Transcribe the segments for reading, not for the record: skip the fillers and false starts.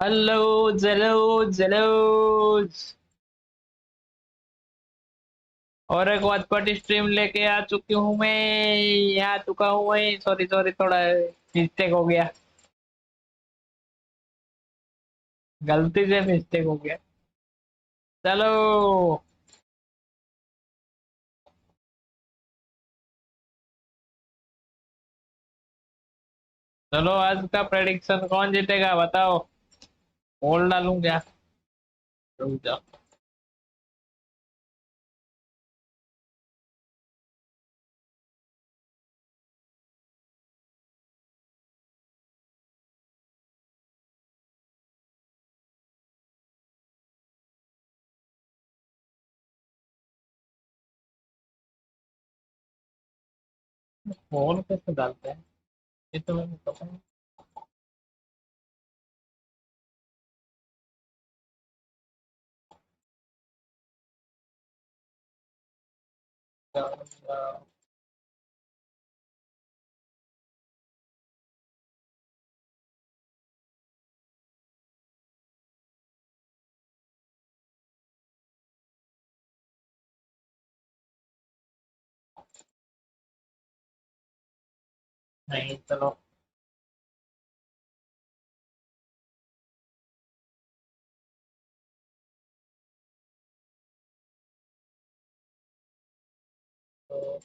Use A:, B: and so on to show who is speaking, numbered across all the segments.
A: Hello जलोज। और एक watch party stream लेके आ चुकी हूँ मैं। आ चुका हूँ मैं। सॉरी सॉरी, थोड़ा मिस्टेक हो गया। गलती से मिस्टेक हो गया। चलो चलो, आज का प्रेडिक्शन कौन जीतेगा बताओ। बोल डालूं क्या? रुक जाओ। बोल कैसे डालते हैं ये तो मैंने पता नहीं। नहीं चलो। तो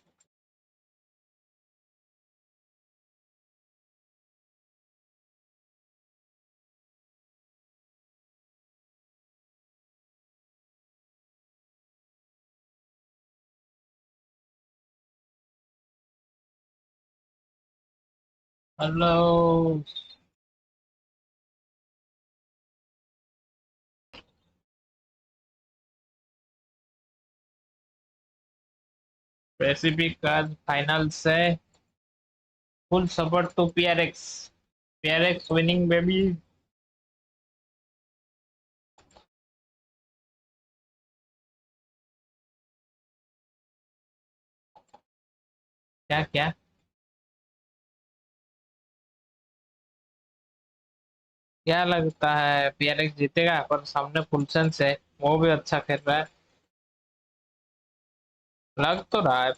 A: हेलो। पैसिफिक का फाइनल से full support to PRX. PRX winning baby. क्या क्या? क्या लगता है पीआरएक्स जीतेगा? पर सामने फुलसेन से वो भी अच्छा खेल रहा है। लग तो रहा है।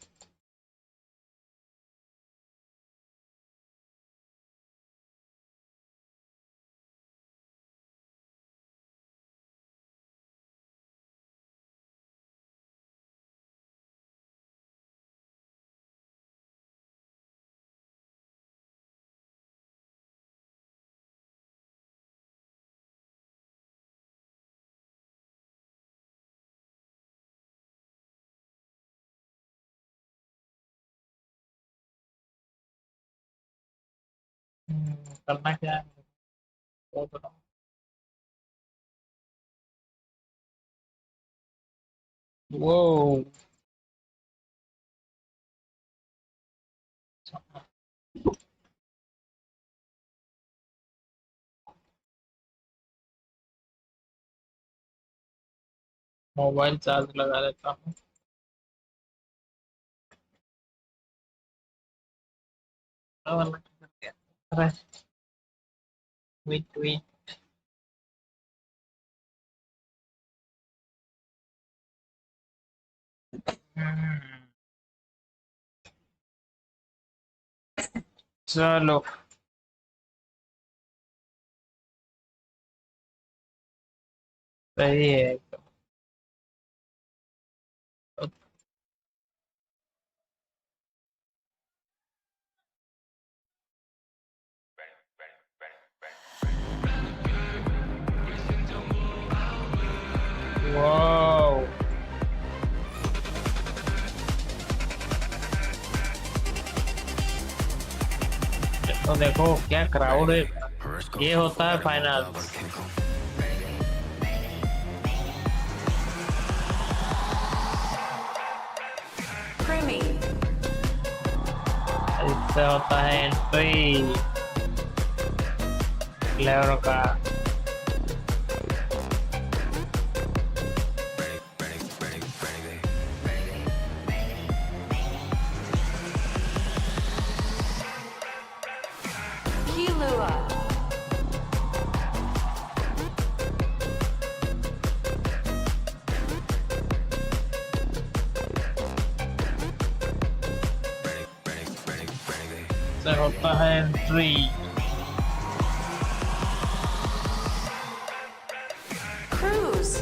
A: करना क्या है वो बताओ। वो मोबाइल चार्ज लगा लेता हूँ। वाला क्या कर गया? अरे वेट वेट। चलो। सही है। वाओ। तो देखो क्या क्राउड है। ये होता है फाइनल। इससे होता है एंट्री प्लेयर का। फिर होता है entry.
B: Cruise.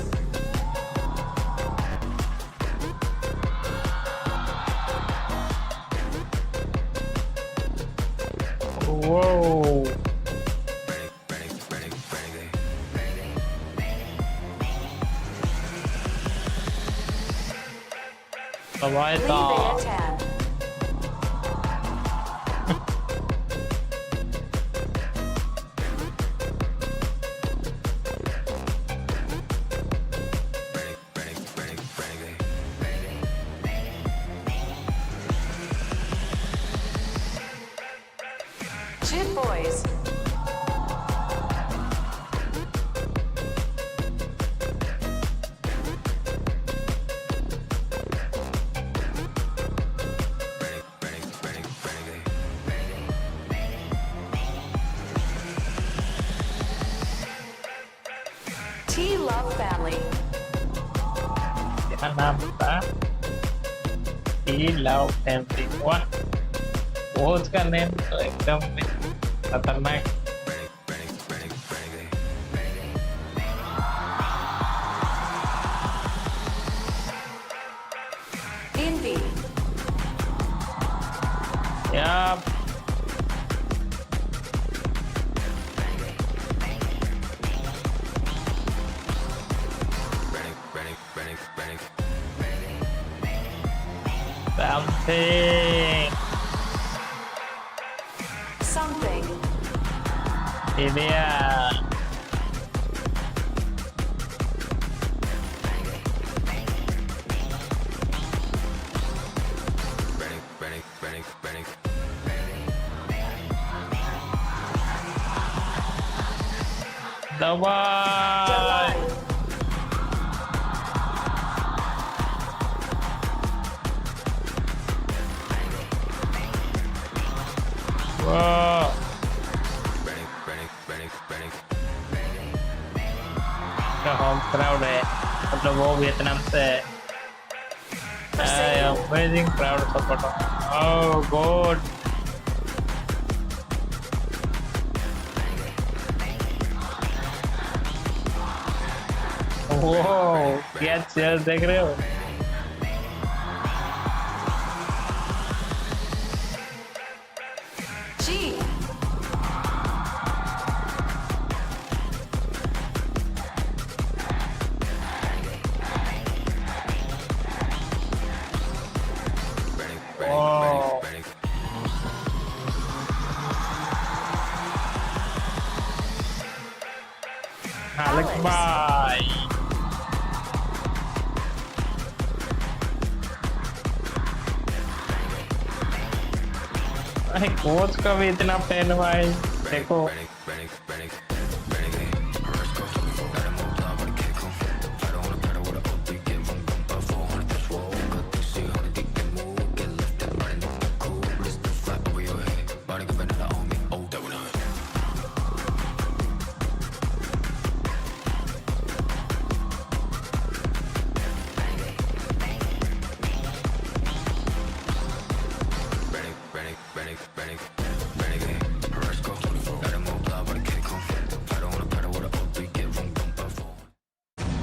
A: Whoa. Sabay ta.
B: Relay attack. Chip boys. T-Love family.
A: क्या नाम था? T-Love family. वाह, वो उसका नेम तो एकदम खतरनाक।
B: Envy.
A: या something.
B: Something.
A: Idea. Давай. Wow. का होम क्राउड है, मतलब वो वियतनाम से है। Amazing crowd support. Oh god. Oh क्या चेयर देख रहे हो?
B: G.
A: Oh. Alex, bye. अरे कोच का भी इतना पेन भाई, देखो।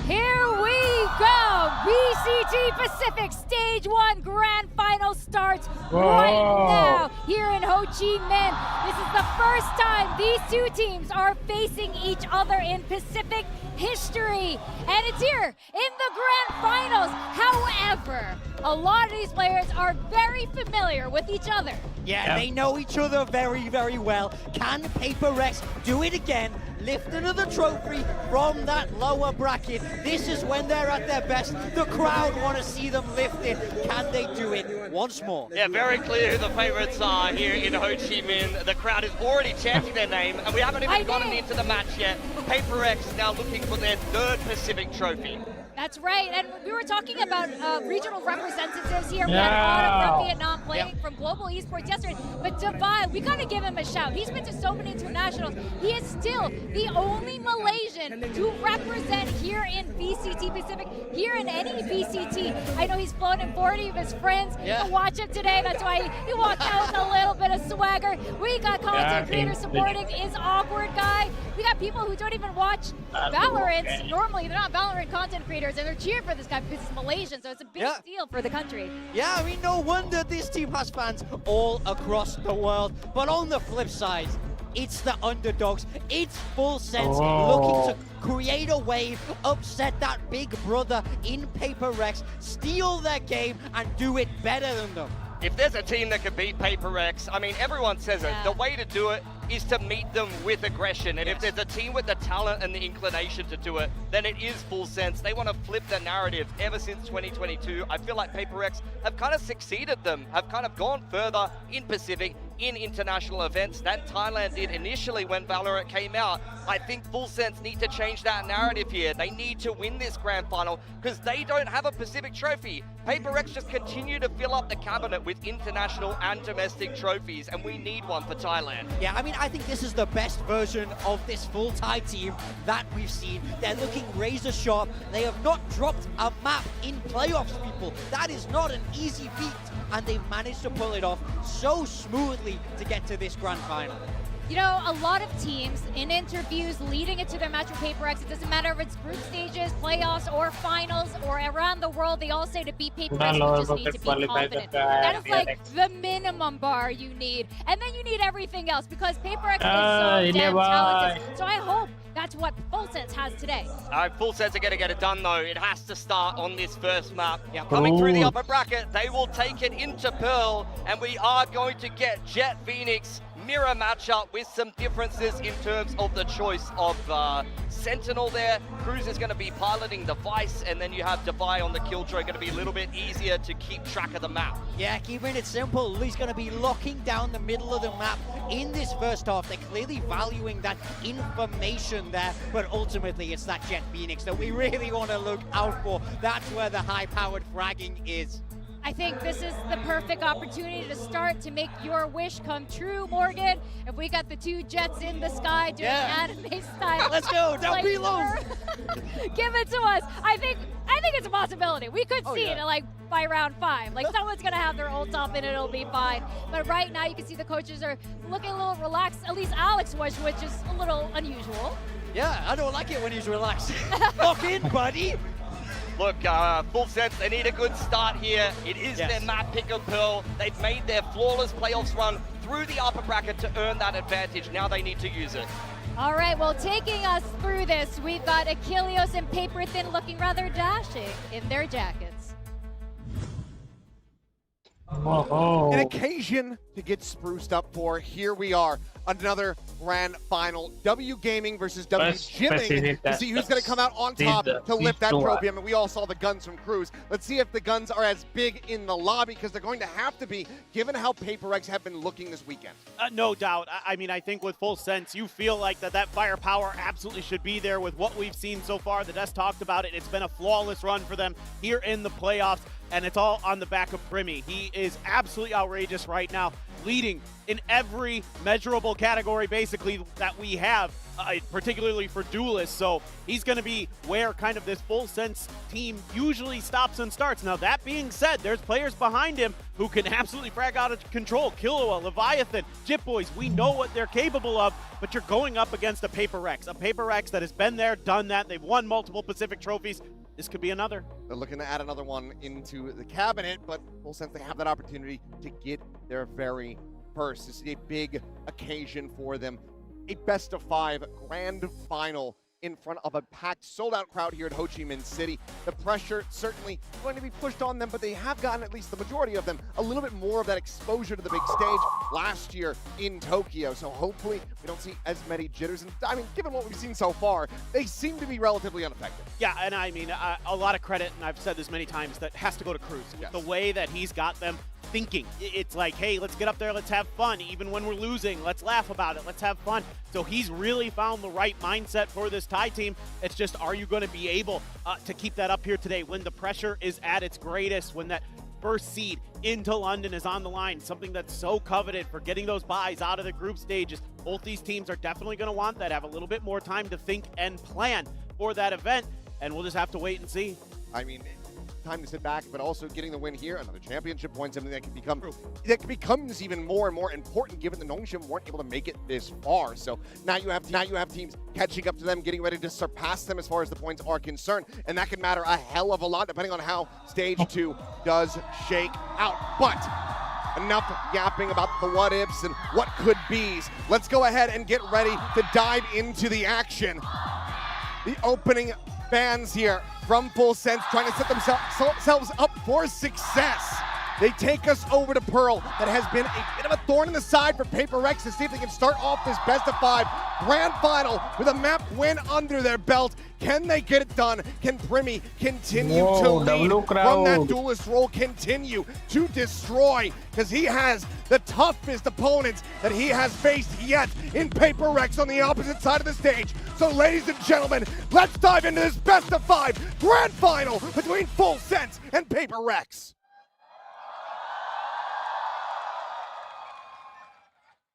C: Here we go! VCT Pacific Stage 1 Grand Final starts right
A: Whoa.
C: now here in Ho Chi Minh. This is the first time these two teams are facing each other in Pacific history. And it's here in the Grand Finals. However, a lot of these players are very familiar with each other.
D: Yeah, they know each other very, very well. Can PRX do it again? Lift another trophy from that lower bracket. This is when they're at their best. The crowd want to see them lift it. Can they do it once more?
E: Yeah, very clear who the favourites are here in Ho Chi Minh. The crowd is already chanting their name, and we haven't even gotten into the match yet. PRX now looking for their third Pacific trophy.
C: That's right, and we were talking about regional representatives here. We
A: Yeah.
C: had Autumn from Vietnam playing from Global Esports yesterday, but Divide, we gotta give him a shout. He's been to so many internationals. He is still the only Malaysian to represent here in VCT Pacific, here in any VCT. I know he's flown in 40 of his friends to watch him today. That's why he walked out with a little bit of swagger. We got content creators supporting his awkward guy. We got people who don't even watch Valorant. Normally, they're not Valorant content creators, and they're cheering for this guy because he's Malaysian, so it's a big deal for the country.
D: Yeah, I mean, no wonder this team has fans all across the world. But on the flip side, it's the underdogs. It's Full Sense looking to create a wave, upset that big brother in PRX, steal their game, and do it better than them.
E: If there's a team that could beat PRX, I mean, everyone says it. The way to do it is to meet them with aggression. And if there's a team with the talent and the inclination to do it, then it is Full Sense. They want to flip the narrative. Ever since 2022, I feel like PRX have kind of succeeded them, have kind of gone further in Pacific, in international events than Thailand did initially when Valorant came out. I think Full Sense need to change that narrative here. They need to win this grand final because they don't have a Pacific trophy. PRX just continue to fill up the cabinet with international and domestic trophies, and we need one for Thailand.
D: Yeah, I mean, I think this is the best version of this full Thai team that we've seen. They're looking razor sharp. They have not dropped a map in playoffs, people. That is not an easy feat, and they've managed to pull it off so smoothly to get to this grand final.
C: You know, a lot of teams in interviews leading into their match with PRX, it doesn't matter if it's group stages, playoffs, or finals, or around the world, they all say to beat PRX, you just need to be confident. That is like the minimum bar you need. And then you need everything else because PRX is so damn talented. So I hope that's what Full Sense has today.
E: Full Sense are going to get it done, though. It has to start on this first map. Coming through the upper bracket, they will take it into Pearl, and we are going to get Jet Phoenix mirror matchup with some differences in terms of the choice of Sentinel there. Cruz is going to be piloting the Vice, and then you have Devi on the Killjoy, going to be a little bit easier to keep track of the map.
D: Yeah, keeping it simple. He's going to be locking down the middle of the map in this first half. They're clearly valuing that information there, but ultimately it's that Jet Phoenix that we really want to look out for. That's where the high-powered fragging is.
C: I think this is the perfect opportunity to start to make your wish come true, Morgan. If we got the two jets in the sky doing anime style.
D: Let's go, down below.
C: Give it to us. I think it's a possibility. We could see it like by round 5. Like someone's gonna have their ult up and it'll be fine. But right now you can see the coaches are looking a little relaxed. At least Alex was, which is a little unusual.
D: Yeah, I don't like it when he's relaxed. Lock in, buddy.
E: Look, Full Sense, they need a good start here. It is their map pick of Pearl. They've made their flawless playoffs run through the upper bracket to earn that advantage. Now they need to use it.
C: All right, well, taking us through this, we've got Achilles and Paper Thin looking rather dashing in their jackets.
F: An occasion to get spruced up for. Here we are, another grand final. W Gaming versus W Gymming to see who's going to come out on top to lift that trophy. I mean, we all saw the guns from Cruz. Let's see if the guns are as big in the lobby, because they're going to have to be, given how PRX have been looking this weekend.
G: No doubt. I mean, I think with Full Sense, you feel like that firepower absolutely should be there with what we've seen so far. The Des talked about it. It's been a flawless run for them here in the playoffs, and it's all on the back of Primi. He is absolutely outrageous right now, leading in every measurable category basically that we have, particularly for duelists. So he's going to be where kind of this Full Sense team usually stops and starts. Now that being said, there's players behind him who can absolutely frag out of control. Killua, Leviathan, Jip Boys, we know what they're capable of, but you're going up against a PRX that has been there, done that. They've won multiple Pacific trophies. This could be another.
F: They're looking to add another one into the cabinet, but Full Sense, they have that opportunity to get their very first. This is a big occasion for them. A best-of-5 grand final in front of a packed, sold-out crowd here at Ho Chi Minh City. The pressure certainly going to be pushed on them, but they have gotten, at least the majority of them, a little bit more of that exposure to the big stage last year in Tokyo. So hopefully we don't see as many jitters. And I mean, given what we've seen so far, they seem to be relatively unaffected.
G: Yeah, and I mean, a lot of credit, and I've said this many times, that has to go to Cruz. Yes. The way that he's got them thinking. It's like, hey, let's get up there, let's have fun. Even when we're losing, let's laugh about it, let's have fun. So he's really found the right mindset for this Thai team. It's just, are you going to be able to keep that up here today when the pressure is at its greatest, when that first seed into London is on the line, something that's so coveted for getting those buys out of the group stages. Both these teams are definitely going to want that, have a little bit more time to think and plan for that event, and we'll just have to wait and see.
F: I mean, time to sit back, but also getting the win here, another championship point, something that becomes even more and more important given the Nongshim weren't able to make it this far. So now you have teams catching up to them, getting ready to surpass them as far as the points are concerned, and that can matter a hell of a lot depending on how stage 2 does shake out. But enough yapping about the what ifs and what could be's. Let's go ahead and get ready to dive into the action. The opening fans here from Full Sense trying to set themselves up for success. They take us over to Pearl. That has been a bit of a thorn in the side for PRX to see if they can start off this best of 5 grand final with a map win under their belt. Can they get it done? Can Primi continue to lead from that duelist role, continue to destroy? Because he has the toughest opponents that he has faced yet in PRX on the opposite side of the stage. So ladies and gentlemen, let's dive into this best of 5 grand final between Full Sense and PRX.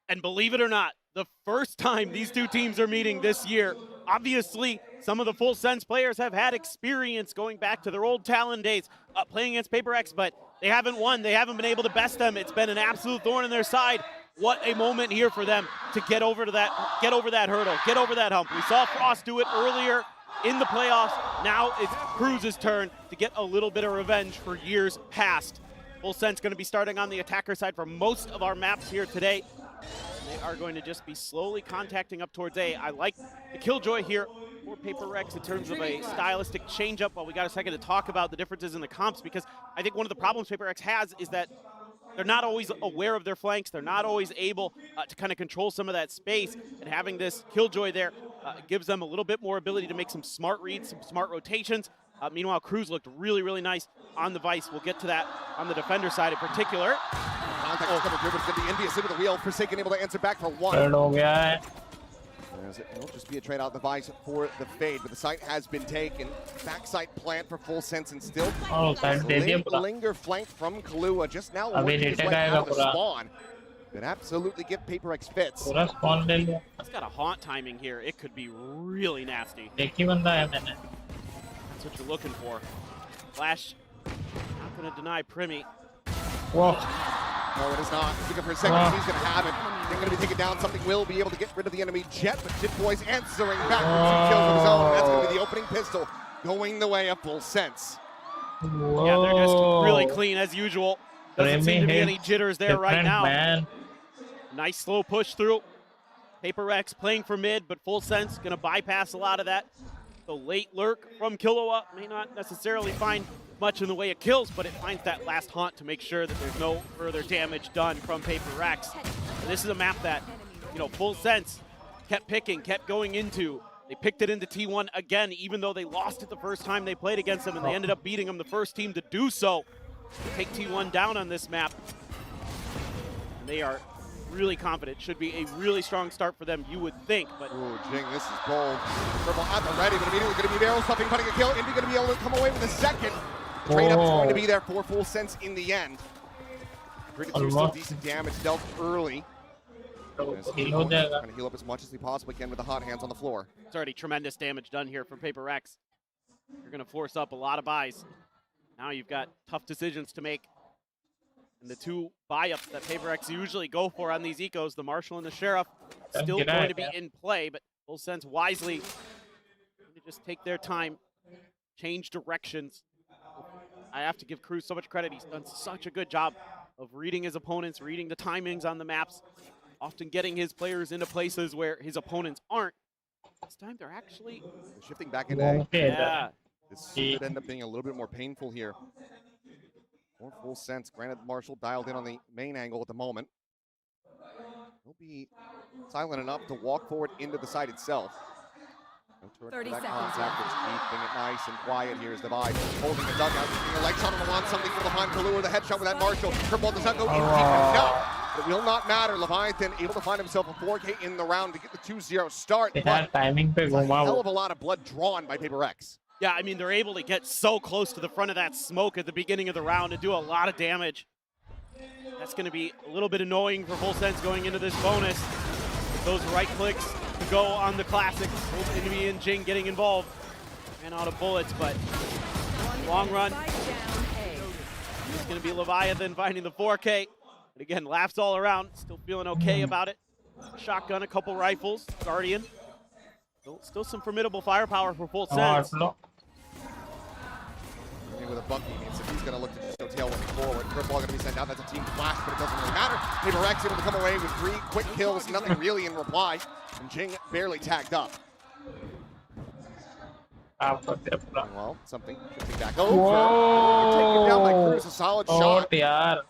G: And believe it or not, the first time these two teams are meeting this year. Obviously, some of the Full Sense players have had experience going back to their old Talon days, playing against PRX, but they haven't won. They haven't been able to best them. It's been an absolute thorn in their side. What a moment here for them to get over that hurdle, get over that hump. We saw Frost do it earlier in the playoffs. Now it's Cruz's turn to get a little bit of revenge for years past. Full Sense going to be starting on the attacker side for most of our maps here today. They are going to just be slowly contacting up towards A. I like the Killjoy here for PRX in terms of a stylistic change-up. While we got a second to talk about the differences in the comps, because I think one of the problems PRX has is that they're not always aware of their flanks. They're not always able to kind of control some of that space. And having this Killjoy there gives them a little bit more ability to make some smart reads, some smart rotations. Meanwhile, Cruz looked really, really nice on the Vice. We'll get to that on the defender side in particular.
F: Contact is coming through, but it's going to be envious into the wheel. Forsaken able to answer back for 1. It'll just be a trade out the Vice for the fade, but the site has been taken. Backside plant for Full Sense and still linger flank from Kahlua. Just now working his way out of the spawn. Could absolutely give PRX fits.
G: He's got a haunt timing here. It could be really nasty. That's what you're looking for. Flash, not going to deny Primi.
F: Whoa. No, it is not. Looking for a second, he's going to have it. They're going to be taken down. Something will be able to get rid of the enemy jet, but Jit Boy's answering back with 2 kills of his own. That's going to be the opening pistol going the way of Full Sense.
G: Whoa. Yeah, they're just really clean as usual. Doesn't seem to be any jitters there right now. Man. Nice slow push through. PRX playing for mid, but Full Sense going to bypass a lot of that. The late lurk from Killua may not necessarily find much in the way of kills, but it finds that last haunt to make sure that there's no further damage done from PRX. This is a map that, Full Sense kept picking, kept going into. They picked it into T1 again, even though they lost it the first time they played against them, and they ended up beating them the first team to do so. They take T1 down on this map. And they are really confident. Should be a really strong start for them, you would think. But
F: ooh, Jing, this is bold. Purple at the ready, but immediately going to be barrel stuffing, putting a kill. Envy going to be able to come away with a second. The trade-up is going to be there for Full Sense in the end. Pretty some decent damage dealt early. Trying to heal up as much as he possibly can with the hot hands on the floor.
G: It's already tremendous damage done here from PRX. You're going to force up a lot of buys. Now you've got tough decisions to make. And the 2 buy-ups that PRX usually go for on these ecos, the Marshal and the Sheriff, still going to be in play, but Full Sense wisely going to just take their time, change directions. I have to give Cruz so much credit. He's done such a good job of reading his opponents, reading the timings on the maps, often getting his players into places where his opponents aren't. This time they're actually
F: shifting back into A.
G: Yeah.
F: This could end up being a little bit more painful here. More Full Sense. Granted, Marshall dialed in on the main angle at the moment. He'll be silent enough to walk forward into the site itself.
B: 30
F: that
B: seconds
F: contact, it's keeping it nice and quiet here is Divide. Holding the dugout, keeping the leg shot on the lawn, something able to find Kalu with a headshot with that Marshall. Triple does not go in deep enough. It will not matter. Leviathan able to find himself a 4K in the round to get the 2-0 start.
A: यार timing पे
F: A
A: घुमा
F: hell
A: वो
F: of a lot of blood drawn by PRX.
G: Yeah, I mean, they're able to get so close to the front of that smoke at the beginning of the round and do a lot of damage. That's going to be a little bit annoying for Full Sense going into this bonus. With those right clicks to go on the classic. Both Enemy and Jing getting involved. Ran out of bullets, but long run. It's going to be Leviathan finding the 4K. And again, laughs all around. Still feeling okay about it. Shotgun, a couple rifles, Guardian. Still some formidable firepower for Full Sense.
A: Low
F: With a bucky means that he's going to look to just go tailwind forward. Triple going to be sent out. That's a team flash, but it doesn't really matter. PRX able to come away with 3 quick kills, nothing really in reply. And Jing barely tagged up.
A: आप करते अपना
F: Well, something shifting back over. Taken down by Cruz, a solid shot.
A: और यार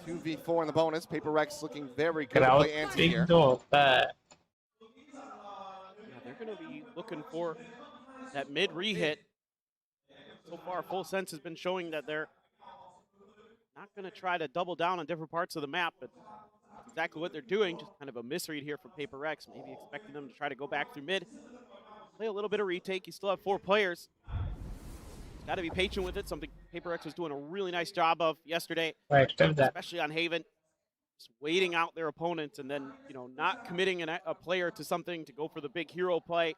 F: 2v4 in the bonus. PRX looking very good to
A: crowd
F: play anti
A: pick
F: here.
A: जो होता है
G: Yeah, they're going to be looking for that mid re-hit. So far, Full Sense has been showing that they're not going to try to double down on different parts of the map, but that's exactly what they're doing. Just kind of a misread here from PRX, maybe expecting them to try to go back through mid. Play a little bit of retake. You still have 4 players. Got to be patient with it, something PRX was doing a really nice job of yesterday,
A: extend that
G: especially on Haven. Just waiting out their opponents and then, you know, not committing a player to something to go for the big hero play.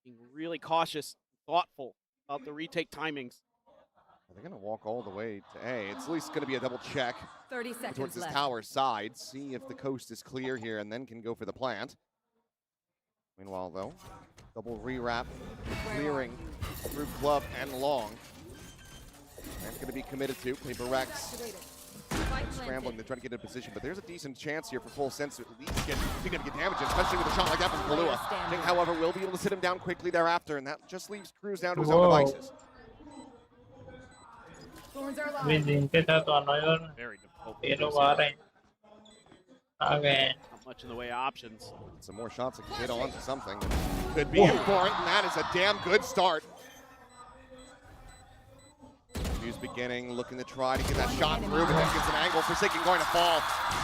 G: Being really cautious, thoughtful about the retake timings.
F: They're going to walk all the way to A. It's at least going to be a double check
B: 30
F: towards
B: seconds
F: this
B: left.
F: tower side. See if the coast is clear here and then can go for the plant. Meanwhile, though, double rewrap, clearing through club and long. And going to be committed to. PRX scrambling to try to get in position, but there's a decent chance here for Full Sense to at least get significant damage, especially with a shot like that from Kalua. Jing, however, will be able to sit him down quickly thereafter, and that just leaves Cruz down to his own
A: Whoa.
F: devices.
A: भी जिनके साथ अनोयर
G: Very difficult.
A: ये लोग आ रहे हैं आ गए हैं
G: Not much in the way of options.
F: Some more shots that can hit on to something. Could be in for it, and that is a damn good start. Hughes beginning, looking to try to get that shot through, but then gets an angle. Forsaken going to fall.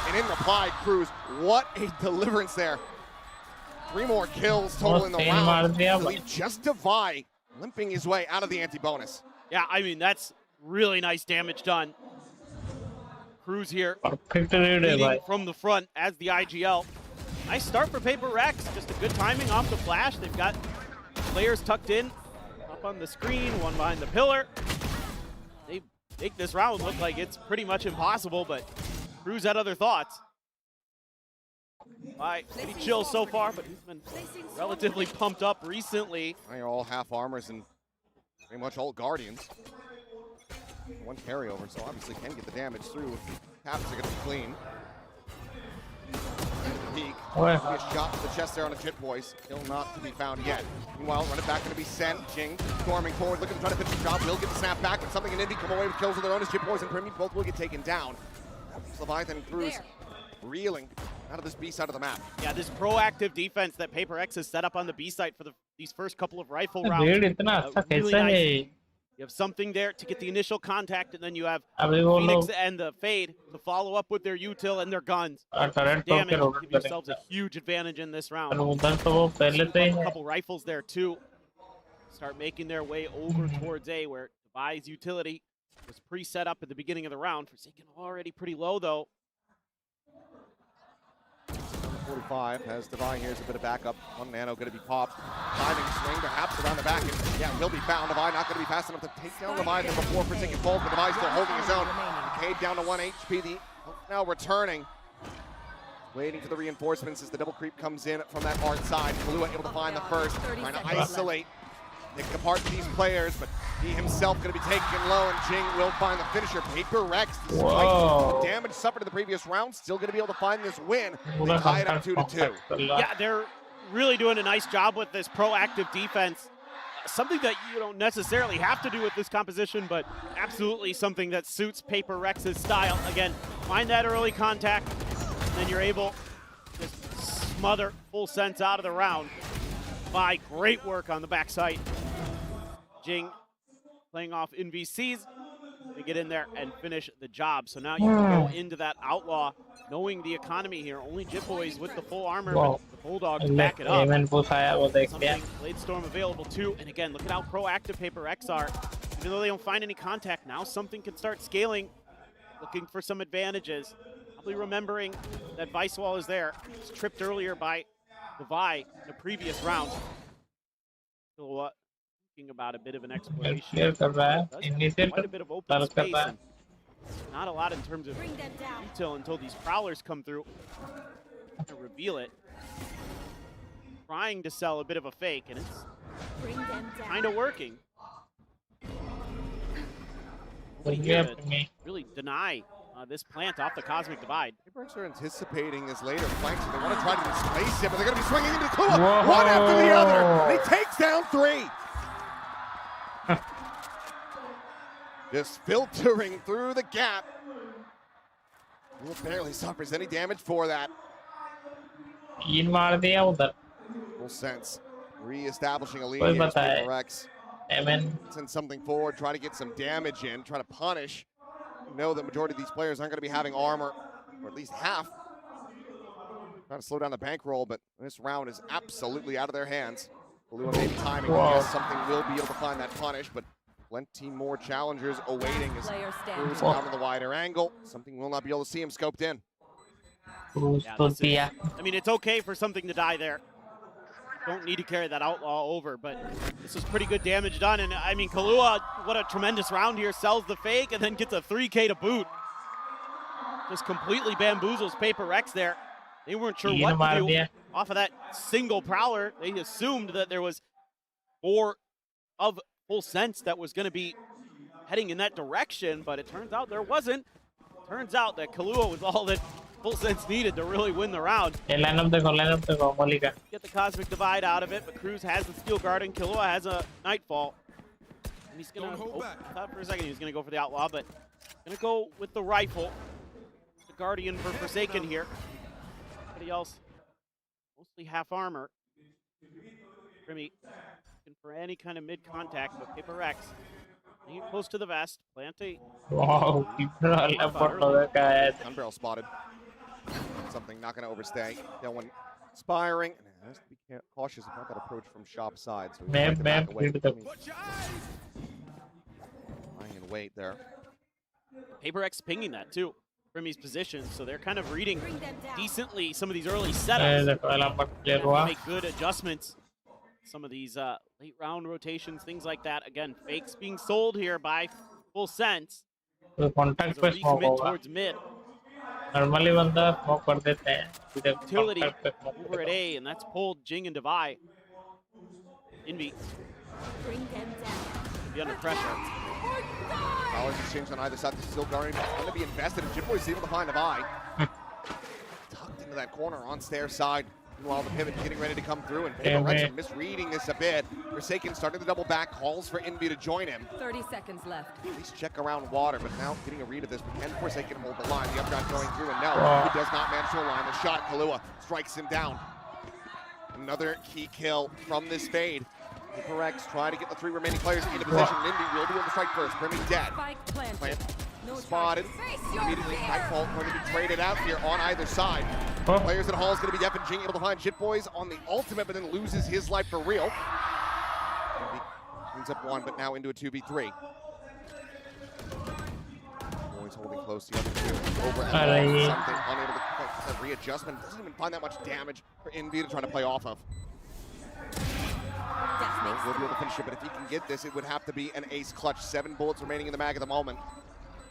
F: And in reply, Cruz, what a deliverance there. 3 more kills total in the round. To leave just Divide limping his way out of the anti-bonus.
G: Yeah, I mean, that's really nice damage done. Cruz here,
A: perfect read है
G: leading
A: भाई
G: from the front as the IGL. Nice start for PRX. Just a good timing off the flash. They've got players tucked in, up on the screen, one behind the pillar. They make this round look like it's pretty much impossible, but Cruz had other thoughts. Pretty chill so far, but he's been relatively pumped up recently.
F: They are all half armors and pretty much all guardians. 1 carryover, so obviously can get the damage through. Taps are going to be clean. Peak.
A: ओए
F: Be a shot to the chest there on a Jit Boys. Still not to be found yet. Meanwhile, run it back, going to be sent. Jing storming forward, looking to try to finish the job. Will get the snap back, but something in Indy come away with kills of their own as Jit Boys and Primy both will get taken down. Leviathan and Cruz reeling out of this B side of the map.
G: Yeah, this proactive defense that PRX has set up on the B side for these first couple of rifle rounds.
A: Read इतना अच्छा
G: really
A: कैसा
G: nice.
A: है
G: You have something there to get the initial contact, and then you have
A: अभी वो
G: Phoenix
A: लोग
G: and the Fade to follow up with their util and their guns.
A: Torrent
G: Damage,
A: के road
G: give yourselves a huge advantage in this round.
A: पर उधर तो वो पहले से ही
G: A
A: है
G: couple rifles there too. Start making their way over towards A, where Devi's utility was pre-set up at the beginning of the round. Forsaken already pretty low though.
F: 45 has Divine here as a bit of backup. 1 nano going to be popped. Diving swing perhaps around the back. And yeah, will be found. Divine not going to be fast enough to take down Leviathan before Forsaken falls, but Divine still holding his own. Cade down to 1 HP. The now returning. Waiting for the reinforcements as the double creep comes in from that hard side. Kalua able to find the first. Trying to isolate. Pick apart these players, but he himself going to be taken low, and Jing will find the finisher. PRX, despite
A: Whoa.
F: the damage suffered in the previous round, still going to be able to find this win. They tie it up 2-2.
G: Yeah, they're really doing a nice job with this proactive defense. Something that you don't necessarily have to do with this composition, but absolutely something that suits PRX's style. Again, find that early contact, and then you're able to just smother Full Sense out of the round. By great work on the backside. Jing playing off NVCs to get in there and finish the job. So now you can go into that Outlaw knowing the economy here. Only Jit Boys with the full armor,
A: Wow.
G: but the Bulldogs back it up.
A: Amen push आया वो देख लिया.
G: Something Blade Storm available too. And again, look at how proactive PRX are. Even though they don't find any contact, now something can start scaling, looking for some advantages. Probably remembering that Vice Wall is there. It's tripped earlier by Levi in the previous round. So what? Thinking about a bit of an exploration.
A: Clear कर रहा है.
G: Does have
A: Initial
G: quite a bit of open
A: start कर
G: space.
A: रहा है.
G: And not a lot in terms of detail until these prowlers come through to reveal it. Trying to sell a bit of a fake, and it's kind of working.
A: Bring
G: Here
A: it up to me.
G: really deny this plant off the Cosmic Divide.
F: PRX are anticipating this later flank, so they want to try to displace him, but they're going to be swinging into Kua
A: Whoa.
F: one after the other. And he takes down 3. Just filtering through the gap. He barely suffers any damage for that.
A: 3 मार दिया उधर.
F: Full Sense re-establishing a lead
A: कोई
F: against
A: बताए.
F: PRX.
A: Amen.
F: Send something forward, try to get some damage in, try to punish. You know the majority of these players aren't going to be having armor, or at least half. Trying to slow down the bankroll, but this round is absolutely out of their hands. Balua maybe timing.
A: Whoa.
F: Yes, something will be able to find that punish, but plenty more challengers awaiting as Cruz
A: Whoa.
F: out of the wider angle. Something will not be able to see him scoped in.
A: Cruise
G: Yeah,
A: तो
G: this is-
A: दिया.
G: I mean, it's okay for something to die there. Don't need to carry that Outlaw over, but this is pretty good damage done. And I mean, Kahlua, what a tremendous round here, sells the fake and then gets a 3K to boot. Just completely bamboozles PRX there. They weren't sure
A: तीन
G: what
A: मार
G: to do
A: दिया.
G: off of that single prowler. They assumed that there was more of Full Sense that was going to be heading in that direction, but it turns out there wasn't. Turns out that Kahlua was all that Full Sense needed to really win the round.
A: ये lineup देखो मोली का.
G: Get the Cosmic Divide out of it, but Cruz has the Steel Guard and Kahlua has a Nightfall. And he's gonna, I thought for a second he was gonna go for the Outlaw, but gonna go with the rifle. The Guardian for Forsaken here. Everybody else, mostly half armor. Grimmy looking for any kind of mid-contact, but PRX getting it close to the vest. Plante.
A: Wow, कितना अलग photo का है.
F: Gun barrel spotted. Something not going to overstay. That one inspiring. And has to be cautious about that approach from shop side. So he's trying to back away. Lying in wait there.
G: PRX pinging that too. Grimmy's position, so they're kind of reading decently some of these early setups.
A: देखो lineup clear हुआ.
G: Make good adjustments. Some of these late round rotations, things like that. Again, fakes being sold here by Full Sense.
A: तो contact
G: As a
A: पे smoke
G: recommit
A: होगा.
G: towards mid.
A: Normally बंदा smoke कर देते हैं. सीधे
G: Utility
A: contact पे smoke
G: over at A, and that's pulled Jing and Devi. Envy. Be under pressure.
F: Powers exchange on either side. The Steel Guardian is going to be invested. And Jim Boy's able to find a buy. Tucked into that corner on stair side. Meanwhile, the pivot getting ready to come through, and PRX are misreading this a bit. Forsaken starting to double back, calls for Envy to join him.
B: 30 seconds left.
F: At least check around water, but now getting a read of this. Can Forsaken hold the line? The updraft going through, and no,
A: Wow.
F: he does not manage to align the shot. Kahlua strikes him down. Another key kill from this fade. PRX trying to get the 3 remaining players into position. Envy will be able to strike first. Brimmy dead.
B: Spike planted.
F: Plant
B: No
F: spotted.
B: charges. Face your
F: Immediately,
B: fear.
F: Nightfall going to be traded out here on either side.
A: Oh.
F: Players at Hall is going to be deaf and Jing able to find Jit Boys on the ultimate, but then loses his life for real. Envy cleans up 1, but now into a 2v3. Boys holding close to the other 2. Over and
A: Alright.
F: something unable to get that readjustment. Doesn't even find that much damage for Envy to try to play off of. We'll be able to finish it, but if he can get this, it would have to be an ace clutch. 7 bullets remaining in the mag at the moment.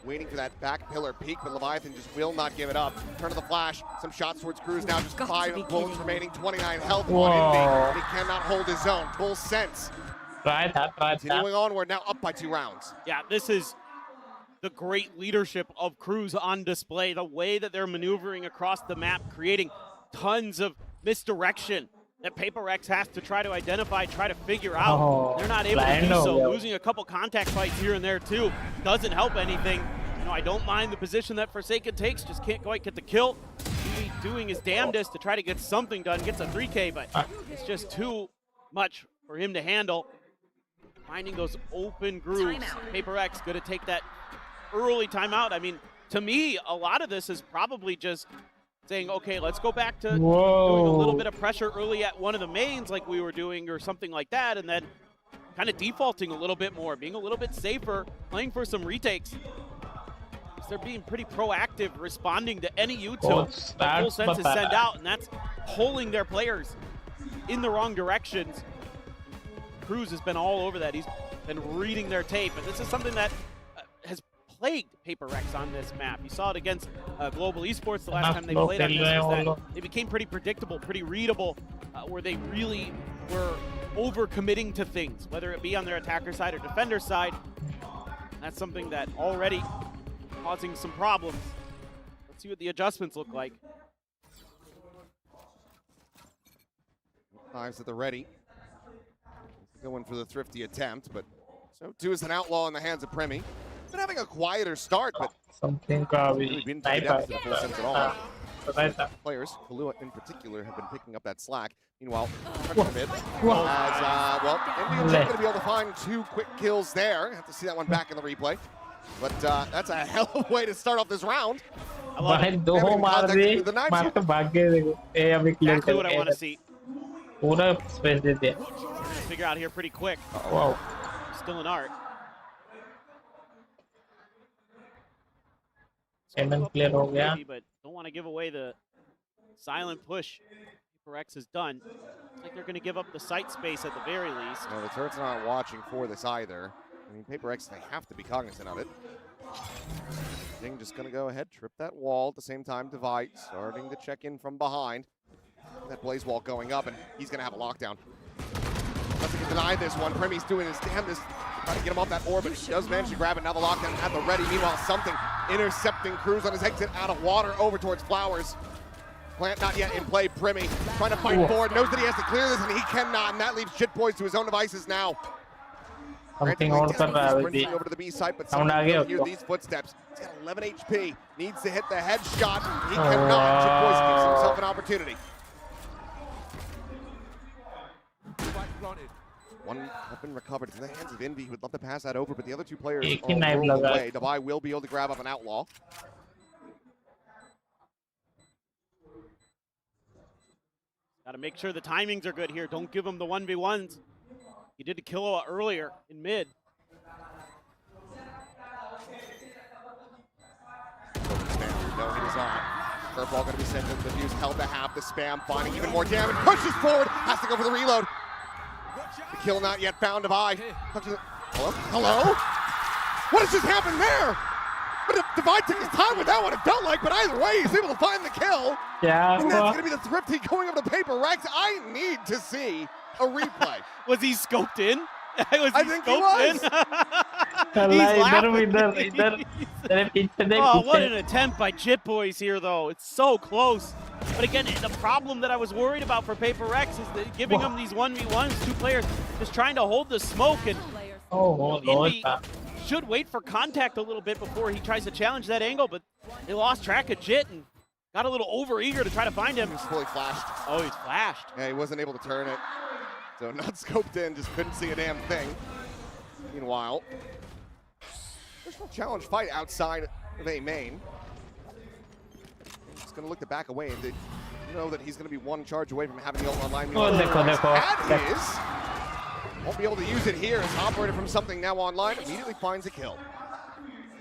F: Waiting for that back pillar peak, but Leviathan just will not give it up. Turn of the flash, some shots towards Cruz now, just 5 bullets remaining, 29 health on Envy.
A: Whoa.
F: He cannot hold his own. Full Sense.
A: Try that.
F: Continuing onward, now up by 2 rounds.
G: Yeah, this is the great leadership of Cruz on display. The way that they're maneuvering across the map, creating tons of misdirection that PRX has to try to identify, try to figure out.
A: Oh,
G: They're not able to
A: blind
G: do so.
A: over.
G: Losing a couple contact fights here and there too doesn't help anything. You know, I don't mind the position that Forsaken takes, just can't quite get the kill. He doing his damnedest to try to get something done, gets a 3K, but it's just too much for him to handle. Finding those open grooves. PRX going to take that early timeout. I mean, to me, a lot of this is probably just saying, okay, let's go back to doing a little bit of pressure early at one of the mains like we were doing or something like that, and then kind of defaulting a little bit more, being a little bit safer, playing for some retakes. They're being pretty proactive, responding to any util that Full Sense is send out, and that's pulling their players in the wrong directions. Cruz has been all over that. He's been reading their tape, and this is something that has plagued PRX on this map. You saw it against Global Esports the last time they played on this, was that they became pretty predictable, pretty readable, where they really were over-committing to things, whether it be on their attacker side or defender side. That's something that already causing some problems. Let's see what the adjustments look like.
F: Knives at the ready. Going for the thrifty attempt, but so too is an outlaw in the hands of Premi. Been having a quieter start, but
A: something
F: really been to the depth of the Full Sense at all. Players, Kalua in particular, have been picking up that slack. Meanwhile, mid, as well, Indians are going to be able to find 2 quick kills there. Have to see that one back in the replay. But that's a hell of a way to start off this round.
A: Exactly
G: what I want to see. Figure out here pretty quick.
A: Wow.
G: Still an art.
A: Clear ho gaya.
G: But don't want to give away the silent push PRX has done. Looks like they're going to give up the site space at the very least.
F: No, the turret's not watching for this either. I mean, PRX, they have to be cognizant of it. Ding just going to go ahead, trip that wall at the same time. Divide starting to check in from behind. That blaze wall going up, and he's going to have a lockdown. Doesn't get denied this one. Premi's doing his damnedest trying to get him off that orbit. He does manage to grab it. Now the lockdown at the ready. Meanwhile, something intercepting Cruz on his exit out of water over towards Flowers. Plant not yet in play. Premi trying to fight forward. Knows that he has to clear this, and he cannot. And that leaves Shitboys to his own devices now.
A: Something on
F: sprinting over to the B side, but someone can hear these footsteps. He's got 11 HP. Needs to hit the headshot. He cannot. Shitboys gives himself an opportunity. One weapon recovered to the hands of Envy, who would love to pass that over, but the other 2 players are away. Dabai will be able to grab up an outlaw.
G: Got to make sure the timings are good here. Don't give him the 1v1s. He did to Killua earlier in mid.
F: No, he does not. Curveball going to be sent into the fuse, held to half the spam, finding even more damage. Pushes forward, has to go for the reload. The kill not yet found. Divide. Hello? Hello? What has just happened there? But Divide took his time with that one, it felt like, but either way, he's able to find the kill.
A: Yeah.
F: And that's going to be the thrifty going up to PRX. I need to see a replay.
G: Was he scoped in?
F: I think he was.
G: Oh, what an attempt by Jitboys here, though. It's so close. But again, the problem that I was worried about for PRX is that giving them these 1v1s, 2 players just trying to hold the smoke, and Envy should wait for contact a little bit before he tries to challenge that angle, but they lost track of Jit and got a little over-eager to try to find him.
F: He was fully flashed.
G: Oh, he's flashed.
F: Yeah, he wasn't able to turn it. So not scoped in, just couldn't see a damn thing. Meanwhile, there's no challenge fight outside of A main. He's going to look to back away, and you know that he's going to be 1 charge away from having the ult online. That is, won't be able to use it here as operator from something now online immediately finds a kill.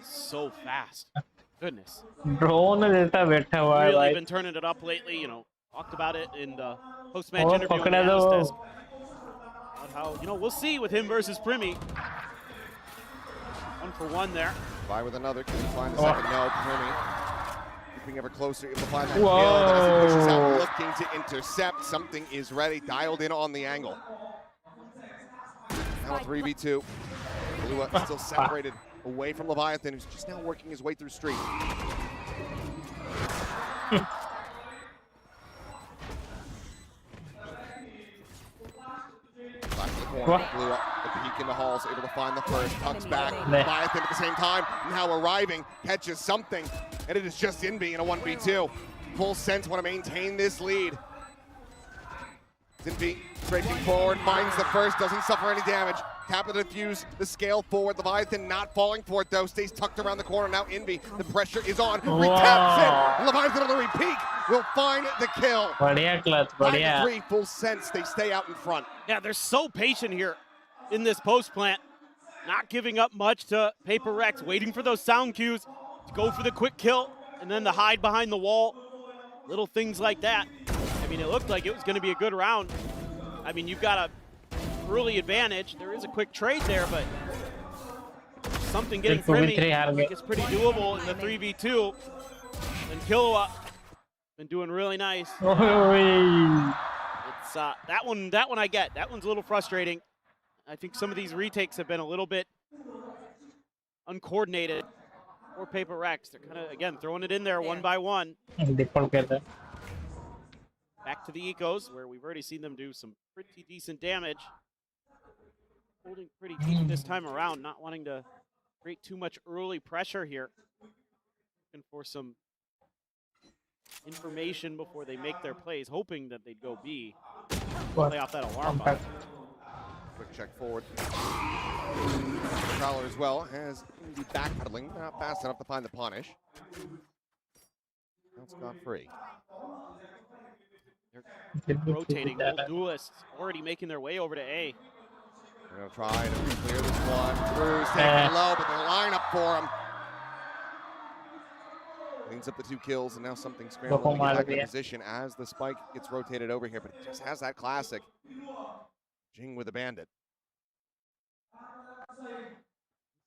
G: So fast. Goodness.
A: Really
G: been turning it up lately, you know, talked about it in the post-match interview on the analyst desk. How, you know, we'll see with him versus Premi. 1 for 1 there.
F: By with another, can he find the second? No, Premi creeping ever closer, able to find that kill, but as he pushes out, looking to intercept, something is ready, dialed in on the angle. Now 3v2. Kalua still separated away from Leviathan, who's just now working his way through street. Back to the corner, Kalua, the peek in the halls, able to find the first, tucks back, Leviathan at the same time, now arriving, catches something, and it is just Envy in a 1v2. Full Sense want to maintain this lead. Zinvi breaking forward, finds the first, doesn't suffer any damage. Tap of the defuse, the scale forward. Leviathan not falling for it though, stays tucked around the corner. Now Envy, the pressure is on. Retaps it! Leviathan on the repeat will find the kill.
A: बढ़िया clutch,
F: 5-3,
A: बढ़िया.
F: Full Sense, they stay out in front.
G: Yeah, they're so patient here in this post plant. Not giving up much to PRX, waiting for those sound cues to go for the quick kill and then the hide behind the wall. Little things like that. I mean, it looked like it was going to be a good round. I mean, you've got a early advantage. There is a quick trade there, but something getting Primi, like it's pretty doable in the 3v2. And Killua been doing really nice. It's that one I get. That one's a little frustrating. I think some of these retakes have been a little bit uncoordinated for PRX. They're kind of, again, throwing it in there one by one. Back to the ecos, where we've already seen them do some pretty decent damage. Holding pretty deep this time around, not wanting to create too much early pressure here. Looking for some information before they make their plays, hoping that they'd go B. Play off that alarm bot.
F: Quick check forward. Prowler as well has the backpedaling, not fast enough to find the punish. Now it's gone free.
G: They're rotating. Both duelists already making their way over to A.
F: They're going to try to clear this one. Cruz taking low, but they line up for him. Cleans up the 2 kills, and now something scrambling to get back in position as the spike gets rotated over here, but it just has that classic. Jing with a bandit.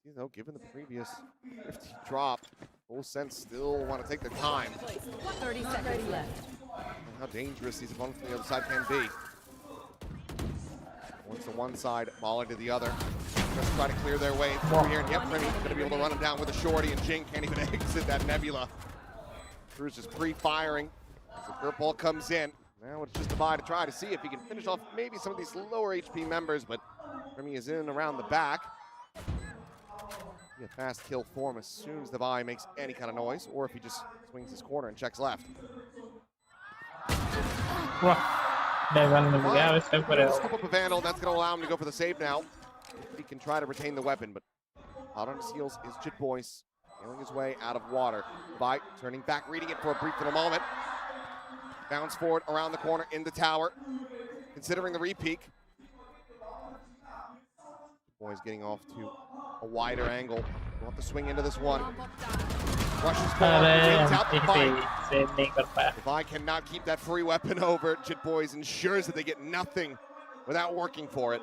F: You know, given the previous 50 drop, Full Sense still want to take their time.
B: 30 seconds left.
F: How dangerous these opponents on the other side can be. Once to one side, falling to the other. Just try to clear their way through here, and yep, Primi going to be able to run him down with a shorty, and Jing can't even exit that nebula. Cruz is pre-firing. So Purple comes in. Now it's just a buy to try to see if he can finish off maybe some of these lower HP members, but Primi is in around the back. Be a fast kill for him as soon as the buy makes any kind of noise, or if he just swings his corner and checks left.
A: Scoop
F: up a Vandal, that's going to allow him to go for the save now. He can try to retain the weapon, but out on his heels is Jit Boyce, feeling his way out of water. By turning back, reading it for a brief little moment. Bounce forward around the corner in the tower, considering the re-peek. Boy's getting off to a wider angle. We'll have to swing into this one. Rushes forward, takes out the fight. If I cannot keep that free weapon over, Jit Boys ensures that they get nothing without working for it.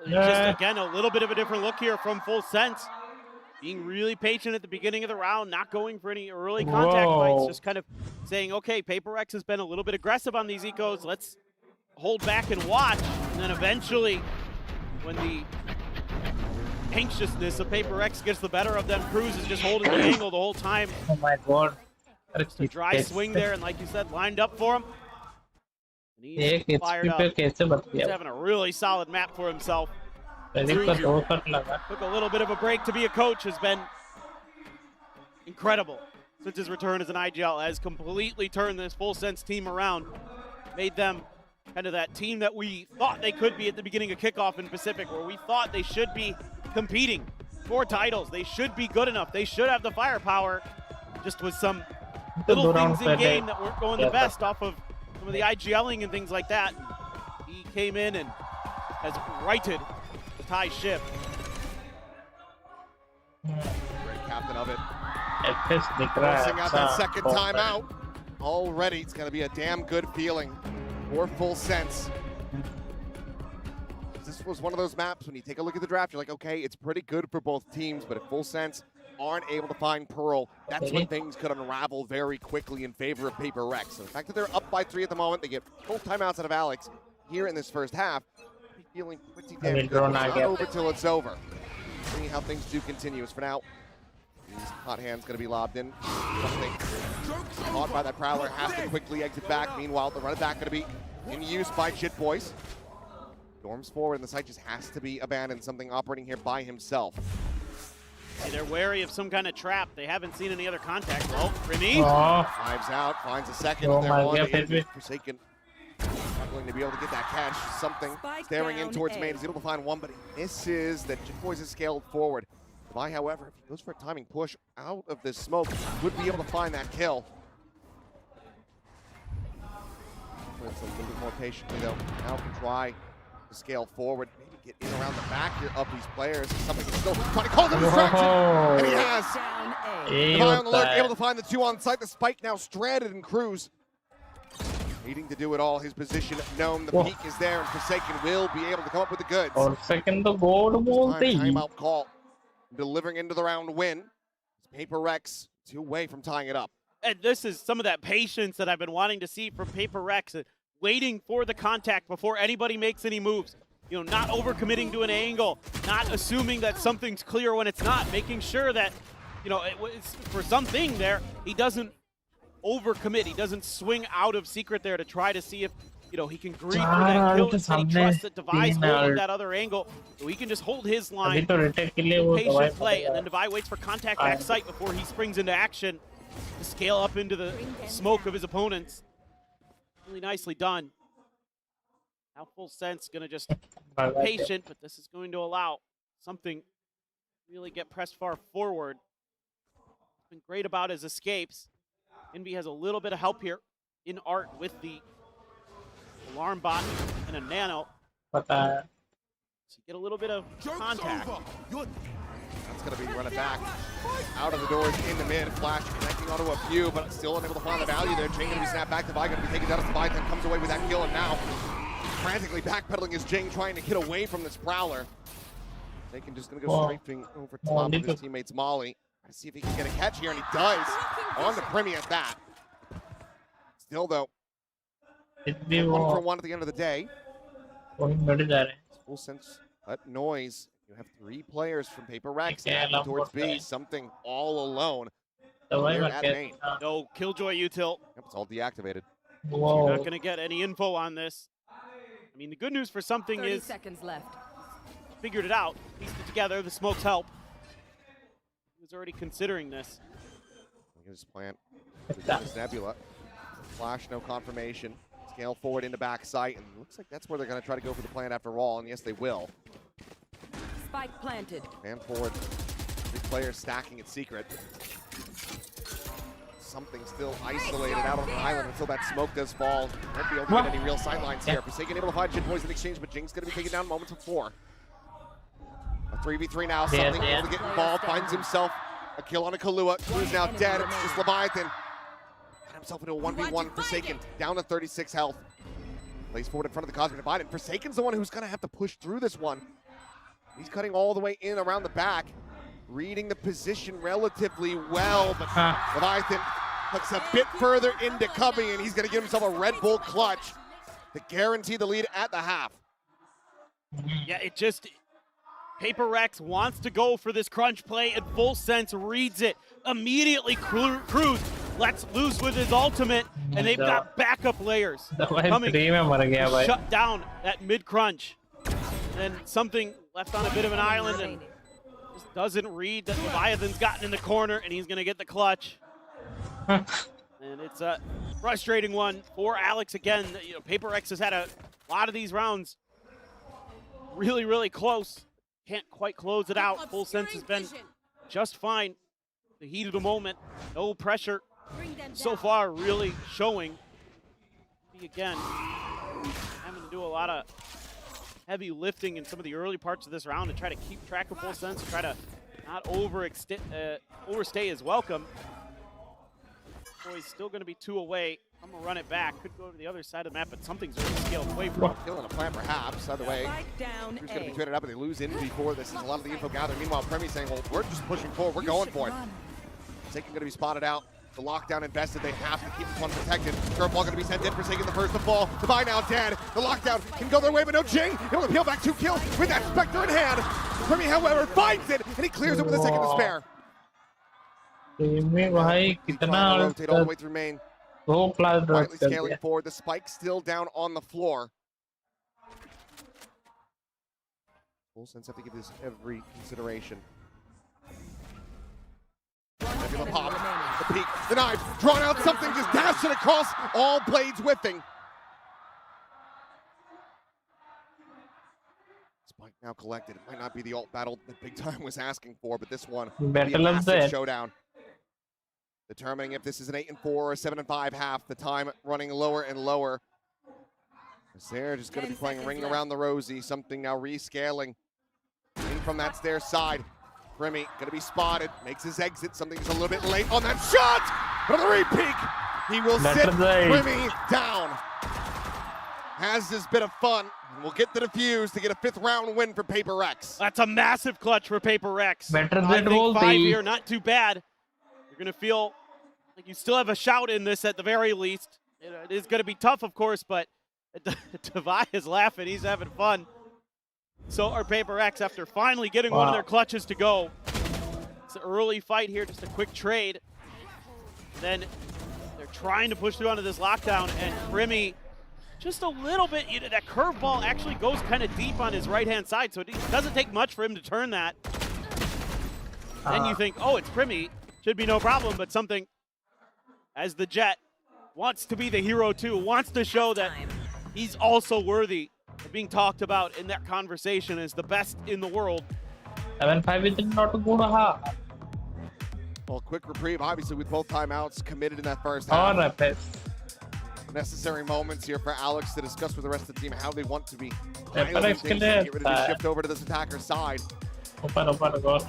G: Just again, a little bit of a different look here from Full Sense. Being really patient at the beginning of the round, not going for any early contact fights, just kind of saying, okay, PRX has been a little bit aggressive on these ecos, let's hold back and watch, and then eventually, when the anxiousness of PRX gets the better of them, Cruz is just holding the angle the whole time.
A: Oh my god.
G: Just a dry swing there, and like you said, lined up for him. And he's fired up. He's having a really solid map for himself. Took a little bit of a break to be a coach, has been incredible since his return as an IGL, has completely turned this Full Sense team around, made them kind of that team that we thought they could be at the beginning of kickoff in Pacific, where we thought they should be competing for titles. They should be good enough. They should have the firepower, just with some little things in game that weren't going the best off of some of the IGLing and things like that. He came in and has righted the Thai ship.
F: Great captain of it. Forcing out that second timeout. Already, it's going to be a damn good feeling for Full Sense. This was one of those maps, when you take a look at the draft, you're like, okay, it's pretty good for both teams, but if Full Sense aren't able to find Pearl, that's when things could unravel very quickly in favor of PRX. So the fact that they're up by 3 at the moment, they get both timeouts out of Alex here in this first half, feeling pretty damn good. It's not over till it's over. Seeing how things do continue. As for now, these hot hands going to be lobbed in. Something caught by that Prowler, has to quickly exit back. Meanwhile, the run back going to be in use by Jit Boys. Storms forward, and the site just has to be abandoned. Something operating here by himself.
G: See, they're wary of some kind of trap. They haven't seen any other contact. Well, Remy.
A: Oh,
F: Dives out, finds a second.
A: Oh
F: They're
A: my
F: on
A: God,
F: to
A: baby.
F: Forsaken. Struggling to be able to get that catch. Something
B: Spike
F: staring in
B: down
F: towards
B: A.
F: main. Is able to find one, but he misses. The Boys is scaled forward. Vi, however, if he goes for a timing push out of this smoke, would be able to find that kill. It's a little bit more patiently though. Now can try to scale forward, maybe get in around the back here of these players. Something is still trying to cause a distraction, and he has.
B: Down A.
A: ये
F: Vi on the
A: होता
F: lurk,
A: है.
F: able to find the two on site. The spike now stranded in Cruz. Needing to do it all. His position known. The
A: Whoa.
F: peak is there, and Forsaken will be able to come up with the goods.
A: और second तो goal बोलते ही.
F: Timeout call. Delivering into the round win. PRX 2 away from tying it up.
G: And this is some of that patience that I've been wanting to see from PRX, waiting for the contact before anybody makes any moves. You know, not overcommitting to an angle, not assuming that something's clear when it's not, making sure that, you know, it's for something there, he doesn't overcommit. He doesn't swing out of secret there to try to see if, you know, he can greed for that kill. Instead, he trusts that Devi's holding that other angle, so he can just hold his
A: अभी
G: line,
A: तो retake के लिए वो
G: patient
A: दवाई
G: play, and then
A: पड़ेगा.
G: Devi waits for contact back sight before he springs into action to scale up into the smoke of his opponents. Really nicely done. Now Full Sense gonna just be patient, but this is going to allow something really get pressed far forward. What's been great about his escapes. Envy has a little bit of help here in Art with the alarm bot and a nano.
A: पता है.
G: So you get a little bit of contact.
F: That's going to be running back out of the doors in the mid. Flash connecting onto a few, but still unable to find the value there. Jing going to be snapped back. Devi going to be taken down as Devi then comes away with that kill, and now frantically backpedaling is Jing trying to get away from this Prowler. Taken just going to go strafing over top of his teammates Molly. Let's see if he can get a catch here, and he does. On the Premi at that. Still though,
A: इतनी
F: 1 for
A: वो
F: 1 at the end of the day.
A: वही मिल जा रहे हैं.
F: Full Sense, but noise. You have 3 players from PRX
A: Yeah,
F: acting towards B.
A: Lamborghini.
F: Something all alone.
A: दवाई
F: Clear
A: मत
F: at
A: कर.
F: main.
G: No Killjoy util.
F: Yep, it's all deactivated.
G: You're
A: Whoa.
G: not going to get any info on this. I mean, the good news for something
B: 30
G: is
B: seconds left.
G: figured it out, pieced it together, the smokes help. He was already considering this.
F: Look at his plant. This Nebula. Flash, no confirmation. Scale forward into back sight, and looks like that's where they're going to try to go for the plant after all, and yes, they will.
B: Spike planted.
F: Man forward. 3 players stacking it secret. Something still isolated out on the island until that smoke does fall. Won't be able to get any real sightlines here. Forsaken able to find Jin Boys in exchange, but Jing's going to be taken down moments before. A 3v3 now. Something able to get involved. Finds himself a kill on a Kahlua, who's now dead. It's just Leviathan. Got himself into a 1v1. Forsaken down to 36 health. Plays forward in front of the Cosmic Divide, and Forsaken's the one who's going to have to push through this one. He's cutting all the way in around the back, reading the position relatively well, but Leviathan looks a bit further into Cubby, and he's going to give himself a Red Bull clutch to guarantee the lead at the half.
G: Yeah, it just... PRX wants to go for this crunch play, and Full Sense reads it. Immediately Cruz lets loose with his ultimate, and they've got backup layers coming to shut down that mid-crunch. And something left on a bit of an island and just doesn't read that Leviathan's gotten in the corner, and he's going to get the clutch. And it's a frustrating one for Alex again. You know, PRX has had a lot of these rounds really, really close. Can't quite close it out. Full Sense has been just fine. The heat of the moment, no pressure. So far, really showing. Again, having to do a lot of heavy lifting in some of the early parts of this round to try to keep track of Full Sense, try to not overstay his welcome. Boy's still going to be 2 away. I'm going to run it back. Could go to the other side of the map, but something's already scaled away from him.
F: Killing a plant, perhaps. Either way,
B: Spike down
F: who's going to be
B: A.
F: traded up, and they lose in before this. Is a lot of the info gathered. Meanwhile, Premi saying, well, we're just pushing forward. We're going for it. Forsaken going to be spotted out. The lockdown invested. They have to keep this one protected. Curveball going to be sent in. Forsaken the first to fall. Devi now dead. The lockdown can go their way, but no Jing. Able to peel back 2 kills with that Spectre in hand. Premi, however, finds it, and he clears it with a second to spare.
A: भाई कितना
F: Rotate all the way through main.
A: दो class drop
F: Quietly
A: कर
F: scaling
A: दिया.
F: forward. The spike still down on the floor. Full Sense have to give this every consideration. Nebula
B: enemy
F: popped.
B: remaining.
F: The peak, the knife, drawn out something, just dashed it across, all blades whipping. Spike now collected. It might not be the ult battle that Big Time was asking for, but this one will be a
A: Battle of
F: massive
A: the
F: showdown. Determining if this is an 8-4 or a 7-5 half, the time running lower and lower. As they're just going to be
B: 10
F: playing
B: seconds
F: Ring
B: left.
F: Around the Rosie, something now rescaling. In from that stair side. Grimmy going to be spotted, makes his exit, something's a little bit late on that shot! But the re-peek, he will
A: Better
F: sit
A: than-
F: Grimmy down. Has this bit of fun, and we'll get the defuse to get a 5th round win for PRX.
G: That's a massive clutch for PRX.
A: Better
G: I
A: than
G: think 5
A: Volti.
G: here, not too bad. You're going to feel like you still have a shout in this at the very least. It is going to be tough, of course, but Devi is laughing. He's having fun. So are PRX after finally getting one of their clutches to go. It's an early fight here, just a quick trade. Then they're trying to push through onto this lockdown, and Grimmy just a little bit, that curveball actually goes kind of deep on his right-hand side, so it doesn't take much for him to turn that. Then you think, oh, it's Grimmy, should be no problem, but something, as the Jet wants to be the hero too, wants to show that he's also worthy of being talked about in that conversation as the best in the world.
A: 7-5 is not a good half.
F: Well, quick reprieve, obviously, with both timeouts committed in that first half.
A: Or FS.
F: Necessary moments here for Alex to discuss with the rest of the team how they want to be
A: PRX
F: things, get rid of the shift over to this attacker side.
A: ऊपर goal.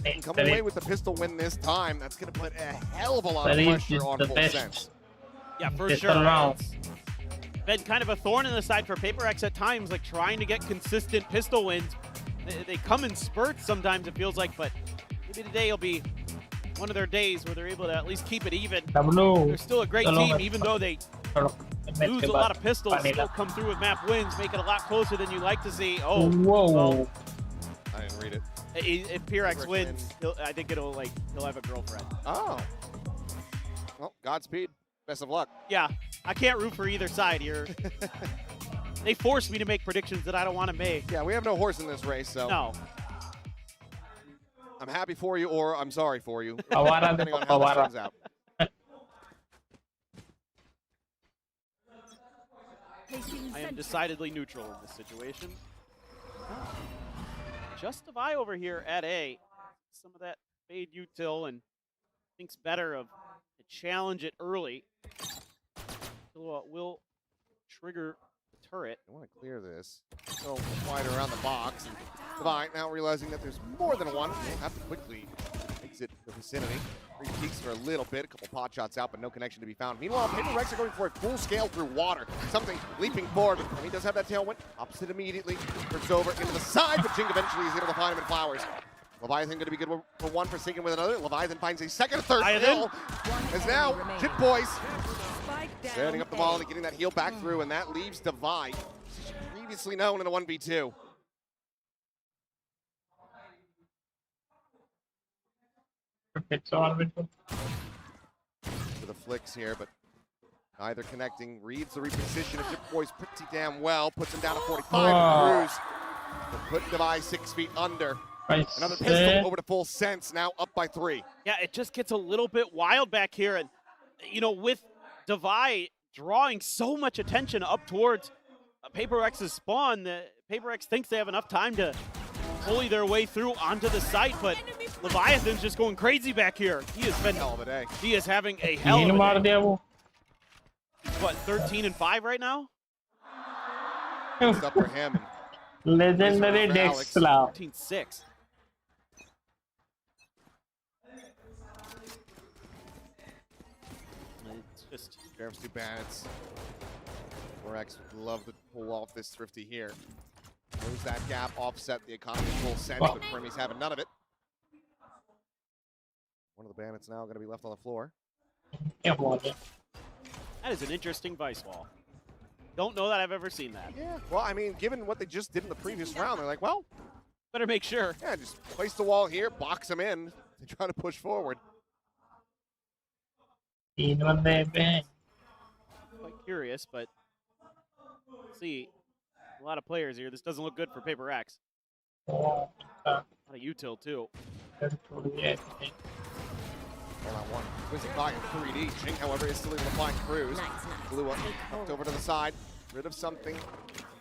F: And come away with the pistol win this time, that's going to put a hell of a lot of pressure on
A: the
F: Full
A: best.
F: Sense.
G: Yeah, for
A: Pistol
G: sure.
A: round.
G: It's been kind of a thorn in the side for PRX at times, like trying to get consistent pistol wins. They come in spurts sometimes, it feels like, but maybe today will be one of their days where they're able to at least keep it even.
A: W.
G: They're still a great team, even though they lose a lot of pistols, still come through with map wins, make it a lot closer than you like to see. Oh,
A: Whoa.
G: well,
F: I didn't read it.
G: if PRX wins, I think he'll have a girlfriend.
F: Oh. Well, Godspeed. Best of luck.
G: Yeah, I can't root for either side here. They force me to make predictions that I don't want to make.
F: Yeah, we have no horse in this race, so
G: No.
F: I'm happy for you or I'm sorry for you,
A: Pawara
F: depending on how this
A: Pawara.
F: turns out.
G: I am decidedly neutral in this situation. Just Devi over here at A. Some of that fade util and thinks better of to challenge it early. Will trigger the turret.
F: I want to clear this. Go wider around the box. And Devi now realizing that there's more than one. We'll have to quickly exit the vicinity. Three peeks for a little bit, a couple pot shots out, but no connection to be found. Meanwhile, PRX are going for a full scale through water. Something leaping forward, but he does have that tailwind. Opposite immediately. Turns over into the side, but Jing eventually is able to find him in flowers. Leviathan going to be good for one, Forsaken with another. Leviathan finds a second, third kill. As now, Jit Boys setting up the ball and getting that heal back through, and that leaves Devi, previously known in a 1v2.
A: It's all with
F: For the flicks here, but neither connecting. Reads the reposition of Jit Boys pretty damn well. Puts him down to 45 Cruise. But put Devi 6 feet under. Another pistol over to Full Sense, now up by 3.
G: Yeah, it just gets a little bit wild back here. And, you know, with Devi drawing so much attention up towards PRX's spawn, PRX thinks they have enough time to bully their way through onto the site, but Leviathan's just going crazy back here. He has been,
F: Hell of a day.
G: he is having a hell of a day. He's what, 13-5 right now?
F: It's up for him.
A: Legendary
F: For
A: Dex
F: Alex.
A: Slav.
G: 13-6. It's just
F: Sheriff's two bandits. PRX would love to pull off this thrifty here. Close that gap, offset the economy Full Sense, but Primmy's having none of it. One of the bandits now going to be left on the floor.
G: that is an interesting vice wall. Don't know that I've ever seen that.
F: Yeah, well, I mean, given what they just did in the previous round, they're like, well,
G: Better make sure.
F: yeah, just place the wall here, box them in, to try to push forward.
G: Quite curious, but let's see. A lot of players here. This doesn't look good for PRX. A lot of util too.
F: All that one. Whizzing by in 3D. Jing, however, is still able to find Cruz. Blue up over to the side. Rid of something.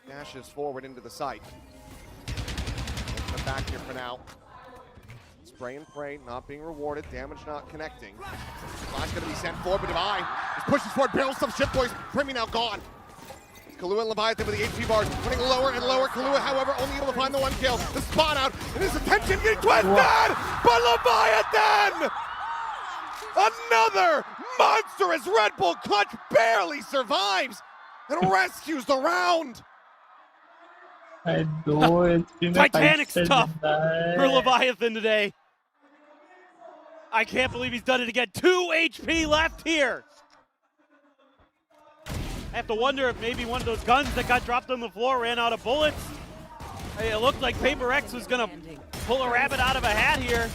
F: Dashes forward into the site. Back here for now. Spray and pray, not being rewarded. Damage not connecting. Flash going to be sent forward, but Divine is pushing forward. Barrels some shit, boys. Primi now gone. Kahlua and Leviathan with the HP bars, running lower and lower. Kahlua, however, only able to find the one kill. The spot out, and his attention getting twisted. But Leviathan! Another monstrous Red Bull clutch barely survives and rescues the round.
A: I know it's been
G: Titanic
A: fight
G: stuff
A: today.
G: for Leviathan today. I can't believe he's done it again. 2 HP left here. I have to wonder if maybe one of those guns that got dropped on the floor ran out of bullets. Hey, it looked like PRX was going to pull a rabbit out of a hat here.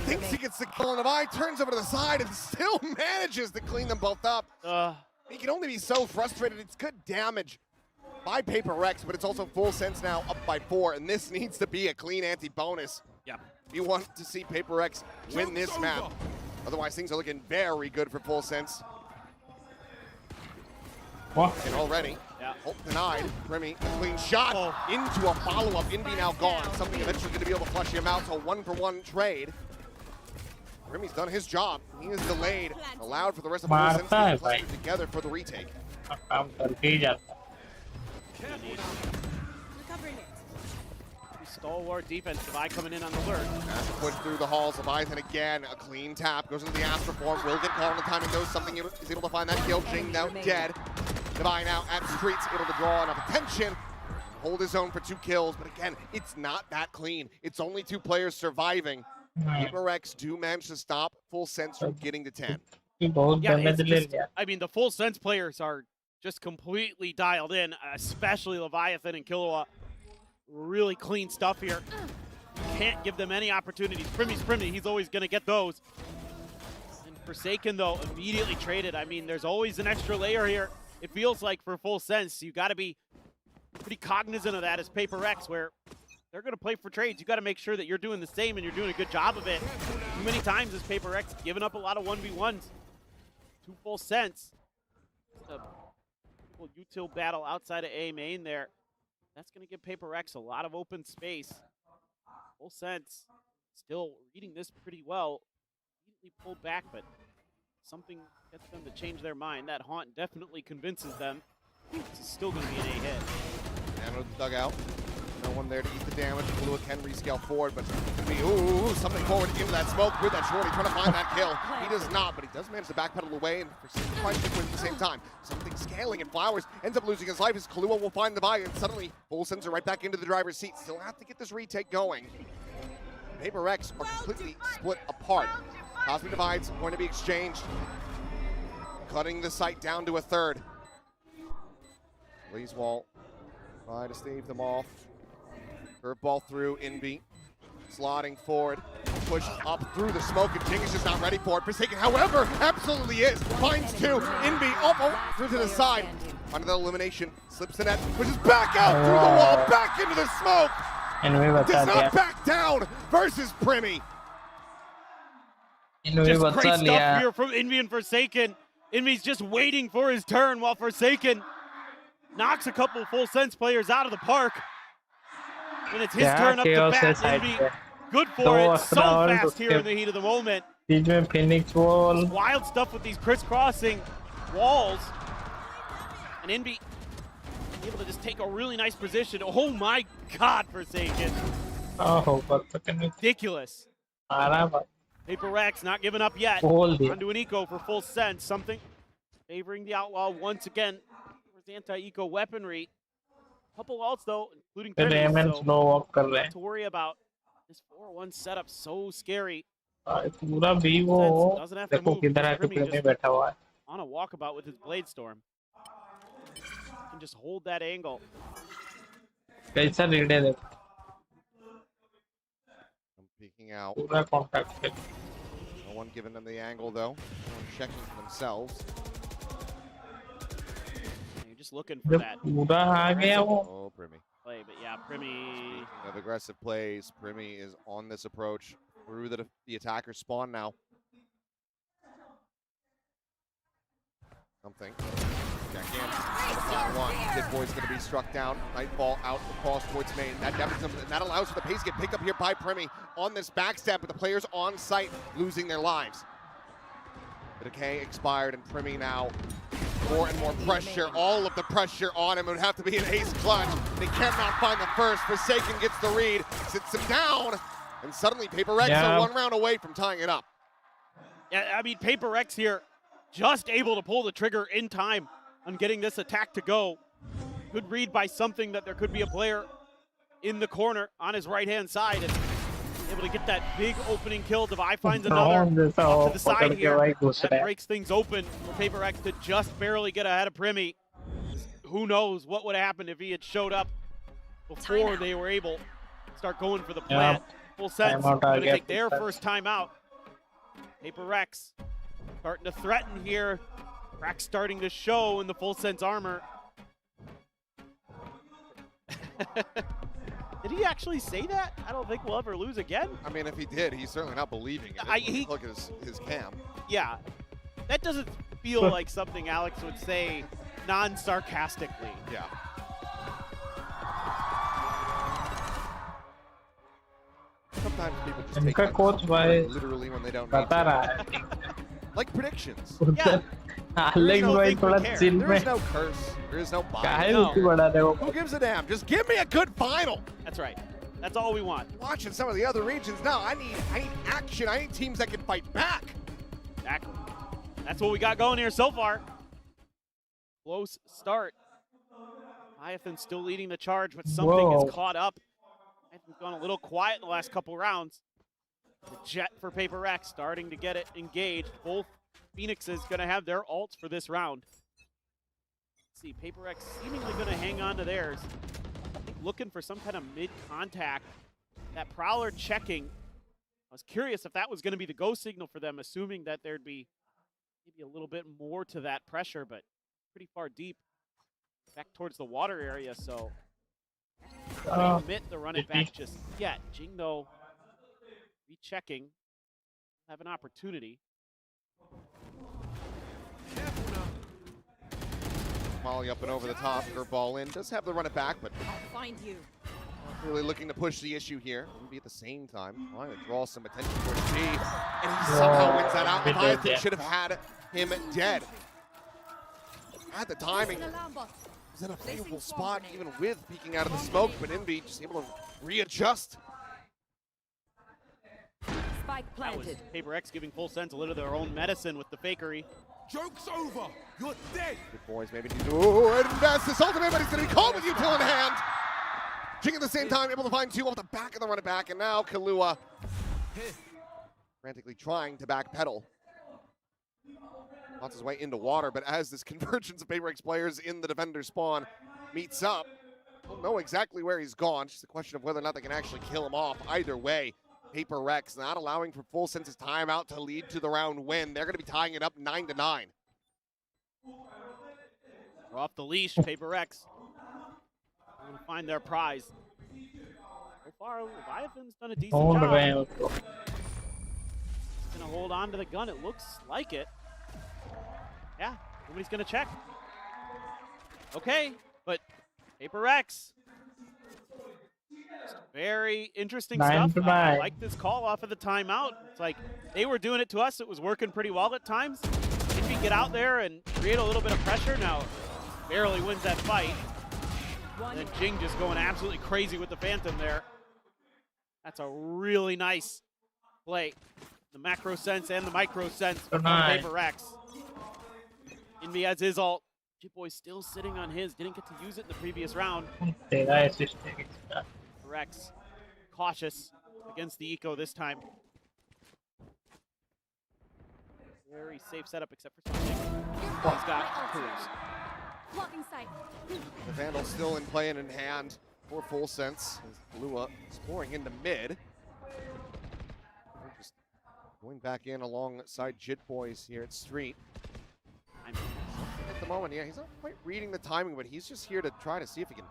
F: Thinks he gets the kill on the eye, turns over to the side, and still manages to clean them both up. He can only be so frustrated. It's good damage by PRX, but it's also full sense now up by 4, and this needs to be a clean anti-bonus.
G: Yeah.
F: If you want to see PRX win this map. Otherwise, things are looking very good for full sense.
A: What?
F: And already,
G: Yeah.
F: Hope denied. Primi, clean shot into a follow-up. Inby now gone. Something eventually going to be able to flush him out, so 1-for-1 trade. Primi's done his job. He is delayed. Allowed for the rest of full sense to be clustered together for the retake.
A: काम करके ही जाता
G: Stalwart defense. Levi coming in on the alert.
F: As push through the halls, Leviathan again. A clean tap. Goes into the Astra form. Will get caught on the timing. Knows something. Is able to find that kill. Jing now dead. Levi now at streets. Able to draw enough attention. Hold his own for 2 kills. But again, it's not that clean. It's only 2 players surviving. PRX do manage to stop full sense from getting to 10.
A: बहुत
G: Yeah,
A: damage
G: it's
A: ले
G: just,
A: लिया
G: I mean, the full sense players are just completely dialed in, especially Leviathan and Killua. Really clean stuff here. You can't give them any opportunities. Primi's Primi, he's always going to get those. And Forsaken, though, immediately traded. I mean, there's always an extra layer here. It feels like for full sense, you got to be pretty cognizant of that as PRX, where they're going to play for trades. You got to make sure that you're doing the same and you're doing a good job of it. Too many times as PRX giving up a lot of 1v1s to full sense. A little util battle outside of A main there. That's going to give PRX a lot of open space. Full sense still reading this pretty well. Immediately pulled back, but something gets them to change their mind. That haunt definitely convinces them this is still going to be an A hit.
F: And with the dugout. No one there to eat the damage. Blue can rescale forward, but ooh, something forward into that smoke with that shorty, trying to find that kill. He does not, but he does manage to backpedal away and find the win at the same time. Something scaling and Flowers ends up losing his life as Kahlua will find the buy, and suddenly full sends are right back into the driver's seat. Still have to get this retake going. PRX are completely split apart. Cosmic Divide's going to be exchanged, cutting the site down to a 3rd. Leeswall try to stave them off. Curveball through, Inby, slotting forward, pushed up through the smoke, and Jing is just not ready for it. Forsaken, however, absolutely is. Finds 2, Inby, through to the side. Under the elimination, slips the net, pushes back out through the wall, back into the smoke. Does not back down versus Primi.
G: Just great stuff here from Inby and Forsaken. Inby's just waiting for his turn while Forsaken knocks a couple full sense players out of the park. When it's his turn up to bat, Inby, good for it. So fast here in the heat of the moment.
A: Phoenix wall.
G: Wild stuff with these crisscrossing walls. And Inby able to just take a really nice position. Oh my God, Forsaken.
A: Oh,
G: ridiculous. PRX not giving up yet. Onto an eco for full sense. Something favoring the Outlaw once again. There's anti-eco weaponry. Couple ults though, including Primi, so not to worry about. This 4-1 setup so scary.
A: पूरा भी वो
G: doesn't have to
A: देखो
G: move.
A: किधर आके
G: Primi
A: में बैठा हुआ है
G: on a walkabout with his blade storm. Can just hold that angle.
A: कैसा रीड है देखो
F: I'm peeking out.
A: पूरा contact
F: No one giving them the angle though. No one checking for themselves.
G: You're just looking for that.
A: पूरा आ गया वो
F: Oh, Primi.
G: Play, but yeah, Primi.
F: Speaking of aggressive plays, Primi is on this approach through the attacker spawn now. Something. Gigantic. One. Kid Boy's going to be struck down. Nightfall out across towards main. That definitely, and that allows for the pace to get picked up here by Primi on this backstep, but the players on site losing their lives. The decay expired, and Primi now more and more pressure. All of the pressure on him. It would have to be an ace clutch. They cannot find the first. Forsaken gets the read, sits him down, and suddenly PRX are 1 round away from tying it up.
G: Yeah, I mean, PRX here just able to pull the trigger in time on getting this attack to go. Good read by something that there could be a player in the corner on his right-hand side, and able to get that big opening kill. Devi finds another off to the side here. That breaks things open for PRX to just barely get ahead of Primi. Who knows what would have happened if he had showed up before they were able to start going for the plant. Full sense going to take their first time out. PRX starting to threaten here. Crack starting to show in the full sense armor. Did he actually say that? I don't think we'll ever lose again.
F: I mean, if he did, he's certainly not believing it. Look at his cam.
G: Yeah, that doesn't feel like something Alex would say non-sarcastically.
F: Yeah. Sometimes people just take literally when they don't need to. Like predictions.
G: Yeah.
A: Alex भाई थोड़ा chill
F: There
A: में
F: is no curse. There is no bias.
A: काहे उसी बड़ा देखो
F: Who gives a damn? Just give me a good final.
G: That's right. That's all we want.
F: Watching some of the other regions now, I need action. I need teams that can fight back.
G: Exactly. That's what we got going here so far. Close start. Leviathan still leading the charge, but something is caught up. Leviathan's gone a little quiet in the last couple rounds. The jet for PRX starting to get it engaged. Both Phoenixes going to have their ults for this round. Let's see, PRX seemingly going to hang on to theirs. I think looking for some kind of mid-contact. That Prowler checking. I was curious if that was going to be the go signal for them, assuming that there'd be maybe a little bit more to that pressure, but pretty far deep back towards the water area, so don't admit to run it back just yet. Jing, though, rechecking, have an opportunity.
F: Molly up and over the top, her ball in. Does have the run it back, but
B: I'll find you.
F: really looking to push the issue here. Maybe at the same time, trying to draw some attention towards G. And he somehow wins that out. Leviathan should have had him dead. Had the timing. Was in a favorable spot, even with peeking out of the smoke, but Envy just able to readjust.
B: Spike planted.
G: PRX giving full sense a little of their own medicine with the fakery.
H: Joke's over. You're dead.
F: Good boys, maybe. Ooh, and that's this ultimate, but he's going to be caught with util in hand. Jing at the same time, able to find two off the back of the run it back, and now Kahlua frantically trying to backpedal. Lots his way into water, but as this convergence of PRX players in the defender spawn meets up, don't know exactly where he's gone. Just a question of whether or not they can actually kill him off. Either way, PRX not allowing for full sense's timeout to lead to the round win. They're going to be tying it up 9-9.
G: They're off the leash, PRX. Going to find their prize. So far, Leviathan's done a decent job. Going to hold on to the gun. It looks like it. Yeah, nobody's going to check. Okay, but PRX. Very interesting stuff. I like this call off of the timeout. It's like they were doing it to us. It was working pretty well at times. If you get out there and create a little bit of pressure, now barely wins that fight. And then Jing just going absolutely crazy with the Phantom there. That's a really nice play. The macro sense and the micro sense from PRX. Envy has his ult. Jitboy's still sitting on his. Didn't get to use it in the previous round. PRX cautious against the eco this time. Very safe setup except for something. He's got tools.
C: Blocking sight.
F: The Vandal still in play and in hand for full sense. As Kahlua exploring into mid. Just going back in alongside Jitboys here at Street. At the moment, yeah, he's not quite reading the timing, but he's just here to try to see if he can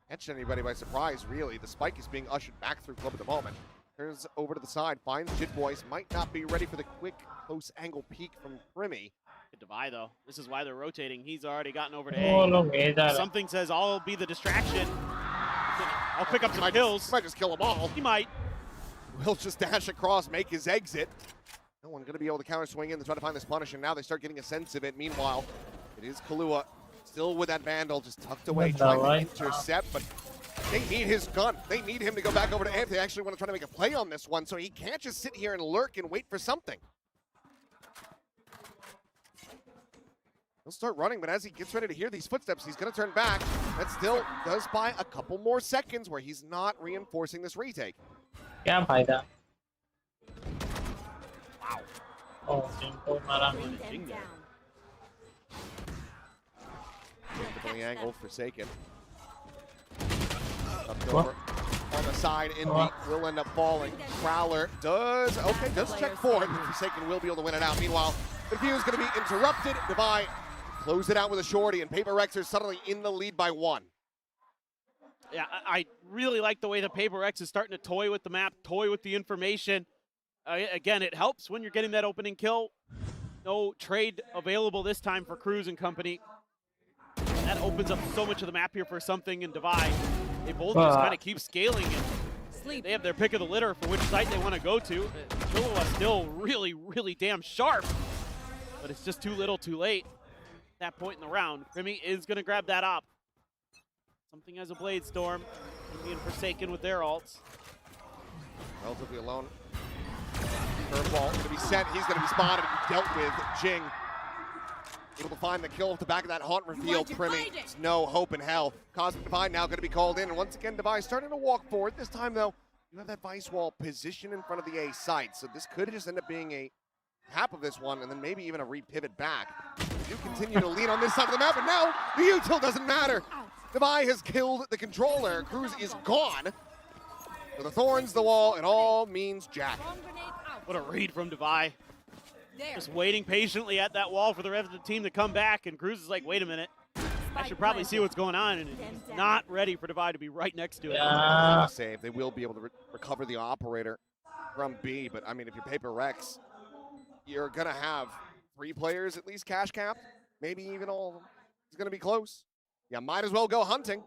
F: catch anybody by surprise, really. The spike is being ushered back through club at the moment. Turns over to the side, finds Jitboys, might not be ready for the quick, close angle peek from Primi.
G: Divide though. This is why they're rotating. He's already gotten over to
A: वो
G: A.
A: लोग A जा रहे हैं.
G: Something says I'll be the distraction. I'll pick up some kills.
F: Might just kill them all.
G: He might.
F: Will just dash across, make his exit. No one going to be able to counter swing in to try to find this punish, and now they start getting a sense of it. Meanwhile, it is Kahlua still with that Vandal, just tucked away, trying to intercept, but they need his gun. They need him to go back over to Amp. They actually want to try to make a play on this one, so he can't just sit here and lurk and wait for something. He'll start running, but as he gets ready to hear these footsteps, he's going to turn back. That still does buy a couple more seconds where he's not reinforcing this retake.
A: क्या फायदा? Oh, जिनको मारा.
B: Bring them down.
F: The angle Forsaken. Up over on the side, Indy will end up falling. Prowler does check forward. Forsaken will be able to win it out. Meanwhile, the view is going to be interrupted. Divide close it out with a shorty, and PRX are suddenly in the lead by 1.
G: Yeah, I really like the way the PRX is starting to toy with the map, toy with the information. Again, it helps when you're getting that opening kill. No trade available this time for Cruz and company. That opens up so much of the map here for Something and Divide. They both just kind of keep scaling it. They have their pick of the litter for which site they want to go to. Killua still really, really damn sharp, but it's just too little too late. At that point in the round, Grimmy is going to grab that op. Something has a Blade Storm. Being Forsaken with their ults.
F: Relatively alone. Curveball going to be sent. He's going to be spotted and dealt with. Jing able to find the kill off the back of that haunt reveal. Primmy, there's no hope in hell. Cosmic Divide now going to be called in, and once again Divide starting to walk forward. This time though, you have that Vice Wall position in front of the A site, so this could just end up being a half of this one, and then maybe even a re-pivot back. You continue to lean on this side of the map, and now the util doesn't matter. Divide has killed the controller. Cruz is gone. For the Thorns, the wall, it all means Jack.
G: What a read from Divide. Just waiting patiently at that wall for the rest of the team to come back, and Cruz is like, wait a minute. I should probably see what's going on, and he's not ready for Divide to be right next to it.
F: Save. They will be able to recover the operator from B, but I mean, if you're PRX, you're going to have 3 players at least cash capped, maybe even all of them. It's going to be close. Yeah, might as well go hunting.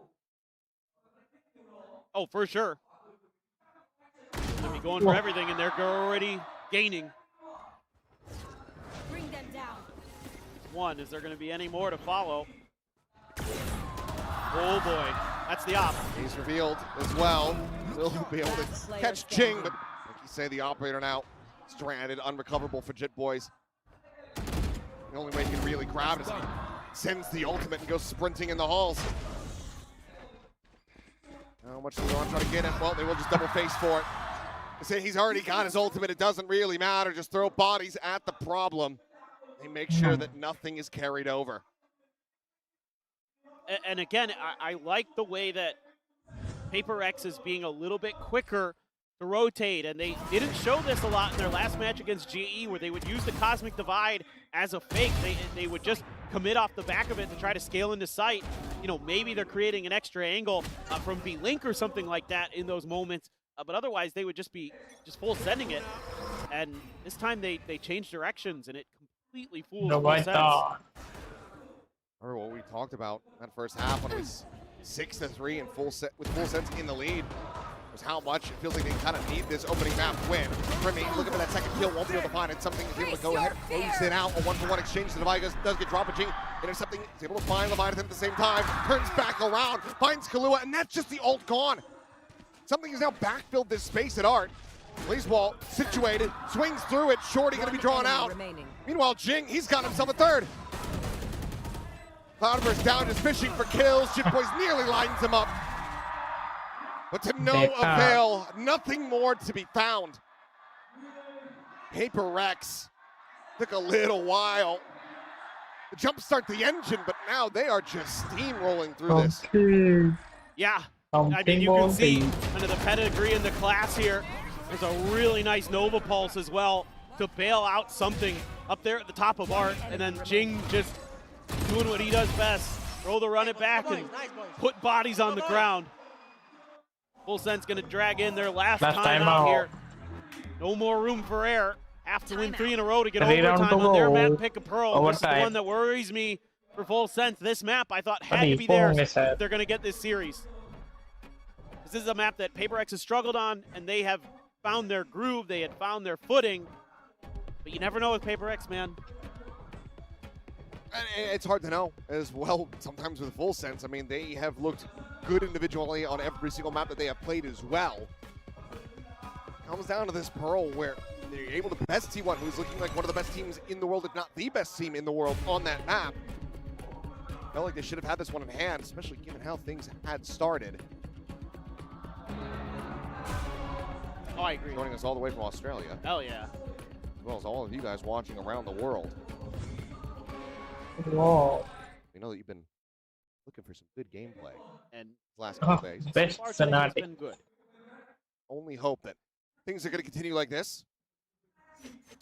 G: Oh, for sure. They'll be going for everything, and they're already gaining.
B: Bring them down.
G: One, is there going to be any more to follow? Oh boy, that's the op.
F: He's revealed as well. Will be able to catch Jing, but like you say, the operator now stranded, unrecoverable for Jit Boys. The only way he can really grab it is he sends the ultimate and goes sprinting in the halls. How much do they want to try to get him? Well, they will just double face for it. They say he's already got his ultimate. It doesn't really matter. Just throw bodies at the problem. They make sure that nothing is carried over.
G: And again, I like the way that PRX is being a little bit quicker to rotate, and they didn't show this a lot in their last match against GE, where they would use the Cosmic Divide as a fake. They would just commit off the back of it to try to scale into sight. You know, maybe they're creating an extra angle from B-Link or something like that in those moments, but otherwise they would just be full sending it. And this time they changed directions, and it completely fools Full Sense.
F: Remember what we talked about that first half when it was 6-3 and with Full Sense in the lead. Was how much it feels like they kind of need this opening map win. Primmy, looking for that second kill, won't be able to find it. Something is able to go ahead, close it out. A 1-for-1 exchange. The Divide does get dropped, but Jing intercepting. Is able to find Leviathan at the same time. Turns back around, finds Kahlua, and that's just the ult gone. Something has now backfilled this space at Art. Blaze Wall situated, swings through it. Shorty going to be drawn out. Meanwhile, Jing, he's got himself a third. Cloudburst down, just fishing for kills. Jit Boys nearly lines him up. But to no avail, nothing more to be found. PRX took a little while to jumpstart the engine, but now they are just steamrolling through this.
G: Yeah, I mean, you can see kind of the pedigree in the class here. There's a really nice Nova Pulse as well to bail out Something up there at the top of Art, and then Jing just doing what he does best, throw the run it back and put bodies on the ground. Full Sense gonna drag in their last time out here. No more room for error. have to win 3 in a row to get
A: 3 round
G: overtime
A: to
G: on their
A: go.
G: map, pick a pearl. This is the
A: Overtime.
G: one that worries me for Full Sense. This map I thought had
A: Buddy,
G: to be theirs
A: phone
G: if
A: is
G: they're going to get this series. This is a map that PRX has struggled on, and they have found their groove. They had found their footing. But you never know with PRX, man.
F: And it's hard to know as well sometimes with Full Sense. I mean, they have looked good individually on every single map that they have played as well. Comes down to this Pearl where they're able to best T1, who's looking like one of the best teams in the world, if not the best team in the world on that map. Felt like they should have had this one in hand, especially given how things had started.
G: Oh, I agree.
F: Joining us all the way from Australia,
G: Hell yeah.
F: as well as all of you guys watching around the world.
A: Whoa.
F: We know that you've been looking for some good gameplay
G: And
F: these last couple days.
A: Best
G: so far today has
A: Sonati.
G: been good.
F: Only hope that things are going to continue like this.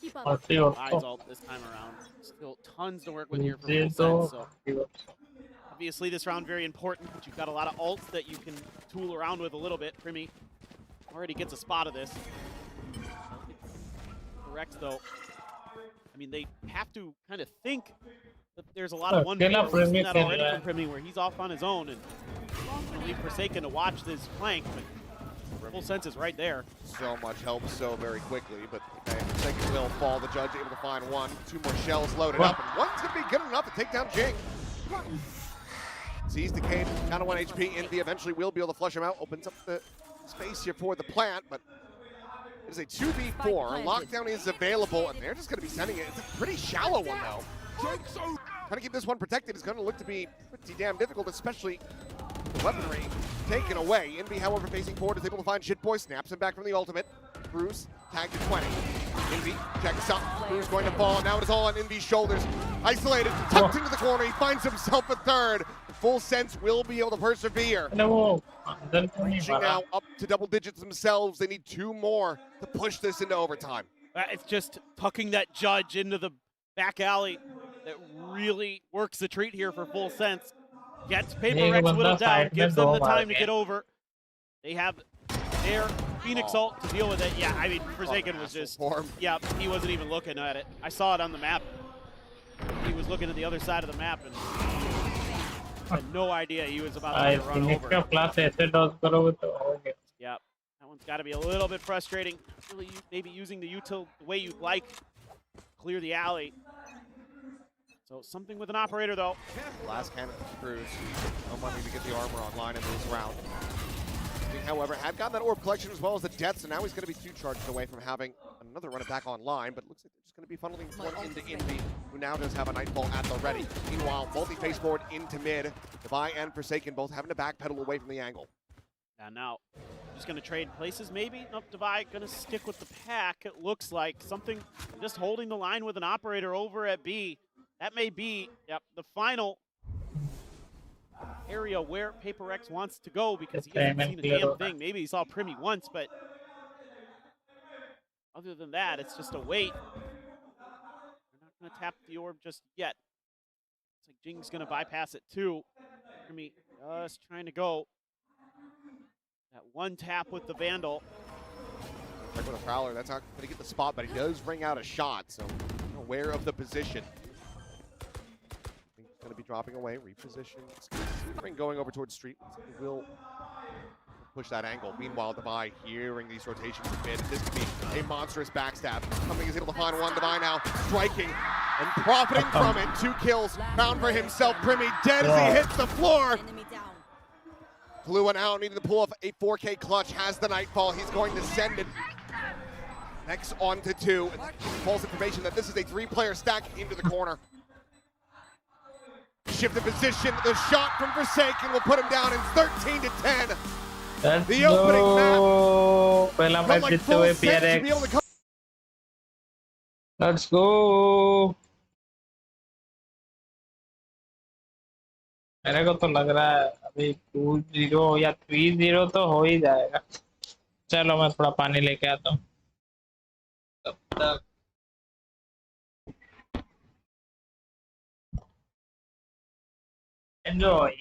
C: Keep up.
A: Let's see what-
G: Eyes ult this time around. Still tons to work with here for Full
A: Zero.
G: Sense. So obviously this round very important, but you've got a lot of ults that you can tool around with a little bit. Primi already gets a spot of this. PRX though, I mean, they have to kind of think that there's a lot of one
A: Kill
G: player.
A: up
G: We've seen
A: Primi,
G: that already
A: yeah.
G: from Primi where he's off on his own and leave Forsaken to watch this flank, but Full Sense is right there.
F: So much help so very quickly, but okay, second will fall. The judge able to find one. 2 more shells loaded up, and one's going to be good enough to take down Jing. Sees Decade, down to 1 HP. Envy eventually will be able to flush him out. Opens up the space here for the plant, but it is a 2v4. Lockdown is available, and they're just going to be sending it. It's a pretty shallow one, though.
H: Joke's over.
F: Trying to keep this one protected is going to look to be pretty damn difficult, especially the weaponry taken away. Envy, however, facing forward, is able to find Shitboy, snaps him back from the ultimate. Bruce tagged to 20. Envy checks up. Bruce going to fall. Now it is all on Envy's shoulders. Isolated, tucked into the corner. He finds himself a third. Full Sense will be able to persevere.
A: No.
F: Reaching now up to double digits themselves. They need 2 more to push this into overtime.
G: It's just tucking that judge into the back alley that really works the treat here for Full Sense. Gets PRX whittled down, gives them the time to get over. They have their Phoenix ult to deal with it. Yeah, I mean, Forsaken was just, yeah, he wasn't even looking at it. I saw it on the map. He was looking at the other side of the map and had no idea he was about to get run over. Yeah, that one's got to be a little bit frustrating. Really, maybe using the util the way you'd like. Clear the alley. So something with an operator though.
F: Last cannon for Cruz. No money to get the armor online in this round. He, however, had gotten that orb collection as well as the death, so now he's going to be 2 charges away from having another run it back online, but it looks like they're just going to be funneling one into Envy, who now does have a Nightfall at the ready. Meanwhile, multi-face forward into mid. Devi and Forsaken both having to backpedal away from the angle.
G: And now, just going to trade places maybe? Nope, Devi going to stick with the pack. It looks like something, just holding the line with an operator over at B. That may be, yep, the final area where PRX wants to go because he hasn't seen a damn thing. Maybe he saw Primi once, but other than that, it's just a wait. They're not going to tap the orb just yet. Looks like Jing's going to bypass it too. Primi just trying to go. That one tap with the Vandal.
F: Right with a Prowler, that's not going to get the spot, but he does ring out a shot, so aware of the position. He's going to be dropping away, reposition. Ring going over towards Street. He will push that angle. Meanwhile, Devi hearing these rotations a bit. This could be a monstrous backstab. Something is able to find one. Devi now striking and profiting from it. 2 kills found for himself. Primi dead as he hits the floor. Blew one out, needing to pull off a 4K clutch, has the Nightfall. He's going to send it next on to 2. False information that this is a 3-player stack into the corner. Shift the position, the shot from Forsaken will put him down in 13 to 10.
A: Let's
F: The opening
A: go. Pehla
F: map.
A: match
F: Like
A: जीतते
F: Full
A: हुए
F: Sense to be able to
A: PRX.
F: come.
A: Let's go. मेरे को तो लग रहा है अभी 2-0 या 3-0 तो हो ही जाएगा. चलो मैं थोड़ा पानी लेके आता हूँ. तब तक enjoy.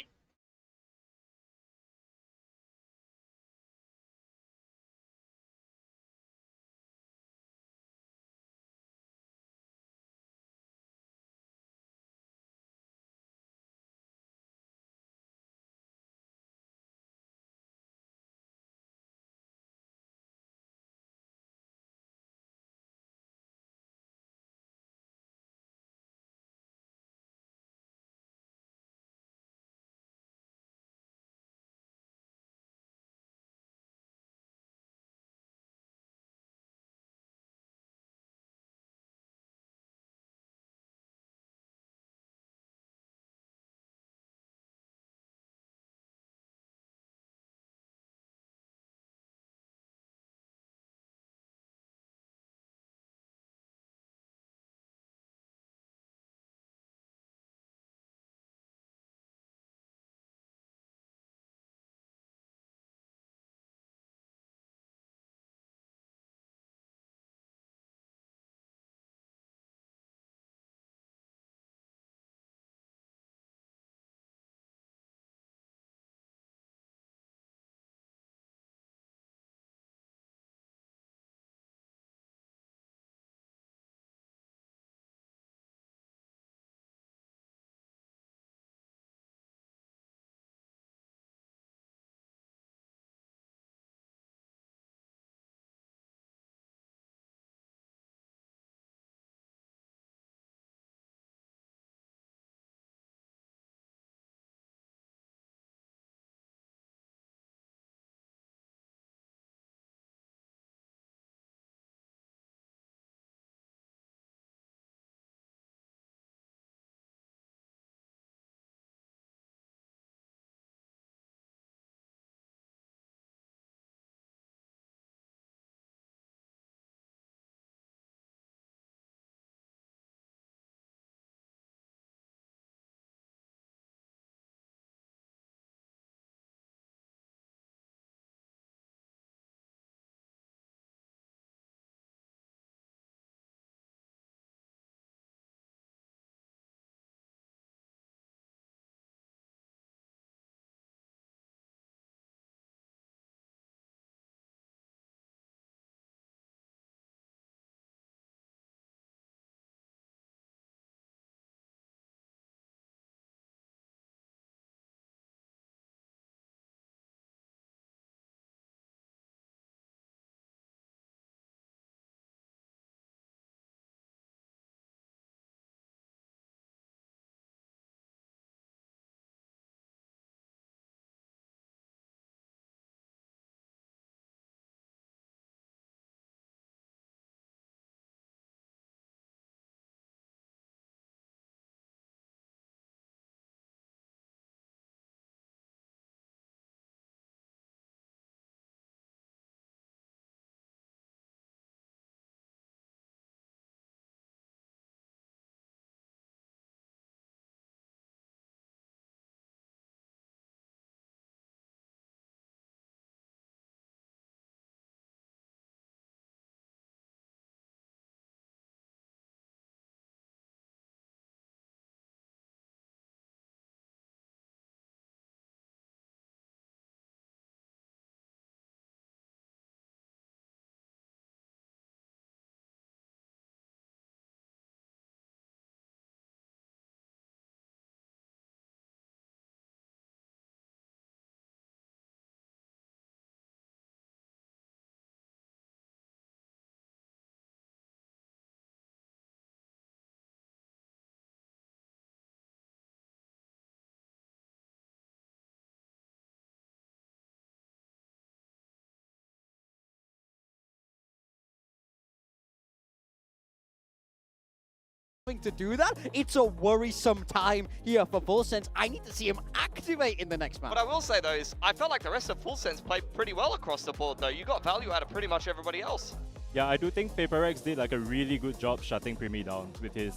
D: to do that, it's a worrisome time here for Full Sense. I need to see him activate in the next match.
E: What I will say though is, I felt like the rest of Full Sense played pretty well across the board though. You got value out of pretty much everybody else.
I: Yeah, I do think PRX did like a really good job shutting Primi down with his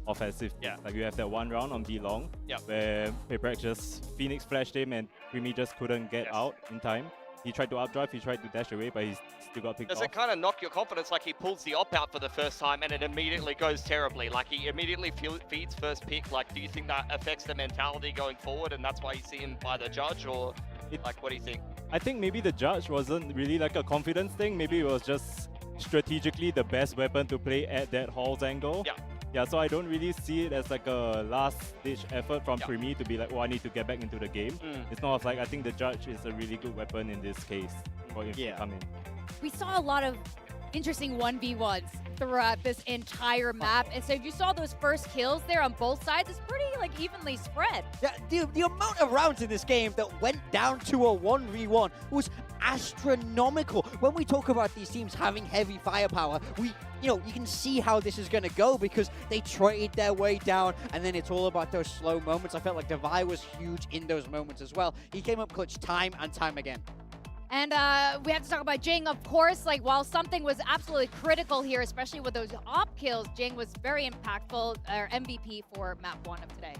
I: offensive.
E: Yeah.
I: Like you have that one round on B long, where PRX just Phoenix flashed him and Primi just couldn't get out in time. He tried to updrive, he tried to dash away, but he still got picked off.
E: Does it kind of knock your confidence, like he pulls the op out for the first time and it immediately goes terribly? Like he immediately feeds first pick. Like, do you think that affects the mentality going forward and that's why you see him by the judge, or like, what do you think?
I: I think maybe the judge wasn't really like a confidence thing. Maybe it was just strategically the best weapon to play at that Hall's angle.
E: Yeah.
I: Yeah, so I don't really see it as like a last-ditch effort from Primi to be like, oh, I need to get back into the game. It's more of like, I think the judge is a really good weapon in this case for him to come in.
C: We saw a lot of interesting 1v1s throughout this entire map, and so if you saw those first kills there on both sides, it's pretty like evenly spread.
D: Yeah, the amount of rounds in this game that went down to a 1v1 was astronomical. When we talk about these teams having heavy firepower, you can see how this is going to go because they trade their way down, and then it's all about those slow moments. I felt like Devi was huge in those moments as well. He came up clutch time and time again.
C: And we have to talk about Jing, of course. Like, while something was absolutely critical here, especially with those op kills, Jing was very impactful, or MVP for map 1 of today.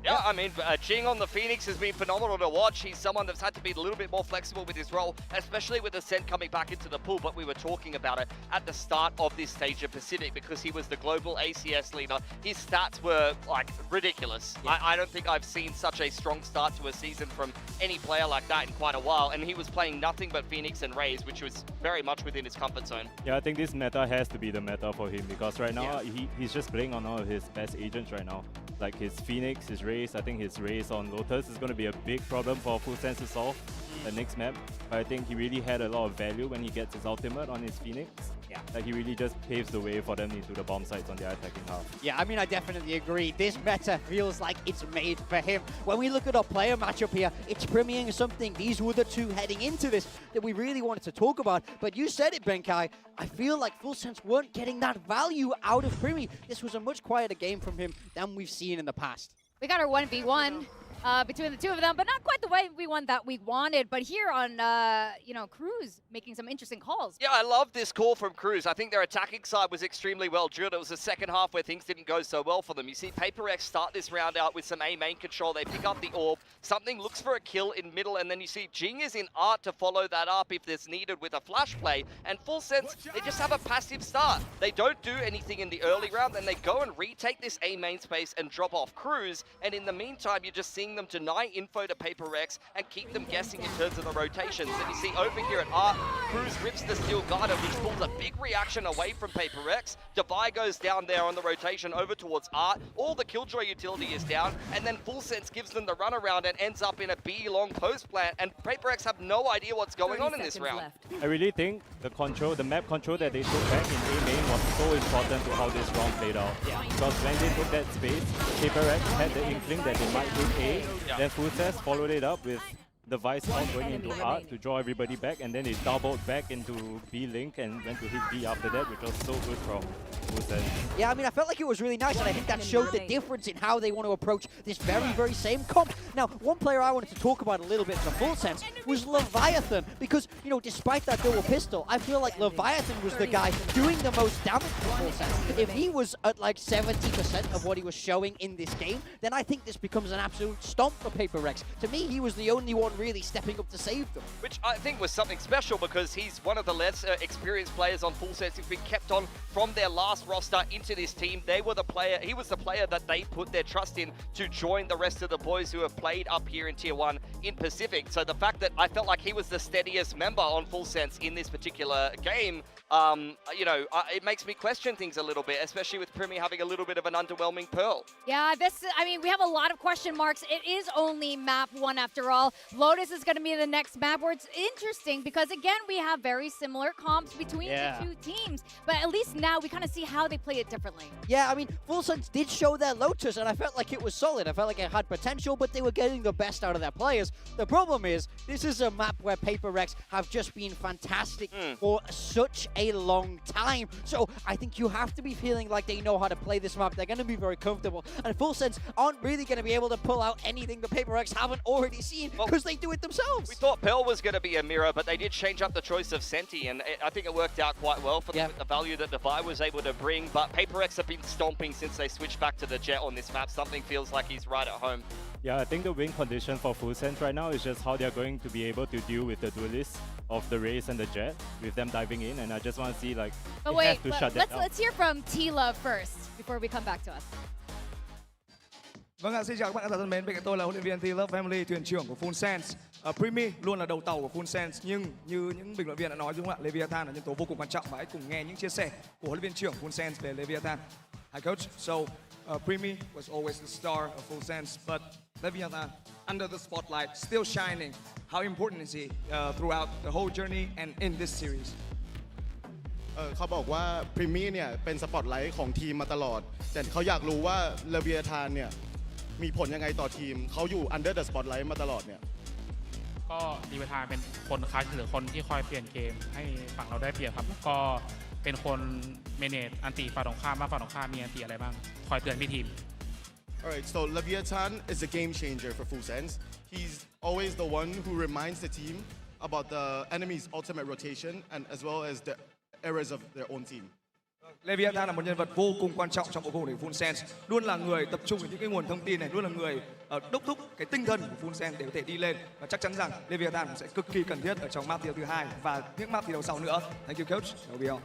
E: Yeah, I mean, Jing on the Phoenix has been phenomenal to watch. He's someone that's had to be a little bit more flexible with his role, especially with Ascent coming back into the pool. But we were talking about it at the start of this stage of Pacific because he was the global ACS leader. His stats were, like, ridiculous. Yeah. I don't think I've seen such a strong start to a season from any player like that in quite a while. And he was playing nothing but Phoenix and Raze, which was very much within his comfort zone.
I: Yeah, I think this meta has to be the meta for him because right now he's just playing on all of his best agents right now. Like his Phoenix, his Raze, I think his Raze on Lotus is going to be a big problem for Full Sense to solve the next map. But I think he really had a lot of value when he gets his ultimate on his Phoenix. Yeah. Like he really just paves the way for them into the bomb sites on their attacking half.
D: Yeah, I mean, I definitely agree. This meta feels like it's made for him. When we look at our player matchup here, it's premiering something. These were the two heading into this that we really wanted to talk about. But you said it, Benkai. I feel like Full Sense weren't getting that value out of Primi. This was a much quieter game from him than we've seen in the past.
C: We got our 1v1 between the two of them, but not quite the way we won that we wanted. But here on, Cruz making some interesting calls.
E: Yeah, I love this call from Cruz. I think their attacking side was extremely well drilled. It was the second half where things didn't go so well for them. You see PRX start this round out with some A main control. They pick up the orb. Something looks for a kill in middle, and then you see Jing is in art to follow that up if there's needed with a flash play. And Full Sense, they just have a passive start. They don't do anything in the early round, then they go and retake this A main space and drop off Cruz. And in the meantime, you're just seeing them deny info to PRX and keep them guessing in terms of the rotations. And you see over here at Art, Cruz rips the Steel Garter, which pulls a big reaction away from PRX. Devi goes down there on the rotation over towards Art. All the Killjoy utility is down, and then Full Sense gives them the runaround and ends up in a B long post plant, and PRX have no idea what's going on in this round.
I: I really think the map control that they took back in A main was so important to how this round played out. Yeah. Because when they took that space, PRX had the inkling that they might hit A, then Full Sense followed it up with the Vice out going into Art to draw everybody back, and then they doubled back into B Link and went to hit B after that, which was so good from Full Sense.
D: Yeah, I mean, I felt like it was really nice, and I think that showed the difference in how they want to approach this very, very same comp. Now, one player I wanted to talk about a little bit for Full Sense was Leviathan, because, despite that double pistol, I feel like Leviathan was the guy doing the most damage for Full Sense. If he was at like 70% of what he was showing in this game, then I think this becomes an absolute stomp for PRX. To me, he was the only one really stepping up to save them.
E: Which I think was something special because he's one of the less experienced players on Full Sense. He's been kept on from their last roster into this team. He was the player that they put their trust in to join the rest of the boys who have played up here in Tier 1 in Pacific. So the fact that I felt like he was the steadiest member on Full Sense in this particular game, it makes me question things a little bit, especially with Primi having a little bit of an underwhelming Pearl.
C: Yeah, we have a lot of question marks. It is only map 1 after all. Lotus is going to be the next map where it's interesting because, again, we have very similar comps between the two teams. But at least now we kind of see how they play it differently.
D: Yeah, I mean, Full Sense did show their Lotus, and I felt like it was solid. I felt like it had potential, but they were getting the best out of their players. The problem is, this is a map where PRX have just been fantastic for such a long time. So I think you have to be feeling like they know how to play this map. They're going to be very comfortable, and Full Sense aren't really going to be able to pull out anything the PRX haven't already seen because they do it themselves.
E: We thought Pearl was going to be a mirror, but they did change up the choice of Senti, and I think it worked out quite well for them with the value that Devi was able to bring. But PRX have been stomping since they switched back to the Jet on this map. Something feels like he's right at home.
I: Yeah, I think the win condition for Full Sense right now is just how they're going to be able to deal with the duelists of the Raze and the Jet, with them diving in, and I just want to see, like,
C: But
I: they
C: wait,
I: have to shut that down.
C: let's hear from T-Love first before we come back to us.
J: Vâng ạ, xin chào các bạn thân mến. Bên cạnh tôi là huấn luyện viên T-Love Family, thuyền trưởng của Full Sense. Primi luôn là đầu tàu của Full Sense, nhưng như những bình luận viên đã nói, đúng không ạ? Leviathan là nhân tố vô cùng quan trọng, và hãy cùng nghe những chia sẻ của huấn luyện viên trưởng Full Sense về Leviathan. Hi coach. So Primi was always the star of Full Sense, but Leviathan under the spotlight, still shining. How important is he throughout the whole journey and in this series?
K: เขาบอกว่าพรีมี่เนี่ยเป็นสปอตไลท์ของทีมมาตลอดแต่เขาอยากรู้ว่าเลเวียธานเนี่ยมีผลยังไงต่อทีมเขาอยู่ under the spotlight มาตลอดเนี่ย
L: ก็ลีเวทานเป็นคนคัดหรือคนที่คอยเปลี่ยนเกมให้ฝั่งเราได้เปรียบครับแล้วก็เป็นคนเมเนจอันติฝั่งตรงข้ามว่าฝั่งตรงข้ามมีอันติอะไรบ้างคอยเตือนพี่ทีม
K: Alright, so Leviathan is a game changer for Full Sense. He's always the one who reminds the team about the enemy's ultimate rotation and as well as the errors of their own team.
J: Leviathan là một nhân vật vô cùng quan trọng trong cuộc của Full Sense, luôn là người tập trung vào những cái nguồn thông tin này, luôn là người đốc thúc cái tinh thần của Full Sense để có thể đi lên, và chắc chắn rằng Leviathan sẽ cực kỳ cần thiết ở trong map thi đấu thứ hai và những map thi đấu sau nữa. Thank you coach. That'll be all.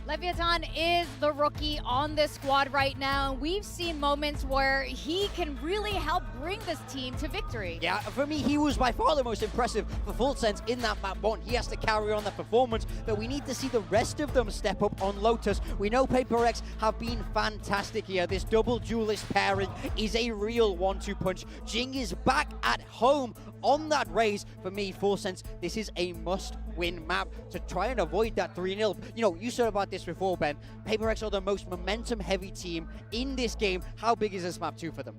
C: Leviathan is the rookie on this squad right now. We've seen moments where he can really help bring this team to victory.
D: Yeah, for me, he was by far the most impressive for Full Sense in that map one. He has to carry on that performance, but we need to see the rest of them step up on Lotus. We know PRX have been fantastic here. This double duelist pairing is a real 1-2 punch. Jing is back at home on that Raze. For me, Full Sense, this is a must-win map to try and avoid that 3-0. You know, you said about this before, Ben. PRX are the most momentum-heavy team in this game. How big is this map too for them?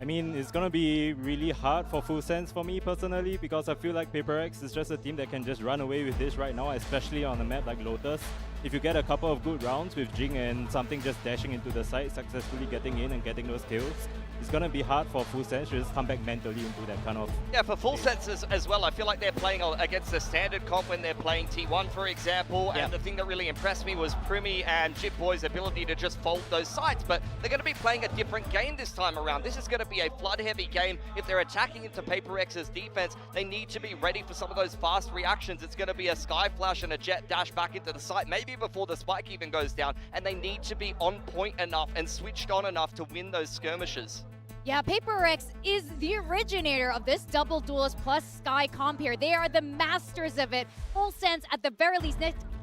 I: I mean, it's gonna be really hard for Full Sense for me personally, because I feel like PRX is just a team that can just run away with this right now, especially on a map like Lotus. If you get a couple of good rounds with Jing and something just dashing into the side, successfully getting in and getting those kills, it's gonna be hard for Full Sense to just come back mentally into that kind of...
E: Yeah, for Full Sense as well, I feel like they're playing against the standard comp when they're playing T1, for example, and the thing that really impressed me was Primi and Jip Boy's ability to just fold those sites, but they're going to be playing a different game this time around. This is going to be a flood-heavy game. If they're attacking into PRX's defense, they need to be ready for some of those fast reactions. It's going to be a Sky Flash and a Jet dash back into the site, maybe before the spike even goes down, and they need to be on point enough and switched on enough to win those skirmishes.
C: Yeah, PRX is the originator of this double duelist plus Sky comp here. They are the masters of it. Full Sense, at the very least,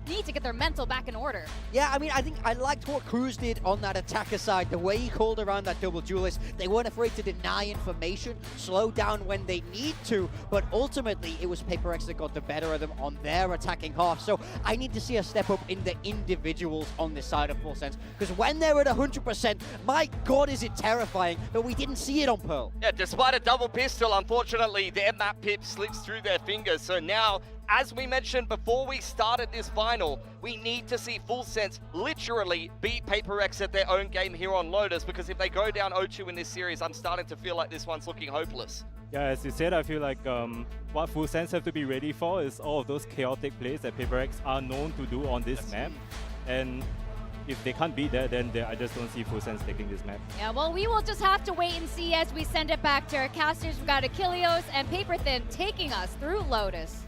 C: need to get their mental back in order.
D: Yeah, I mean, I think I liked what Cruz did on that attacker side, the way he called around that double duelist. They weren't afraid to deny information, slow down when they need to, but ultimately it was PRX that got the better of them on their attacking half. So I need to see a step up in the individuals on this side of Full Sense, because when they're at 100%, my God, is it terrifying, but we didn't see it on Pearl.
E: Yeah, despite a double pistol, unfortunately, their map pip slips through their fingers. So now, as we mentioned before we started this final, we need to see Full Sense literally beat PRX at their own game here on Lotus, because if they go down 0-2 in this series, I'm starting to feel like this one's looking hopeless.
I: Yeah, as you said, I feel like what Full Sense have to be ready for is all of those chaotic plays that PRX are known to do on this map. And if they can't beat that, then I just don't see Full Sense taking this map.
C: Yeah, well, we will just have to wait and see as we send it back to our casters. We've got Achilleos and Paperthin taking us through Lotus.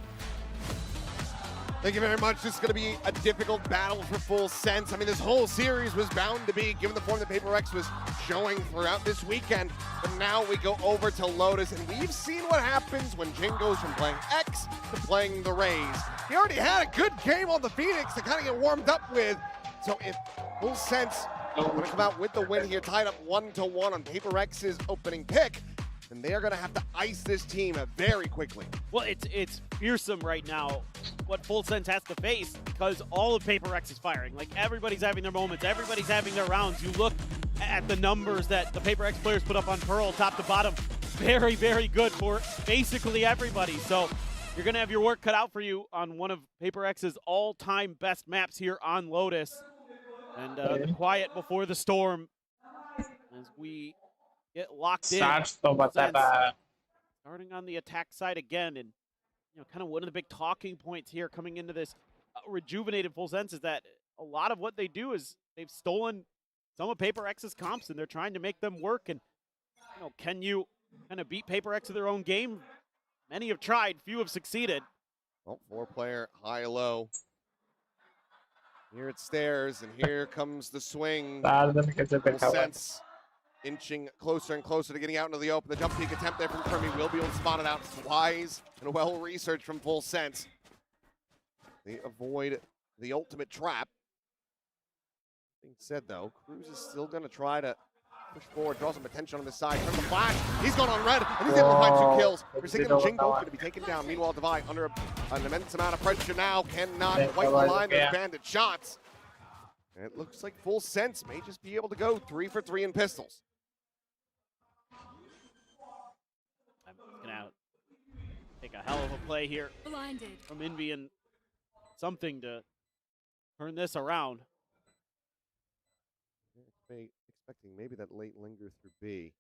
F: Thank you very much. This is going to be a difficult battle for Full Sense. I mean, this whole series was bound to be, given the form that PRX was showing throughout this weekend. But now we go over to Lotus, and we've seen what happens when Jing goes from playing X to playing the Raze. He already had a good game on the Phoenix to kind of get warmed up with. So if Full Sense going to come out with the win here, tied up 1-1 on PRX's opening pick, and they are going to have to ice this team very quickly.
G: Well, it's fearsome right now what Full Sense has to face because all of Paper X is firing. Like, everybody's having their moments, everybody's having their rounds. You look at the numbers that the Paper X players put up on Pearl, top to bottom. Very, very good for basically everybody. So you're going to have your work cut out for you on one of Paper X's all-time best maps here on Lotus. And the quiet before the storm as we get locked in. Starting on the attack side again, and kind of one of the big talking points here coming into this rejuvenated Full Sense is that a lot of what they do is they've stolen some of Paper X's comps, and they're trying to make them work. And can you kind of beat Paper X to their own game? Many have tried, few have succeeded.
F: Well, 4-player high-low. Here it stairs, and here comes the swing. Full Sense inching closer and closer to getting out into the open. The jump peek attempt there from Kermi will be able to spot it out. It's wise and well-researched from Full Sense. They avoid the ultimate trap. Being said, though, Cruz is still going to try to push forward, draw some attention on the side. Turn the flash. He's gone on red, and he's able to find 2 kills. Forsaken and Jingle going to be taken down. Meanwhile, Divide under an immense amount of pressure now. Cannot quite align those bandit shots. And it looks like Full Sense may just be able to go 3 for 3 in pistols.
G: I'm gonna take a hell of a play here from Envy, and something to turn this around.
F: Expecting maybe that late linger through B.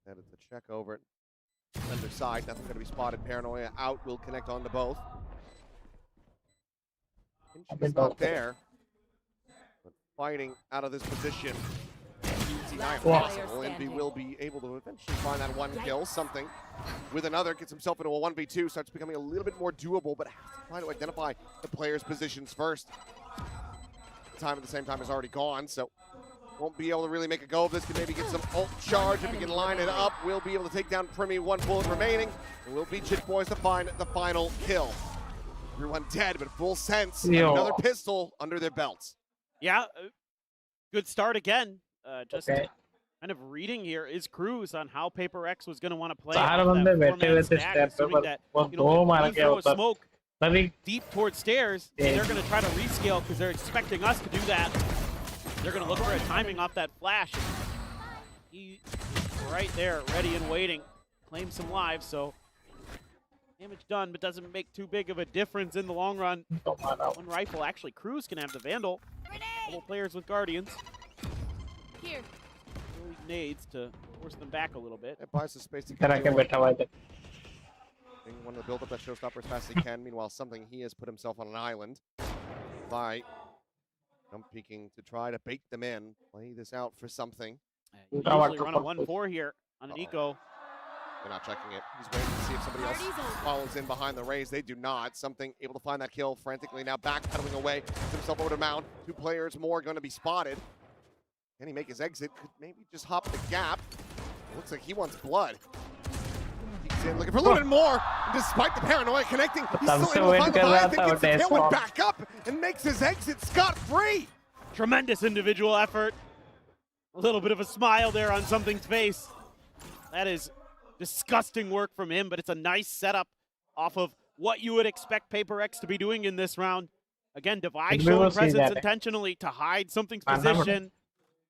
F: That is a check over it. Center side, nothing going to be spotted. Paranoia out, will connect on to both. It's not there. But fighting out of this position. Not possible. Envy will be able to eventually find that 1 kill. Something with another, gets himself into a 1v2, starts becoming a little bit more doable, but has to try to identify the player's positions first. Time at the same time is already gone, so won't be able to really make a go of this. Can maybe get some ult charge if he can line it up. We'll be able to take down Primi, 1 bullet remaining. And we'll be Chit Boys to find the final kill. Everyone dead, but Full Sense. Another pistol under their belts.
G: Yeah, good start again. Just kind of reading here is Cruz on how Paper X was going to want to play. Throw a smoke deep towards stairs. They're going to try to rescale because they're expecting us to do that. They're going to look for a timing off that flash. He's right there, ready and waiting. Claim some lives, so damage done, but doesn't make too big of a difference in the long run. 1 rifle. Actually, Cruz can have the Vandal. Couple players with Guardians.
C: Here.
G: Early nades to force them back a little bit.
F: It buys the space to get one of the build-up that Showstopper as fast as he can. Meanwhile, something he has put himself on an island by jump peeking to try to bait them in. Play this out for something.
G: Usually run a 1-4 here on an eco.
F: They're not checking it. He's waiting to see if somebody else follows in behind the raise. They do not. Something able to find that kill frantically now backpedaling away. Gets himself over to mound. 2 players more going to be spotted. Can he make his exit? Could maybe just hop the gap. It looks like he wants blood. He's in looking for a little bit more. And despite the paranoia connecting, he's still able to find the buy. I think gets the tailwind back up and makes his exit scot-free.
G: Tremendous individual effort. A little bit of a smile there on Something's face. That is disgusting work from him, but it's a nice setup off of what you would expect Paper X to be doing in this round. Again, Divide showing presence intentionally to hide Something's position.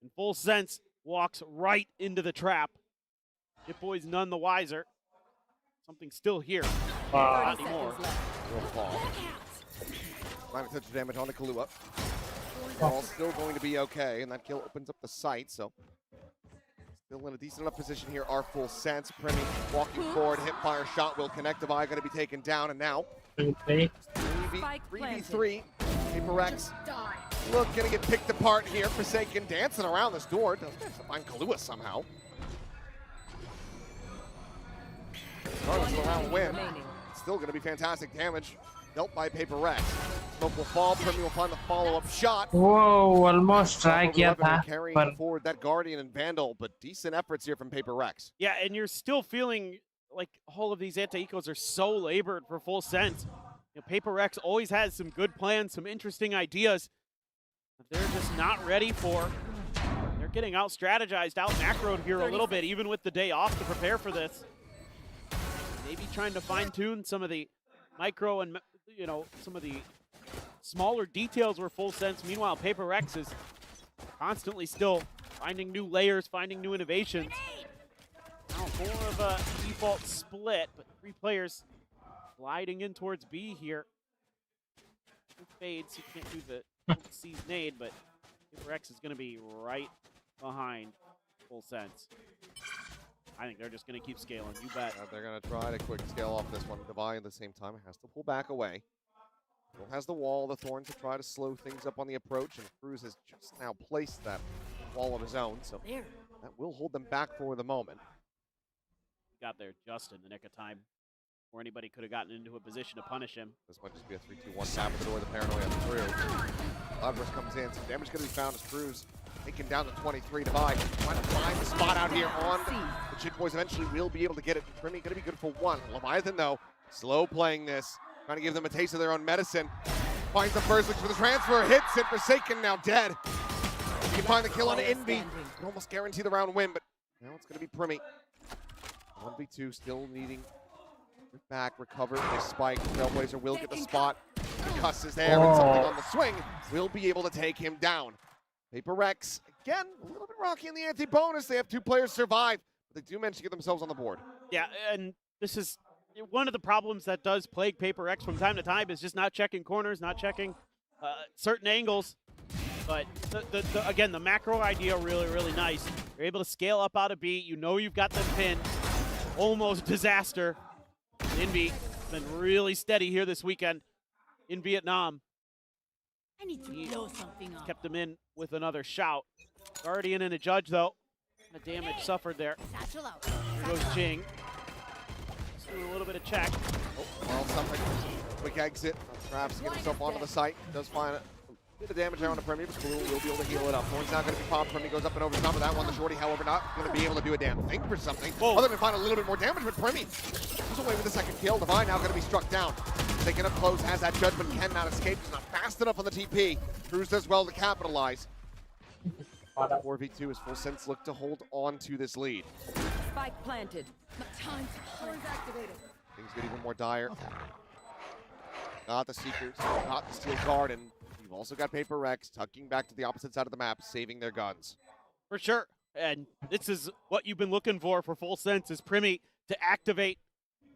G: In Full Sense, walks right into the trap. Chit Boys none the wiser. Something's still here. Not anymore.
F: Will fall. Minor touch of damage on the Kahlua. All still going to be okay, and that kill opens up the site, so still in a decent enough position here are Full Sense. Premi walking forward, hip fire shot will connect. Divide going to be taken down, and now 3v3. Paper X look gonna get picked apart here. Forsaken dancing around this door. Doesn't have to find Kahlua somehow. Regardless of the round win, still gonna be fantastic damage dealt by Paper X. Smoke will fall. Premi will find the follow-up shot.
A: Whoa, almost try kiya tha.
F: Carrying forward that Guardian and Vandal, but decent efforts here from Paper X.
G: Yeah, and you're still feeling like all of these anti-ecos are so labored for Full Sense. Paper X always has some good plans, some interesting ideas. They're just not ready for. They're getting out strategized, out macroed here a little bit, even with the day off to prepare for this. Maybe trying to fine tune some of the micro and, you know, some of the smaller details were Full Sense. Meanwhile, PRX is constantly still finding new layers, finding new innovations. Now more of a default split, but 3 players gliding in towards B here. Fades, you can't do the C's nade, but PRX is going to be right behind Full Sense. I think they're just going to keep scaling, you bet.
F: They're going to try to quick scale off this one. Devi at the same time has to pull back away. Still has the wall, the Thorn to try to slow things up on the approach, and Cruz has just now placed that wall of his own, so that will hold them back for the moment.
G: Got there just in the nick of time, or anybody could have gotten into a position to punish him.
F: This might just be a 3-2-1 tap at the door, the paranoia through. Cloudburst comes in, some damage going to be found as Cruz taken down to 23. Devi trying to find the spot out here on the Jit Boys. Eventually will be able to get it. Primi going to be good for 1. Leviathan, though, slow playing this, trying to give them a taste of their own medicine. Finds the first, looks for the transfer, hits it. Forsaken now dead. You can find the kill on Envy. Can almost guarantee the round win, but now it's going to be Primi. 1v2, still needing back, recover, they spike. Trailblazer will get the spot. The cuss is there, and something on the swing will be able to take him down. PRX, again, a little bit rocky in the anti-bonus. They have 2 players survive, but they do manage to get themselves on the board.
G: Yeah, and this is one of the problems that does plague PRX from time to time is just not checking corners, not checking certain angles. But again, the macro idea really, really nice. You're able to scale up out of B. You know you've got them pinned. Almost disaster. Envy has been really steady here this weekend in Vietnam.
B: I need to blow something up.
G: Kept them in with another shout. Guardian and a Judge, though. The damage suffered there.
B: Satchel out.
G: Here goes Jing. Just doing a little bit of check.
F: Oh, well, something. Quick exit. Traps to get himself onto the site. Does find a bit of damage there on the Premier, but Blue will be able to heal it up. Thorn's not going to be popped. Premier goes up and over the top of that one. The Shorty, however, not going to be able to do a damn thing for something.
G: Whoa.
F: Other than find a little bit more damage, but Premier goes away with the second kill. Devi now going to be struck down. Taking up close, has that judgment, cannot escape. He's not fast enough on the TP. Cruz does well to capitalize. 4v2 as Full Sense look to hold on to this lead.
B: Spike planted. Time to hunt. Activated.
F: Things get even more dire. Got the Seekers, got the Steel Guard, and you've also got PRX tucking back to the opposite side of the map, saving their guns.
G: For sure. And this is what you've been looking for Full Sense, is Primi to activate,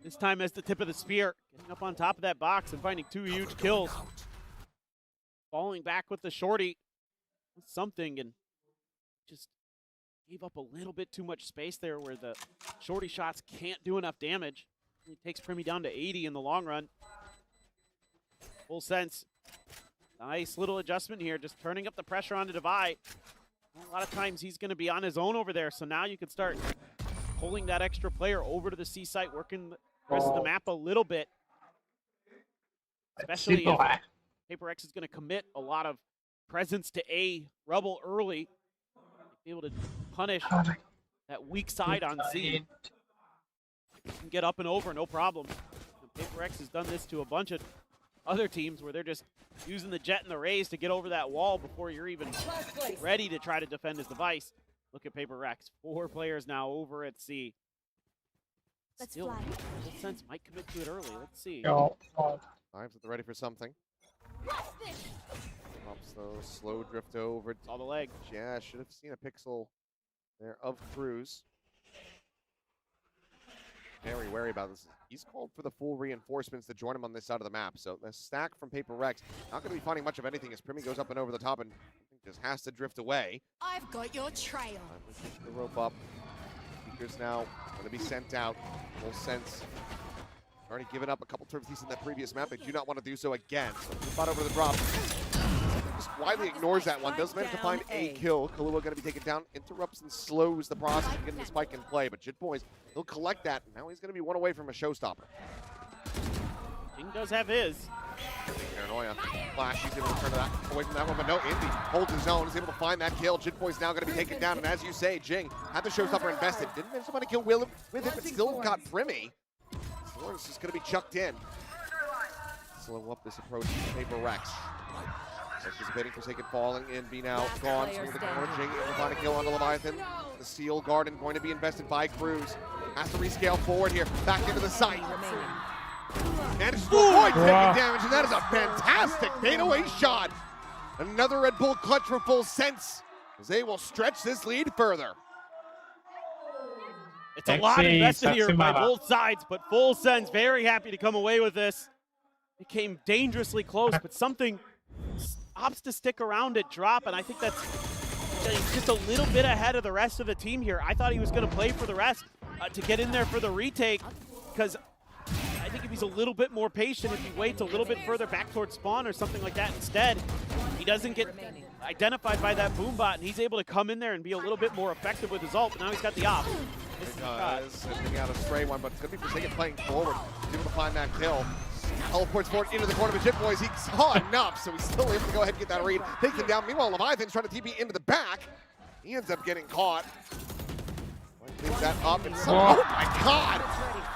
G: this time as the tip of the spear. Getting up on top of that box and finding 2 huge kills. Falling back with the Shorty. Something, and just gave up a little bit too much space there where the Shorty shots can't do enough damage. It takes Primi down to 80 in the long run. Full Sense. Nice little adjustment here, just turning up the pressure onto Devi. A lot of times he's going to be on his own over there, so now you can start pulling that extra player over to the C site, working the rest of the map a little bit. Especially if PRX is going to commit a lot of presence to A rubble early. Be able to punish that weak side on C. Can get up and over, no problem. PRX has done this to a bunch of other teams where they're just using the Jet and the Rays to get over that wall before you're even ready to try to defend his device. Look at PRX. 4 players now over at C. Still, Full Sense might commit to it early. Let's see.
F: Times at the ready for something. Pops those, slow drift over.
G: All the leg.
F: Yeah, should have seen a pixel there of Cruz. Very wary about this. He's called for the full reinforcements to join him on this side of the map. So the stack from PRX not going to be finding much of anything as Primi goes up and over the top and just has to drift away.
B: I've got your trail.
F: The rope up. Seekers now going to be sent out. Full Sense already given up a couple turf thieves in that previous map. They do not want to do so again. So spot over the drop. Just widely ignores that one. Does manage to find a kill. Kahlua going to be taken down. Interrupts and slows the process of getting the spike in play. But Jit Boys, he'll collect that. Now he's going to be one away from a showstopper.
G: Jing does have his.
F: Paranoia. Flash, he's able to turn that away from that one. But no, Envy holds his own. He's able to find that kill. Jit Boys now going to be taken down. And as you say, Jing had the showstopper invested. Didn't manage to find a kill with it, but still got Primi. Lawrence is going to be chucked in. Slow up this approach to PRX. Anticipating Forsaken falling and be now
B: Last
F: gone
B: player
F: through the
B: standing.
F: corner. Jing able to find a kill on the Leviathan. The Steel Garden going to be invested by Cruz. Has to rescale forward here, back into the site.
B: Remaining.
F: Manages to avoid taking
A: Wow.
F: damage, and that is a fantastic fadeaway shot. Another Red Bull clutch for Full Sense, as they will stretch this lead further.
G: It's a lot invested here by
A: Mara.
G: both sides, but Full Sense very happy to come away with this. It came dangerously close, but something opts to stick around at drop, and I think that's he's just a little bit ahead of the rest of the team here. I thought he was going to play for the rest to get in there for the retake, because I think if he's a little bit more patient, if he waits a little bit further back towards spawn or something like that instead, he doesn't get identified by that boom bot, and he's able to come in there and be a little bit more effective with his ult, but now he's got the op.
F: Sending out a stray one, but it's going to be Forsaken playing forward. He's able to find that kill. Teleports forward into the corner, but Jit Boys, he saw enough, so he's still able to go ahead and get that read. Takes him down. Meanwhile, Leviathan's trying to TP into the back. He ends up getting caught. Takes that up and oh my god!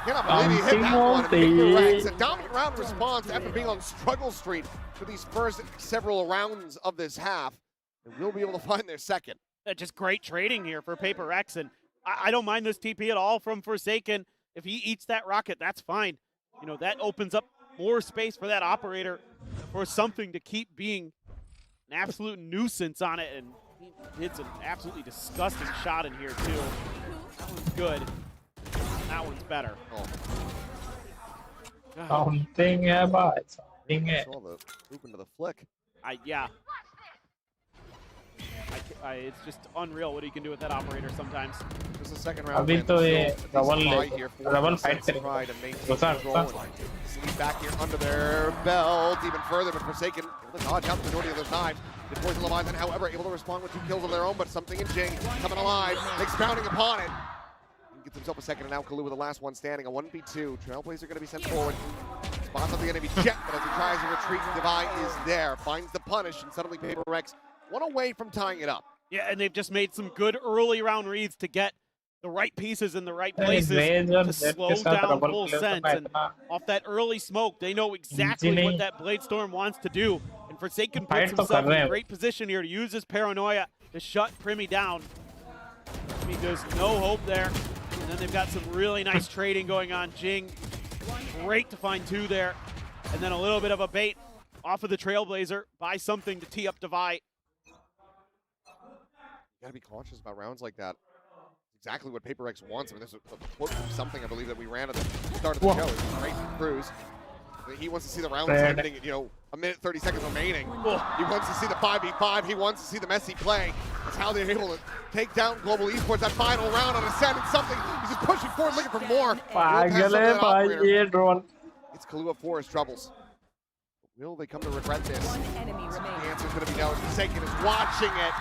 F: Cannot believe he hit that one. PRX, a dominant round response after being on struggle street for these first several rounds of this half. And we'll be able to find their second.
G: Just great trading here for PRX, and I don't mind this TP at all from Forsaken. If he eats that rocket, that's fine. You know, that opens up more space for that operator for something to keep being an absolute nuisance on it, and he hits an absolutely disgusting shot in here too. That one's good. That one's better.
A: Something about something.
F: Saw the loop into the flick.
G: Yeah. It's just unreal what he can do with that operator sometimes.
F: Just a second round.
A: अभी तो ये double
F: Double
A: fight
F: try
A: करेगा
F: to maintain control and sleep back here under their belt even further, but Forsaken able to dodge out the majority of those knives. The Poison Leviathan, however, able to respond with 2 kills of their own, but something in Jing coming alive, expounding upon it. He gets himself a second, and now Kalu with the last one standing. A 1v2. Trailblazer going to be sent forward. Spawns something going to be checked, but as he tries to retreat, Divide is there, finds the punish, and suddenly PRX one away from tying it up.
G: Yeah, and they've just made some good early round reads to get the right pieces in the right places to slow down Full Sense. And off that early smoke, they know exactly what that Blade Storm wants to do. And Forsaken puts himself in a great position here to use his paranoia to shut Primi down. I mean, there's no hope there. And then they've got some really nice trading going on. Jing, great to find 2 there. And then a little bit of a bait off of the Trailblazer. Buy something to tee up Divide.
F: You gotta be cautious about rounds like that. Exactly what PRX wants. I mean, there's a quote from something I believe that we ran at the start of the show. It's great from Cruz. He wants to see the rounds ending, you know, a minute 30 seconds remaining. He wants to see the 5v5. He wants to see the messy play. That's how they're able to take down Global Esports. That final round on Ascend and something. He's just pushing forward, looking for more. It's Kalu up for his troubles. Will they come to regret this? The answer's going to be no. Forsaken is watching it.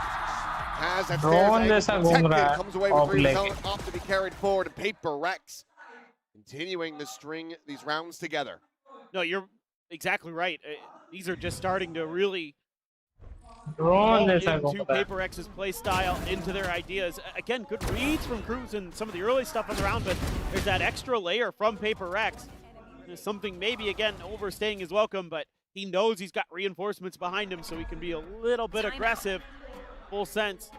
F: Has that stairs protected, comes away with 3 talent off to be carried forward, and PRX continuing to string these rounds together.
G: No, you're exactly right. These are just starting to really
A: Drone
G: into PRX's play style, into their ideas. Again, good reads from Cruz and some of the early stuff on the round, but there's that extra layer from PRX. There's something maybe, again, overstaying his welcome, but he knows he's got reinforcements behind him, so he can be a little bit aggressive. Full Sense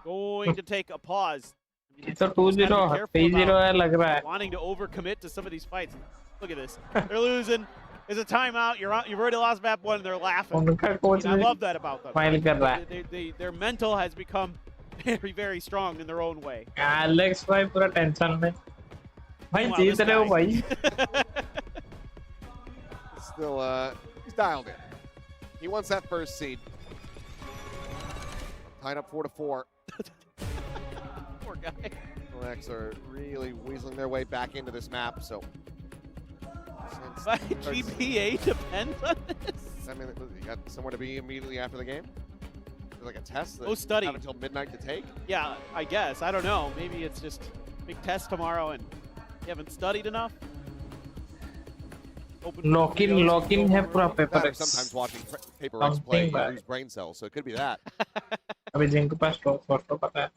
G: going to take a pause.
A: तो 2-0 3-0 है लग रहा है.
G: Wanting to overcommit to some of these fights. Look at this. They're losing. There's a timeout. You've already lost map 1 and they're laughing. I love that about them.
A: Smile कर रहा है.
G: Their mental has become very, very strong in their own way.
A: Alex भाई पूरा tension में. भाई जीत रहे हो भाई.
F: Still, he's dialed in. He wants that first seed. Tied up 4-4.
G: Poor guy.
F: PRX are really weaseling their way back into this map, so.
G: GPA depends on this.
F: I mean, you got somewhere to be immediately after the game? Like a test that
G: Go study.
F: you have until midnight to take?
G: Yeah, I guess. I don't know. Maybe it's just big test tomorrow and you haven't studied enough.
A: Lock in है पूरा PRX.
F: Sometimes watching PRX play, you lose brain cells, so it could be that.
A: अभी zinc पास photo पता है.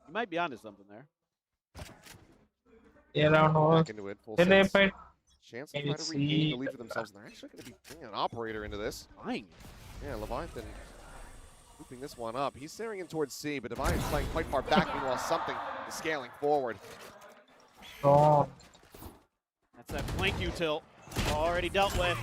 G: You might be onto something there.
A: ये round हो.
F: Back into it, full
A: चले
F: sense.
A: भाई.
F: Chance to try to regain the lead for themselves, and they're actually going to be bringing an operator into this.
G: Fine.
F: Yeah, Leviathan looping this one up. He's staring in towards C, but Leviathan's playing quite far back. Meanwhile, something is scaling forward.
A: Oh,
G: That's that flank util already dealt with.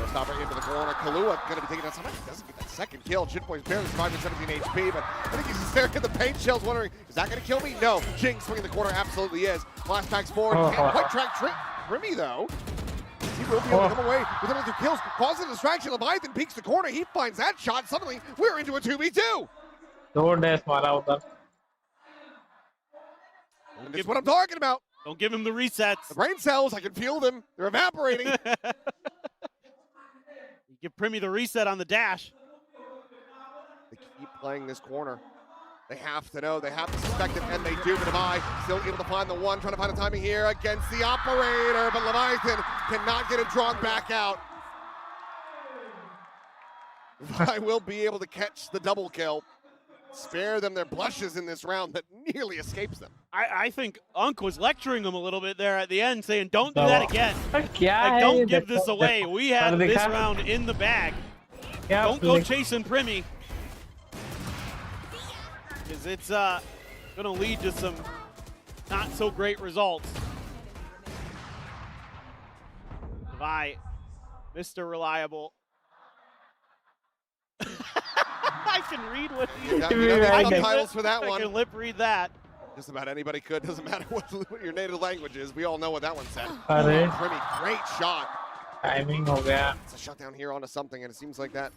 F: Stopper into the corner. Kahlua going to be taking that. Somebody doesn't get that second kill. Shitboy's barely surviving 17 HP, but I think he's just staring at the paint shells, wondering, is that going to kill me? No. Jing swinging the corner absolutely is. Blast packs forward. Can't quite track Trimmy, though. He will be able to come away with another 2 kills. Causes a distraction. Leviathan peeks the corner. He finds that shot. Suddenly, we're into a 2v2.
A: दो dash मारा उधर.
F: And that's what I'm talking about.
G: Don't give him the resets.
F: The brain cells, I can feel them. They're evaporating.
G: You give Primmy the reset on the dash.
F: They keep playing this corner. They have to know, they have to suspect it, and they do. But Levi still able to find the one, trying to find a timing here against the operator, but Leviathan cannot get it drawn back out. Levi will be able to catch the double kill, spare them their blushes in this round that nearly escapes them.
G: I think Unk was lecturing him a little bit there at the end, saying, don't do that again. Like,
A: क्या
G: don't give this away. We had this round in the bag. Don't go chasing Primmy, because it's going to lead to some not so great results. Levi, Mr. Reliable. I can read what
F: you have subtitles for that one.
G: I can lip read that.
F: Just about anybody could. Doesn't matter what your native language is. We all know what that one said.
A: अरे
F: Primmy, great shot.
A: Timing हो गया.
F: It's a shutdown here onto something, and it seems like that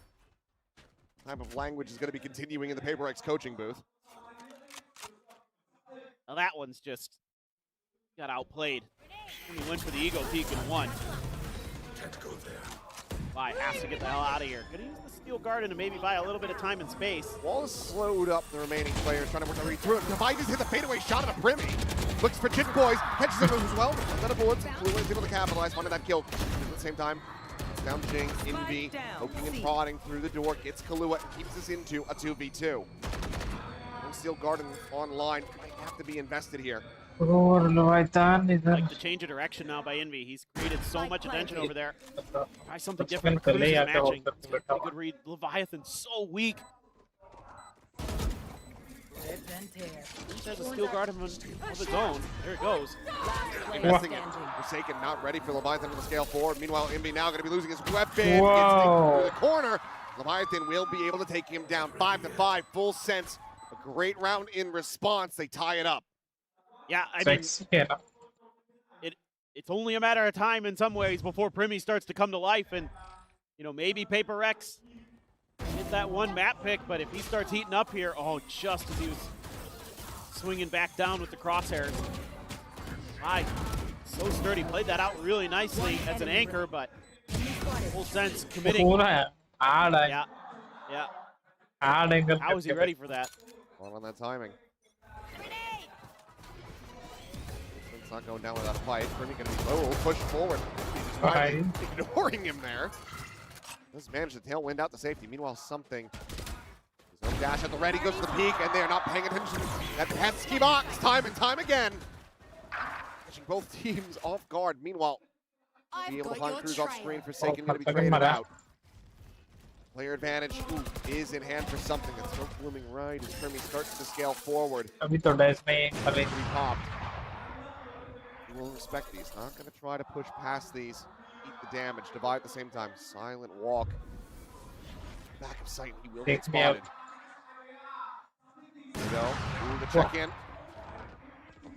F: type of language is going to be continuing in the PRX coaching booth.
G: Now that one's just got outplayed. He went for the ego peek and won.
H: Can't go there.
G: Levi has to get the hell out of here. Gonna use the steel garden to maybe buy a little bit of time and space.
F: Wall has slowed up the remaining players, trying to work their way through it. Levi just hit the fadeaway shot at a Primmy. Looks for Chip Boys, catches him as well. Then a bullets, Kahlua is able to capitalize, finding that kill. At the same time, it's down Jing, Envy, poking and prodding through the door, gets Kahlua, and keeps us into a 2v2. No steel garden online, might have to be invested here.
A: और Leviathan इधर.
G: Like the change of direction now by Envy. He's created so much attention over there. Try something
A: Let's
G: different.
A: spin
G: Cruz is
A: Kalei आते
G: matching.
A: वक्त
G: Pretty good read. Leviathan so weak. He has a steel guard of his own. There it goes.
F: Investing it. Forsaken not ready for Leviathan to the scale forward. Meanwhile, Envy now going to be losing his weapon.
A: Whoa.
F: Gets taken through the corner. Leviathan will be able to take him down 5-5. Full sense. A great round in response. They tie it up.
G: Yeah, I mean,
A: Yeah.
G: it's only a matter of time in some ways before Primmy starts to come to life, and maybe PRX hit that one map pick, but if he starts heating up here, just as he was swinging back down with the crosshairs. So sturdy, played that out really nicely as an anchor, but full sense committing.
A: पूरा है.
G: Yeah.
A: angle.
G: How was he ready for that?
F: On that timing. It's not going down without a fight. Primmy going to be pushed forward. He's finally ignoring him there. Does manage to tailwind out the safety. Meanwhile, something. His own dash at the ready, goes to the peak, and they are not paying attention at the Hetsky box time and time again. Catching both teams off guard. Meanwhile, be able to find Cruz off screen. Forsaken going to be traded out. Player advantage is in hand for something. That's still blooming right as Primmy starts to scale forward.
A: अभी तो dash में
F: He popped. He will respect these. Not going to try to push past these. Eat the damage. Divide at the same time. Silent walk. Back of sight. He will get spotted. There we go. The check-in.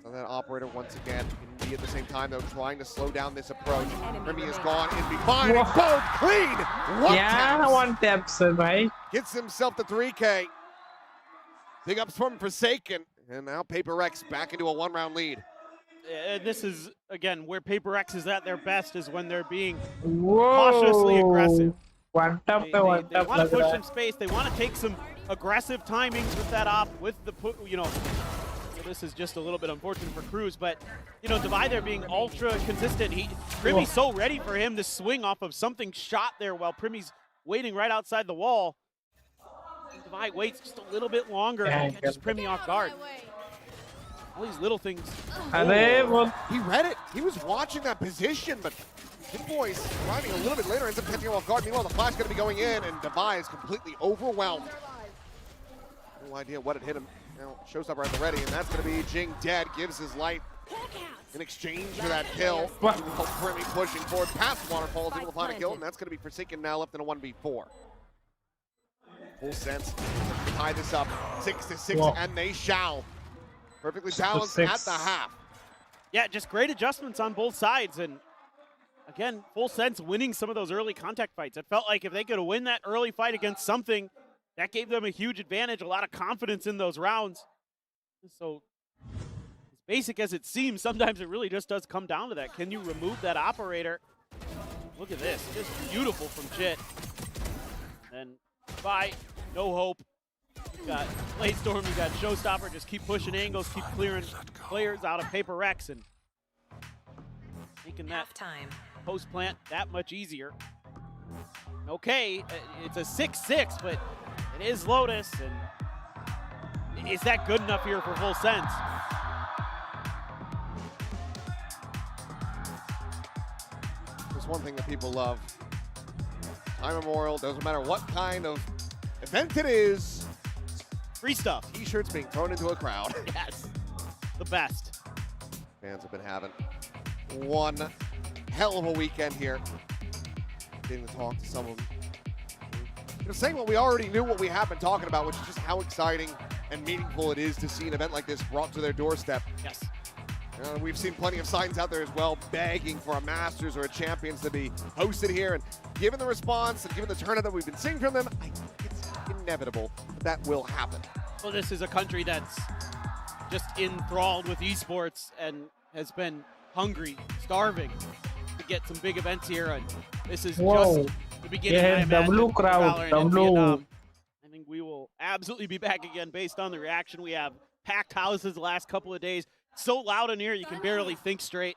F: So that operator once again. Envy at the same time though, trying to slow down this approach. Primmy is gone. Envy fine. Both clean.
A: one tap sir भाई.
F: Gets himself the 3K. Big ups from Forsaken. And now PRX back into a 1-round lead.
G: This is, again, where PRX is at their best is when they're being cautiously aggressive.
A: One tap
G: They
A: one tap
G: want to
A: लग
G: push
A: रहा
G: some space. They want to take some aggressive timings with that op, with the, this is just a little bit unfortunate for Cruz, but, Divide there being ultra consistent. Primmy's so ready for him to swing off of something shot there while Primmy's waiting right outside the wall. Divide waits just a little bit longer and catches Primmy off guard. All these little things.
F: He read it. He was watching that position, but Jit Boys arriving a little bit later, ends up catching him off guard. Meanwhile, the flash going to be going in, and Devi is completely overwhelmed. No idea what it hit him. Now shows up right at the ready, and that's going to be Jing dead. Gives his life in exchange for that kill. Primi pushing forward past Waterfalls, able to find a kill, and that's going to be Forsaken now left in a 1v4. Full sense to tie this up 6-6, and they shall. Perfectly balanced at the half.
G: Yeah, just great adjustments on both sides, and again, Full Sense winning some of those early contact fights. It felt like if they could win that early fight against something, that gave them a huge advantage, a lot of confidence in those rounds. So, as basic as it seems, sometimes it really just does come down to that. Can you remove that operator? Look at this, just beautiful from Jit. And bye, no hope. You got Bladestorm, you got Showstopper, just keep pushing angles, keep clearing players out of PRX and making that post plant that much easier. Okay, it's a 6-6, but it is Lotus, and is that good enough here for Full Sense?
F: There's one thing that people love. Time Memorial, doesn't matter what kind of event it is.
G: Free stuff.
F: T-shirts being thrown into a crowd.
G: Yes, the best.
F: Fans have been having one hell of a weekend here. Getting to talk to some of them. Saying what we already knew, what we have been talking about, which is just how exciting and meaningful it is to see an event like this brought to their doorstep.
G: Yes.
F: We've seen plenty of signs out there as well, begging for a Masters or a Champions to be hosted here. And given the response and given the turnout that we've been seeing from them, I think it's inevitable that will happen.
G: Well, this is a country that's just enthralled with esports and has been hungry, starving to get some big events here. And this is just the beginning, I imagine,
A: W crowd,
G: Valorant in
A: W.
G: Vietnam. I think we will absolutely be back again based on the reaction. We have packed houses the last couple of days. So loud in here, you can barely think straight.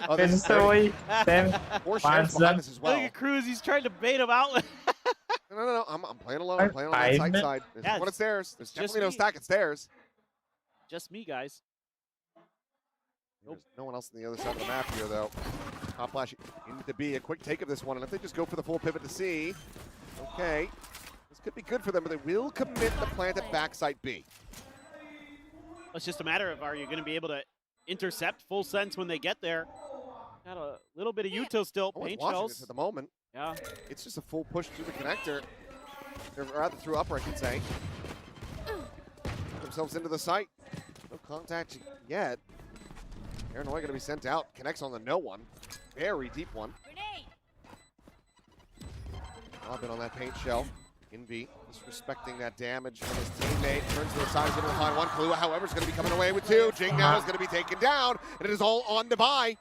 A: Pensoy, then
F: Four shares behind us as well.
G: Look at Cruz, he's trying to bait him out.
F: No, I'm playing alone. I'm playing on that side side. There's one upstairs. There's definitely no stack at stairs.
G: Just me, guys.
F: There's no one else on the other side of the map here, though. Top flash into B. A quick take of this one, and if they just go for the full pivot to C, okay. This could be good for them, but they will commit the plant at backside B.
G: It's just a matter of, are you going to be able to intercept Full Sense when they get there? Got a little bit of util still. Paint shells
F: at the moment.
G: Yeah.
F: It's just a full push through the connector. Or rather through upper, I should say. Put themselves into the site. No contact yet. Paranoia going to be sent out. Connects on the no one. Very deep one. Lob in on that paint shell. Envy disrespecting that damage from his teammate. Turns to the side, is able to find one. Clue, however, is going to be coming away with two. Jing now is going to be taken down, and it is all on Devi.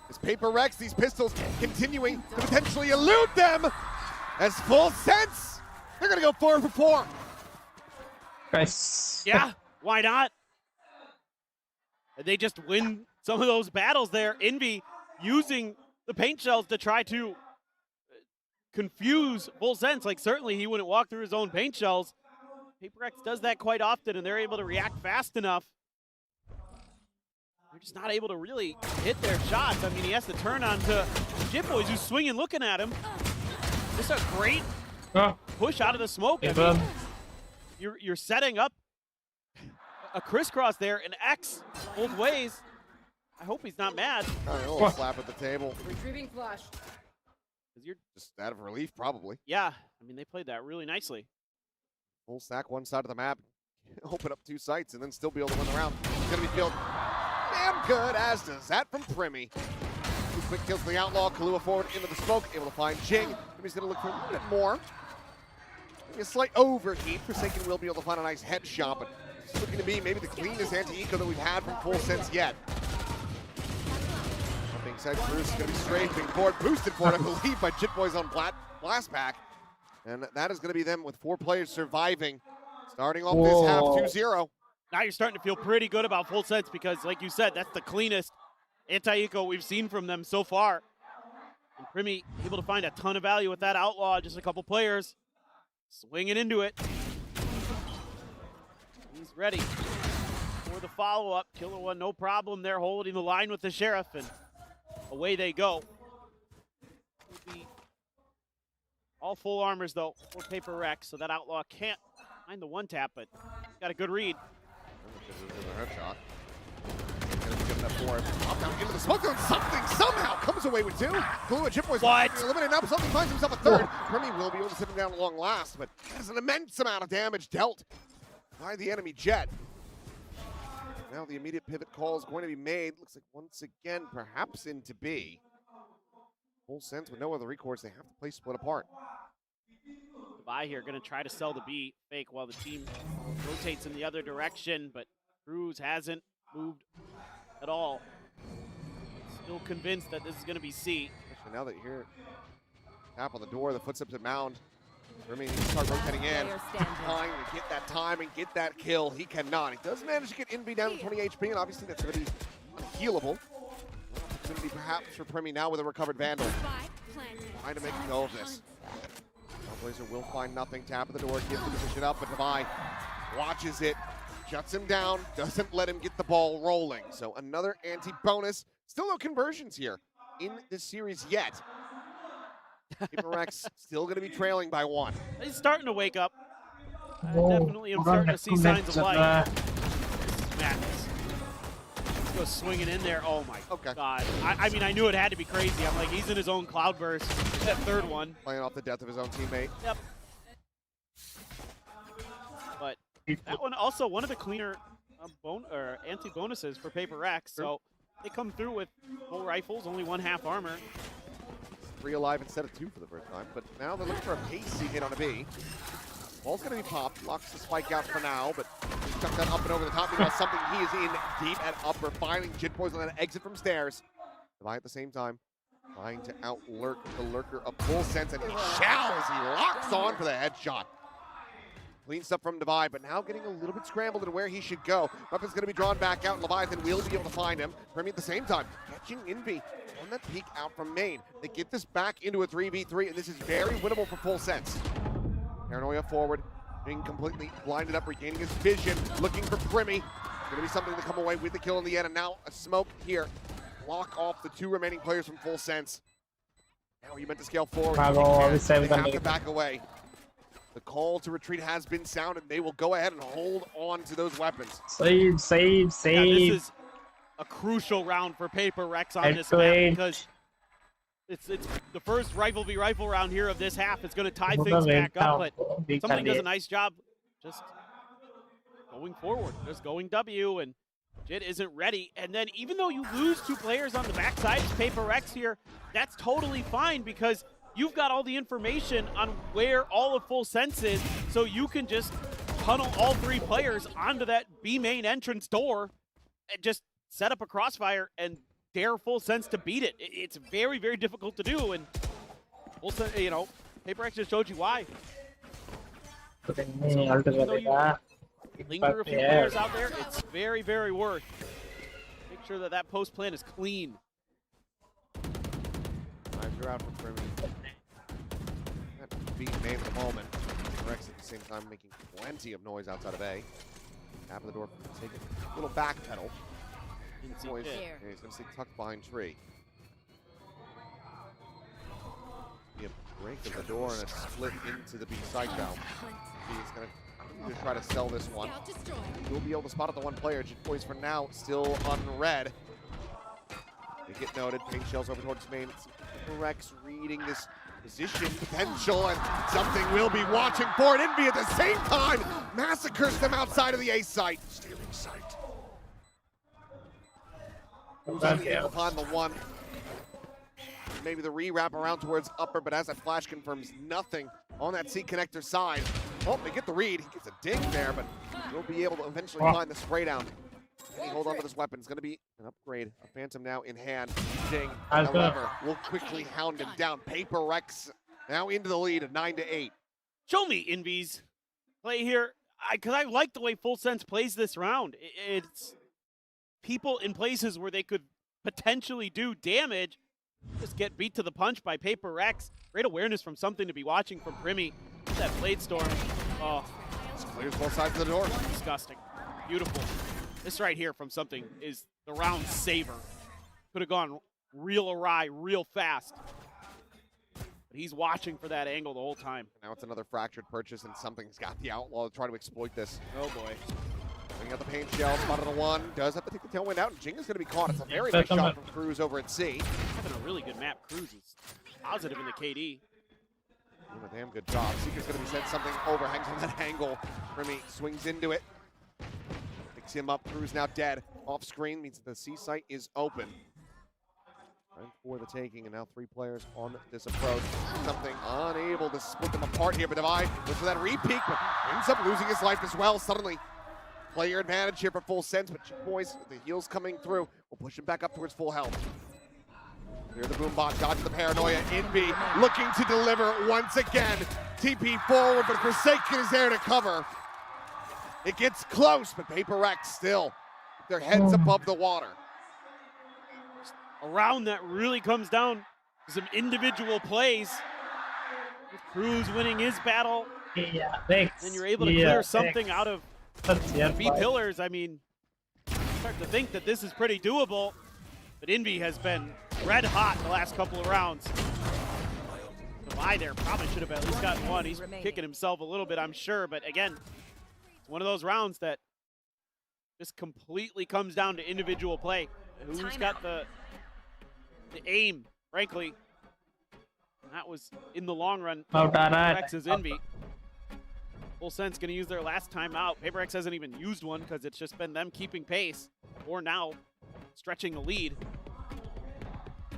F: As PRX, these pistols continuing to potentially elude them. As Full Sense, they're going to go 4 for 4.
A: Guys.
G: Yeah, why not? And they just win some of those battles there. Envy using the paint shells to try to confuse Full Sense. Like, certainly he wouldn't walk through his own paint shells. PRX does that quite often, and they're able to react fast enough. They're just not able to really hit their shots. I mean, he has to turn on to Jit Boys, who's swinging, looking at him. Just a great push out of the smoke. I mean, you're setting up a crisscross there, an X both ways. I hope he's not mad.
F: A little slap at the table.
B: Retrieving flash.
F: You're just out of relief, probably.
G: Yeah, I mean, they played that really nicely.
F: Full stack one side of the map, open up 2 sites, and then still be able to win the round. It's going to be fielded damn good, as does that from Primi. 2 quick kills for the Outlaw. Kahlua forward into the smoke, able to find Jing. Primi's going to look for a little bit more. Maybe a slight overheat. Forsaken will be able to find a nice headshot, but it's looking to be maybe the cleanest anti-eco that we've had from Full Sense yet. That being said, Cruz is going to be strafing forward, boosted forward, I believe, by Jit Boys on Blast Pack. And that is going to be them with 4 players surviving, starting off this half 2-0.
G: Now you're starting to feel pretty good about Full Sense because, like you said, that's the cleanest anti-eco we've seen from them so far. And Primi able to find a ton of value with that Outlaw, just a couple players swinging into it. He's ready. for the follow-up. Killer One, no problem there, holding the line with the Sheriff, and away they go. All full armors, though, for PRX, so that Outlaw can't find the one tap, but he's got a good read.
F: A headshot. Gonna be good enough for him. Up down into the smoke zone. Something somehow comes away with two. Glue and Chip Boys eliminated now, but something finds himself a third. Remy will be able to sit him down long last, but has an immense amount of damage dealt by the enemy Jet. Now the immediate pivot call is going to be made. Looks like once again, perhaps into B. Full sense with no other recourse, they have to play split apart.
G: Dubai here going to try to sell the B fake while the team rotates in the other direction, but Cruz hasn't moved at all. Still convinced that this is going to be C.
F: Especially now that you hear tap on the door, the footsteps at Mound. Remy needs to start rotating in, trying to get that time and get that kill. He cannot. He does manage to get Envy down to 20 HP, and obviously that's going to be unhealable. Opportunity perhaps for Premi now with a recovered Vandal. Trying to make a go of this. Blazer will find nothing. Tap at the door, gives the position up, but Devi watches it, shuts him down, doesn't let him get the ball rolling. So another anti-bonus. Still no conversions here in this series yet. PRX still going to be trailing by one.
G: He's starting to wake up. Definitely I'm starting to see signs of life. Madness. Let's go swinging in there. Oh my God. I mean, I knew it had to be crazy. I'm like, he's in his own cloudburst. That third one.
F: Playing off the death of his own teammate.
G: Yep. But that one also one of the cleaner anti-bonuses for PRX. So they come through with full rifles, only 1/2 armor.
F: 3 alive instead of 2 for the first time, but now they're looking for a pacey hit on a B. Ball's going to be popped. Locks the spike out for now, but he's stuck that up and over the top. Meanwhile, something he is in deep at upper, finding Jit Boys on an exit from stairs. Devi at the same time, trying to out-lurk the lurker of Full Sense, and he shall as he locks on for the headshot. Clean stuff from Devi, but now getting a little bit scrambled in where he should go. Weapon's going to be drawn back out, and Leviathan will be able to find him. Premi at the same time, catching Envy on that peek out from main. They get this back into a 3v3, and this is very winnable for Full Sense. Paranoia forward, being completely blinded up, regaining his vision, looking for Premi. It's going to be something to come away with the kill in the end, and now a smoke here. Block off the 2 remaining players from Full Sense. Now you meant to scale forward. They have to back away. The call to retreat has been sounded. They will go ahead and hold on to those weapons.
A: Save.
G: Yeah, this is a crucial round for PRX on this map because it's the first rifle v rifle round here of this half. It's going to tie things back up, but somebody does a nice job just going forward, just going W, and Jit isn't ready. And then even though you lose 2 players on the backside, PRX here, that's totally fine because you've got all the information on where all of Full Sense is, so you can just tunnel all 3 players onto that B main entrance door and just set up a crossfire and dare Full Sense to beat it. It's very, very difficult to do, and Full Sense, you know, PRX just showed you why. So, even though you linger a few players out there, it's very, very worth. Make sure that that post plan is clean.
F: Knives are out for Premi. That beat main at the moment. PRX at the same time making plenty of noise outside of A. Tap of the door, take a little back pedal. Noise. Yeah, he's going to stay tucked behind tree. Be a break of the door and a split into the B side down. He's going to try to sell this one. He'll be able to spot out the 1 player. Jit Boys for now still unread. They get noted. Pink shells over towards main. PRX reading this position potential, and something will be watching for it. Envy at the same time massacres them outside of the A site.
H: Stealing sight.
F: Who's only able to find the 1? Maybe the re-wrap around towards upper, but as that flash confirms, nothing on that C connector side. Oh, they get the read. He gets a dig there, but he'll be able to eventually find the spray down. Can he hold on to this weapon? It's going to be an upgrade. A Phantom now in hand. Jing, however, will quickly hound him down. PRX now into the lead of 9-8.
G: Show me Envy's play here, because I like the way Full Sense plays this round. It's people in places where they could potentially do damage, just get beat to the punch by PRX. Great awareness from something to be watching from Premi. That Blade Storm. Oh,
F: clears both sides of the door.
G: Disgusting. Beautiful. This right here from something is the round saver. Could have gone real awry, real fast. But he's watching for that angle the whole time.
F: Now it's another fractured purchase, and something's got the outlaw to try to exploit this.
G: Oh boy.
F: Bringing out the paint shell, spotted a one. Does have to take the tailwind out, and Jinga's going to be caught. It's a very nice shot from Cruz over at C.
G: Having a really good map. Cruz is positive in the KD.
F: Doing a damn good job. Seeker's going to be sent something over, hangs on that angle. Remy swings into it. Picks him up. Cruz now dead. Off screen means the C site is open. Time for the taking, and now 3 players on this approach. Something unable to split them apart here, but Divide goes for that re-peek, but ends up losing his life as well. Suddenly, player advantage here for Full Sense, but Chick Boys, the heals coming through, will push him back up towards full health. Here the Boombot, dodges the paranoia. Inby looking to deliver once again. TP forward, but Forsaken is there to cover. It gets close, but PRX still with their heads above the water.
G: A round that really comes down to some individual plays. With Cruz winning his battle, then you're able to clear something out of B pillars. I mean, start to think that this is pretty doable, but Envy has been red hot the last couple of rounds. Divide there probably should have at least gotten one. He's kicking himself a little bit, I'm sure, but again, it's one of those rounds that just completely comes down to individual play. Who's got the aim, frankly. And that was, in the long run, PRX's Envy. Full Sense going to use their last timeout. PRX hasn't even used one because it's just been them keeping pace, or now stretching the lead.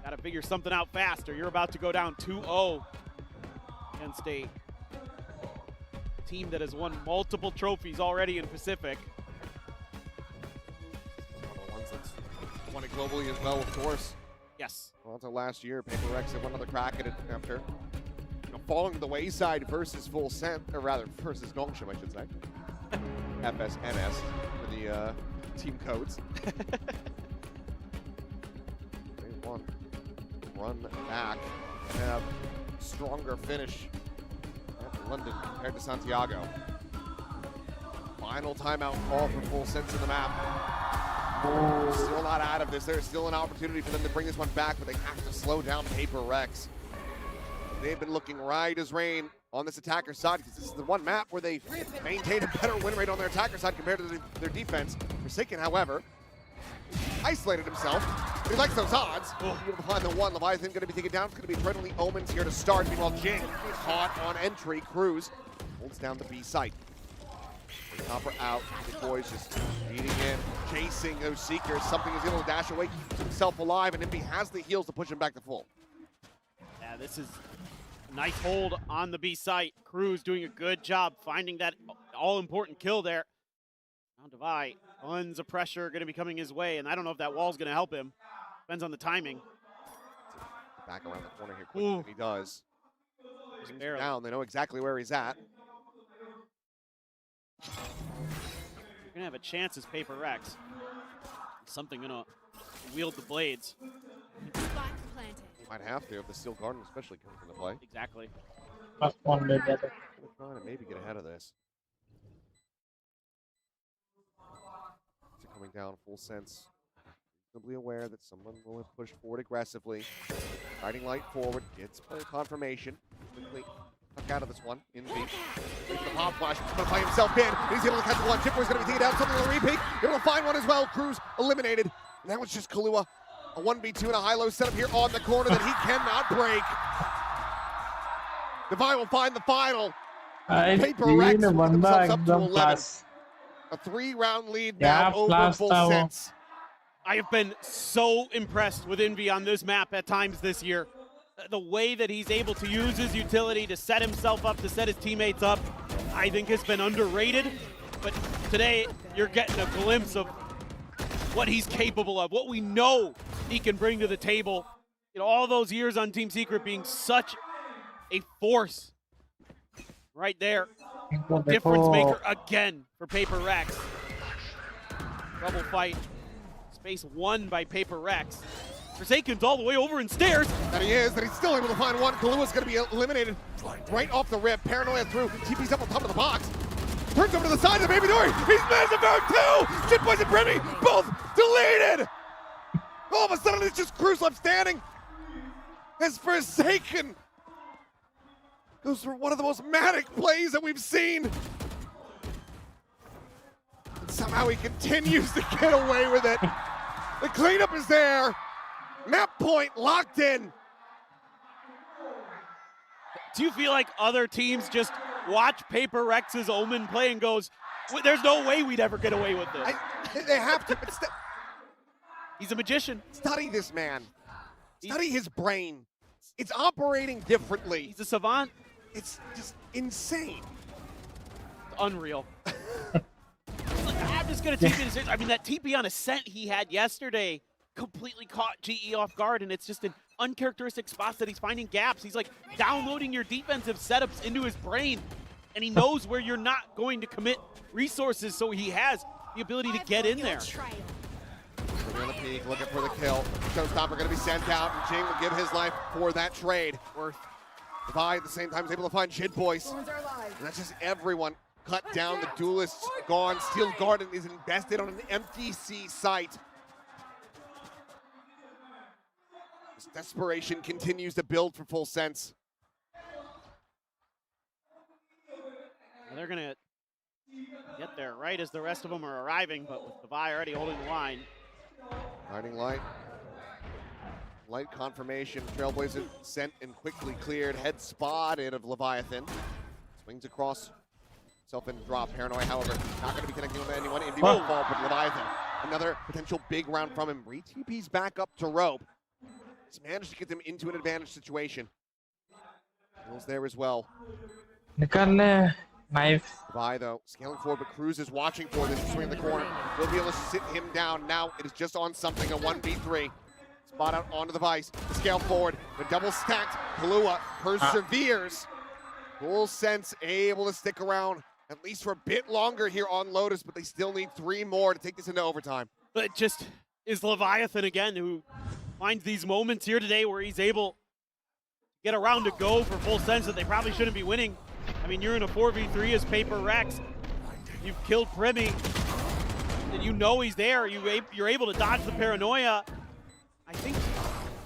G: Got to figure something out fast, or you're about to go down 2-0 against a team that has won multiple trophies already in Pacific.
F: One of the ones that's won it globally as well, of course.
G: Yes.
F: Well, until last year, PRX had one other crack at it after falling to the wayside versus Full Sense, or rather versus Gongshim, I should say. FSNS for the team codes. They want to run back and have stronger finish at London compared to Santiago. Final timeout call for Full Sense in the map. Still not out of this. There's still an opportunity for them to bring this one back, but they have to slow down PRX. They've been looking right as rain on this attacker side, because this is the one map where they've maintained a better win rate on their attacker side compared to their defense. Forsaken, however, isolated himself. He likes those odds. Able to find the one. Leviathan going to be taken down. It's going to be Friendly Omens here to start. Meanwhile, Jing caught on entry. Cruz holds down the B site. Copper out. The boys just beating in, chasing those Seekers. Something is able to dash away, keep himself alive, and Envy has the heals to push him back to full.
G: Yeah, this is a nice hold on the B site. Cruz doing a good job finding that all-important kill there. Now Divide, tons of pressure going to be coming his way, and I don't know if that wall's going to help him. Depends on the timing.
F: Back around the corner here quicker than he does. He's down. They know exactly where he's at.
G: You're gonna have a chance as PRX. Something gonna wield the blades.
F: Might have to if the Steel Garden especially comes into play.
G: Exactly.
A: Plus one bit better.
F: Trying to maybe get ahead of this. Coming down, Full Sense. Reasonably aware that someone will have pushed forward aggressively. Guiding light forward, gets player confirmation. Quickly tuck out of this one. Envy. Wait for the pop flash. He's going to find himself in. He's able to catch one. Chipper's going to be taken down. Something on the repeat. Able to find one as well. Cruz eliminated. Now it's just Kahlua. A 1v2 and a high-low setup here on the corner that he cannot break. Divine will find the final. PRX themselves up to 11. A 3-round lead now over Full Sense.
G: I have been so impressed with Envy on this map at times this year. The way that he's able to use his utility to set himself up, to set his teammates up, I think has been underrated. But today, you're getting a glimpse of what he's capable of, what we know he can bring to the table. You know, all those years on Team Secret being such a force right there. Difference maker again for PRX. Double fight. Space won by PRX. Forsaken's all the way over in stairs.
F: That he is, that he's still able to find one. Kalua's going to be eliminated right off the rip. Paranoia through. TP's up on top of the box. Turns over to the side of the Baby Dory. He's massive out too. Shit Boys and Brimmy both deleted. All of a sudden, it's just Cruz left standing. As Forsaken goes for one of the most manic plays that we've seen. And somehow he continues to get away with it. The cleanup is there. Map point locked in.
G: Do you feel like other teams just watch Paper Rex's Omen play and goes, there's no way we'd ever get away with this?
F: They have to. But
G: he's a magician.
F: Study this man. Study his brain. It's operating differently.
G: He's a savant.
F: It's just insane.
G: It's unreal. I'm just going to take it. I mean, that TP on Ascent he had yesterday completely caught GE off guard, and it's just an uncharacteristic spots that he's finding gaps. He's like downloading your defensive setups into his brain, and he knows where you're not going to commit resources, so he has the ability to get in there.
F: On the peak, looking for the kill. Showstopper going to be sent out, and Jing will give his life for that trade. Worth Levi at the same time is able to find Shit Boys. And that's just everyone cut down. The duelists gone. Steel Garden is invested on an MTC site. This desperation continues to build for Full Sense.
G: Well, they're going to get there right as the rest of them are arriving, but with Levi already holding the line.
F: Riding light. Light confirmation. Trailblazer sent and quickly cleared. Head spotted of Leviathan. Swings across. Self in drop. Paranoia, however, not going to be connecting with anyone. Indy will fall, but Leviathan. Another potential big round from him. Re-TP's back up to rope. He's managed to get them into an advantage situation. Hills there as well.
A: Knife.
F: Levi, though, scaling forward, but Cruz is watching for this. Swing in the corner. Will be able to sit him down. Now it is just on something, a 1v3. Spot out onto the Vice. The scale forward. The double stacked. Kahlua perseveres. Full Sense able to stick around at least for a bit longer here on Lotus, but they still need 3 more to take this into overtime.
G: But it just is Leviathan again who finds these moments here today where he's able to get a round to go for Full Sense that they probably shouldn't be winning. I mean, you're in a 4v3 as Paper Rex. You've killed Primi. And you know he's there. You're able to dodge the paranoia. I think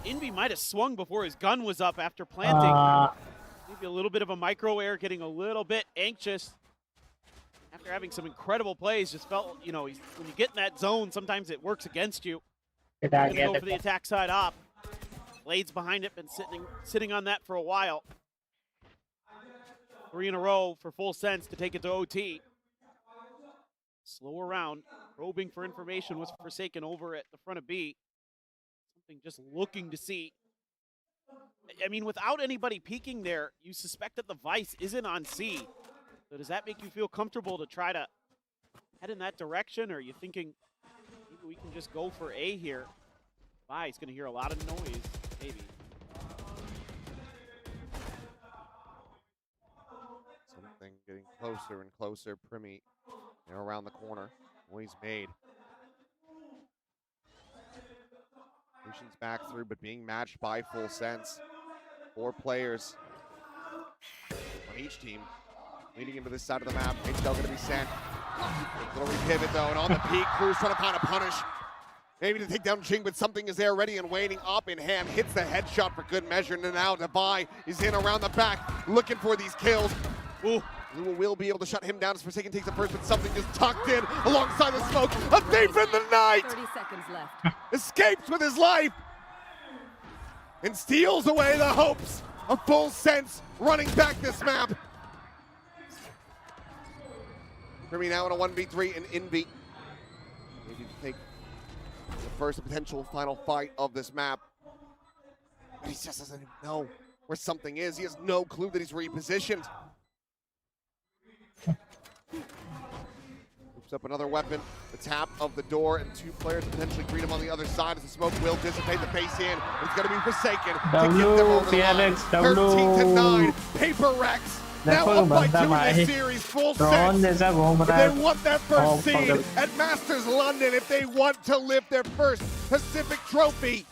G: Envy might have swung before his gun was up after planting. Maybe a little bit of a micro air, getting a little bit anxious. After having some incredible plays, just felt, you know, when you get in that zone, sometimes it works against you. Gonna go for the attack side op. Blades behind it, been sitting on that for a while. 3 in a row for Full Sense to take it to OT. Slow around, probing for information was Forsaken over at the front of B. Something just looking to see. I mean, without anybody peeking there, you suspect that the Vice isn't on C. So does that make you feel comfortable to try to head in that direction, or are you thinking maybe we can just go for A here? Vi's gonna hear a lot of noise, maybe.
F: Something getting closer and closer. Primi, they're around the corner. Noise made. Lucian's back through, but being matched by Full Sense. 4 players on each team. Leading into this side of the map. HL going to be sent. Little repivot though, and on the peak, Cruz trying to kind of punish. Maybe to take down Jing, but something is there ready and waiting up in hand. Hits the headshot for good measure, and now Devi is in around the back, looking for these kills. Ooh. Lua will be able to shut him down as Forsaken takes the first, but something just tucked in alongside the smoke. A thief in the night!
B: 30 seconds left.
F: Escapes with his life and steals away the hopes of Full Sense running back this map. Primi now in a 1v3 and Envy. Maybe to take the first potential final fight of this map. But he just doesn't even know where something is. He has no clue that he's repositioned. Oops up another weapon. The tap of the door, and 2 players potentially greet him on the other side as the smoke will dissipate the face in. It's going to be Forsaken to get them over the line. 13-9. Paper Rex. Now up by 2 in this series. Full Sense. But they want that first seed at Masters London if they want to lift their first Pacific trophy.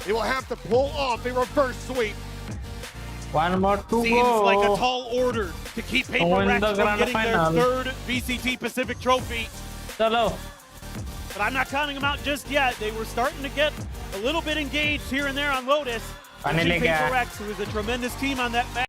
F: They will have to pull off a reverse sweep.
A: One more to
G: Seems
A: go.
G: like a tall order to keep
A: Win
G: PRX
A: the
G: from
A: grand
G: getting their
A: final.
G: third VCT Pacific trophy.
A: Chalo.
G: But I'm not counting them out just yet. They were starting to get a little bit engaged here and there on Lotus.
A: Finally,
G: PRX, who is a tremendous team on that match.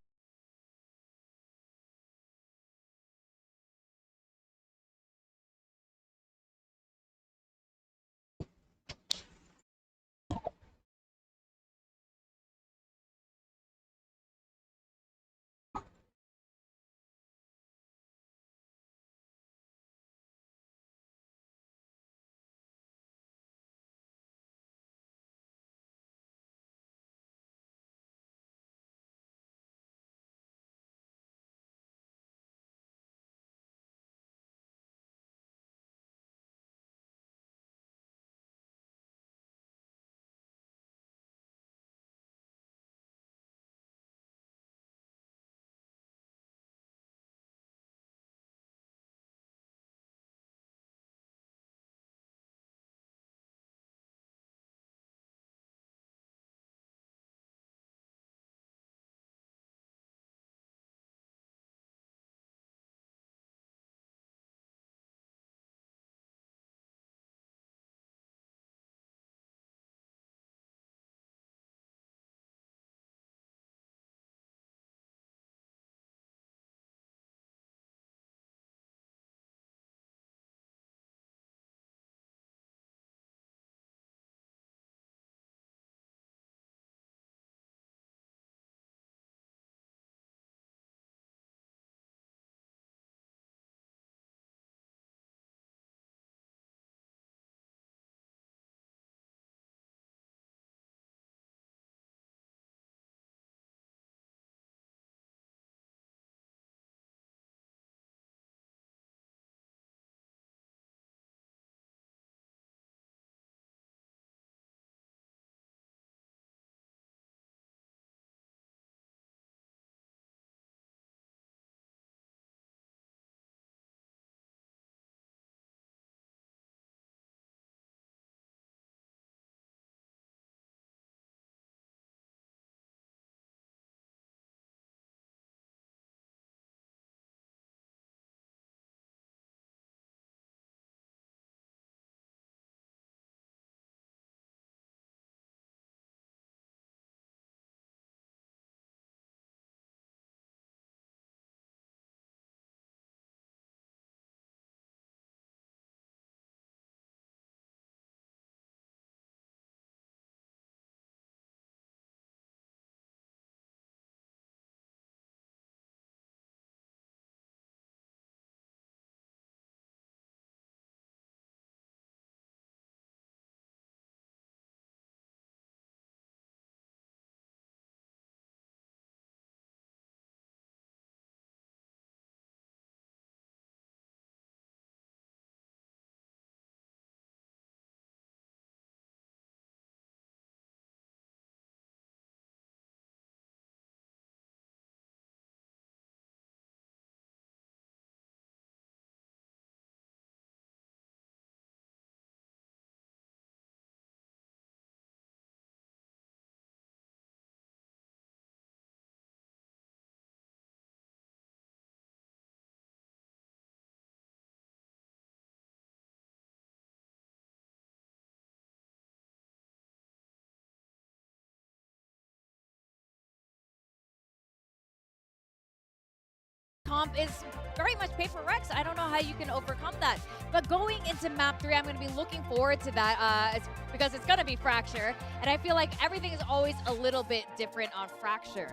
C: Comp is very much PRX. I don't know how you can overcome that. But going into map 3, I'm going to be looking forward to that because it's going to be Fracture. And I feel like everything is always a little bit different on Fracture.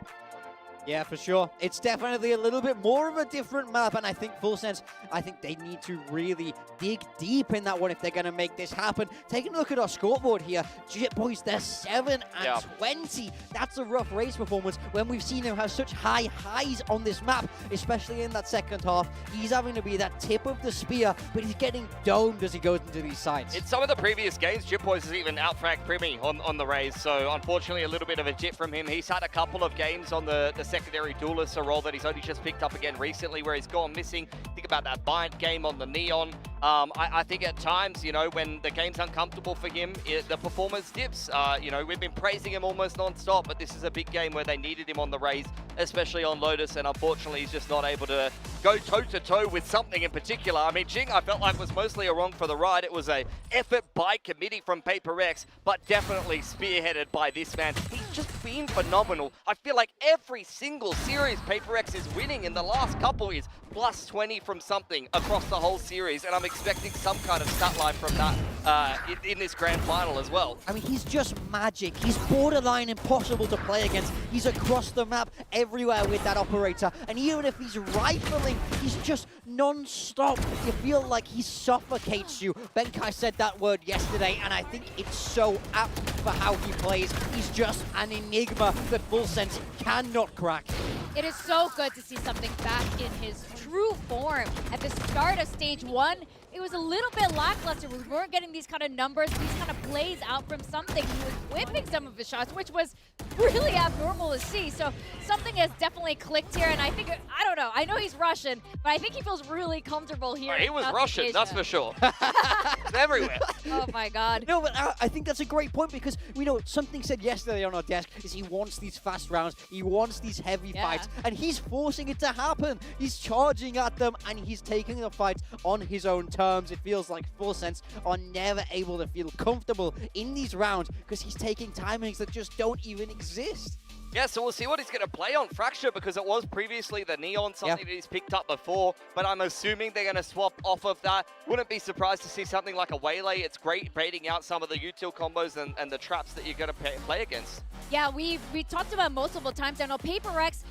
D: Yeah, for sure. It's definitely a little bit more of a different map, and I think Full Sense, I think they need to really dig deep in that one if they're going to make this happen. Taking a look at our scoreboard here, Jit Boys, they're 7 and 20. That's a rough race performance when we've seen him have such high highs on this map, especially in that second half. He's having to be that tip of the spear, but he's getting domed as he goes into these sites.
E: In some of the previous games, Jit Boys has even out-fragged Primi on the raise, so unfortunately a little bit of a jit from him. He's had a couple of games on the secondary duelist, a role that he's only just picked up again recently where he's gone missing. Think about that Bind game on the Neon. I think at times, you know, when the game's uncomfortable for him, the performance dips. You know, we've been praising him almost non-stop, but this is a big game where they needed him on the Raze, especially on Lotus, and unfortunately he's just not able to go toe-to-toe with something in particular. I mean, Jing, I felt like was mostly a wrong for the ride. It was a effort by committee from PRX, but definitely spearheaded by this man. He's just been phenomenal. I feel like every single series PRX is winning in the last couple is plus 20 from something across the whole series, and I'm expecting some kind of stat line from that in this grand final as well.
D: I mean, he's just magic. He's borderline impossible to play against. He's across the map everywhere with that operator, and even if he's rifling, he's just non-stop. You feel like he suffocates you. Benkai said that word yesterday, and I think it's so apt for how he plays. He's just an enigma that Full Sense cannot crack.
C: It is so good to see something back in his true form. At the start of stage 1, it was a little bit lackluster. We weren't getting these kind of numbers, these kind of plays out from something. He was whipping some of his shots, which was really abnormal to see. So something has definitely clicked here, and I think, I don't know, I know he's Russian, but I think he feels really comfortable here.
E: He was Russian,
C: Asia.
E: that's for sure. It's everywhere.
C: Oh my god.
D: No, but I think that's a great point, because we know something said yesterday on our desk is he wants these fast rounds, he wants these heavy fights, and he's forcing it to happen. He's charging at them, and he's taking the fights on his own terms. It feels like Full Sense are never able to feel comfortable in these rounds because he's taking timings that just don't even exist.
E: Yeah, so we'll see what he's going to play on Fracture, because it was previously the Neon, something that he's picked up before, but I'm assuming they're going to swap off of that. Wouldn't be surprised to see something like a Waylay. It's great baiting out some of the util combos and the traps that you're going to play against.
C: Yeah, we talked about multiple times. I know PRX,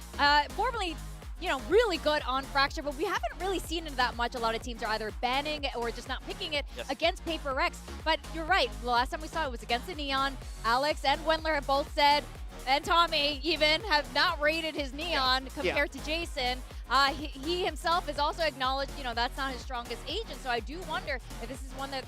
C: formerly, you know, really good on Fracture, but we haven't really seen it that much. A lot of teams are either banning or just not picking it against PRX. But you're right, the last time we saw it was against the Neon. Alex and Wendler have both said, and Tommy even, have not rated his Neon compared to Jason. He himself has also acknowledged, you know, that's not his strongest agent, so I do wonder if this is one that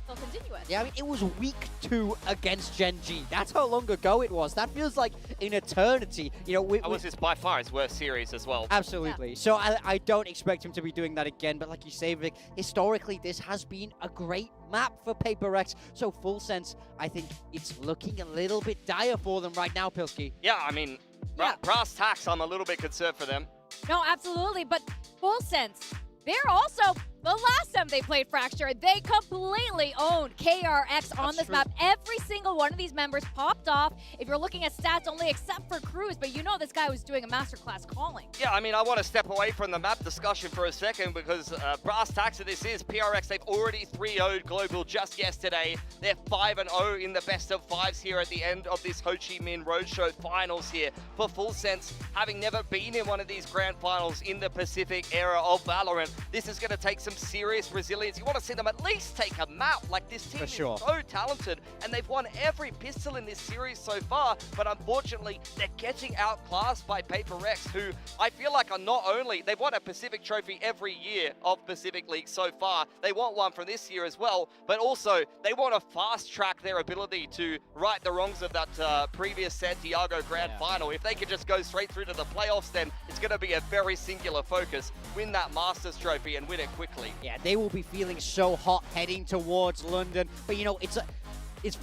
C: they'll continue with.
D: Yeah, I mean, it was week 2 against Gen G. That's how long ago it was. That feels like an eternity. You know,
E: That was by far his worst series as well.
D: Absolutely. Yeah. So I don't expect him to be doing that again, but like you say, Vic, historically, this has been a great map for PRX. So Full Sense, I think it's looking a little bit dire for them right now, Pilski.
E: Yeah, I mean, brass tacks, I'm a little bit concerned for them.
C: No, absolutely, but Full Sense, they're also, the last time they played Fracture, they completely owned PRX on this map. Every single one of these members popped off. If you're looking at stats only, except for Cruz, but you know this guy was doing a masterclass calling.
E: Yeah, I mean, I want to step away from the map discussion for a second, because brass tacks of this is PRX. They've already 3-0'd Global just yesterday. They're 5-0 in the best of 5s here at the end of this Ho Chi Minh Roadshow finals here. For Full Sense, having never been in one of these grand finals in the Pacific era of Valorant, this is going to take some serious resilience. You want to see them at least take a map. Like, this team is so talented, and they've won every pistol in this series so far, but unfortunately they're getting outclassed by PRX, who I feel like are not only, they've won a Pacific trophy every year of Pacific League so far, they want one from this year as well, but also they want to fast track their ability to right the wrongs of that previous Santiago grand final. If they could just go straight through to the playoffs, then it's going to be a very singular focus, win that Masters trophy and win it quickly.
D: Yeah, they will be feeling so hot heading towards London, but you know, it's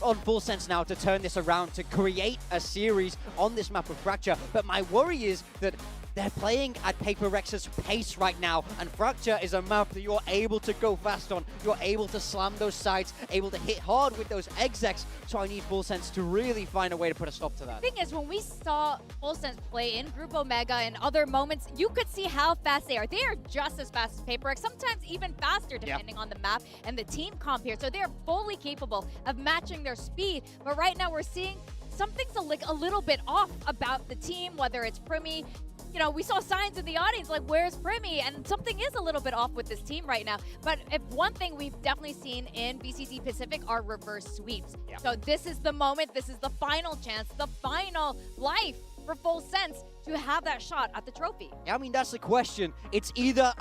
D: on Full Sense now to turn this around, to create a series on this map of Fracture. But my worry is that they're playing at PRX's pace right now, and Fracture is a map that you're able to go fast on. You're able to slam those sides, able to hit hard with those execs. So I need Full Sense to really find a way to put a stop to that.
C: The thing is, when we saw Full Sense play in Group Omega and other moments, you could see how fast they are. They are just as fast as PRX, sometimes even faster depending on the map and the team comp here. So they're fully capable of matching their speed. But right now we're seeing something's a little bit off about the team, whether it's Primi. You know, we saw signs in the audience like, where's Primi? And something is a little bit off with this team right now. But if one thing we've definitely seen in VCT Pacific are reverse sweeps. So this is the moment, this is the final chance, the final life for Full Sense to have that shot at the trophy.
D: Yeah, I mean, that's the question. It's either,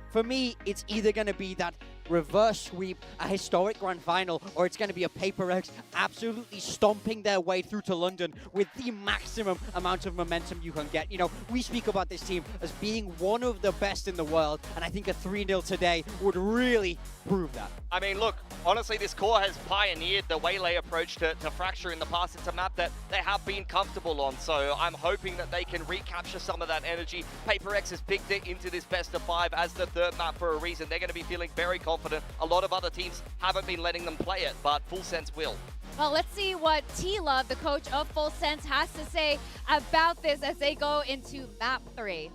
D: for me, it's either going to be that reverse sweep, a historic grand final, or it's going to be a PRX absolutely stomping their way through to London with the maximum amount of momentum you can get. You know, we speak about this team as being one of the best in the world, and I think a 3-0 today would really prove that.
E: I mean, look, honestly, this core has pioneered the Waylay approach to Fracture in the past. It's a map that they have been comfortable on, so I'm hoping that they can recapture some of that energy. PRX has picked it into this best of 5 as the third map for a reason. They're going to be feeling very confident. A lot of other teams haven't been letting them play it, but Full Sense will.
C: Well, let's see what T-Love, the coach of Full Sense, has to say about this as they go into map 3.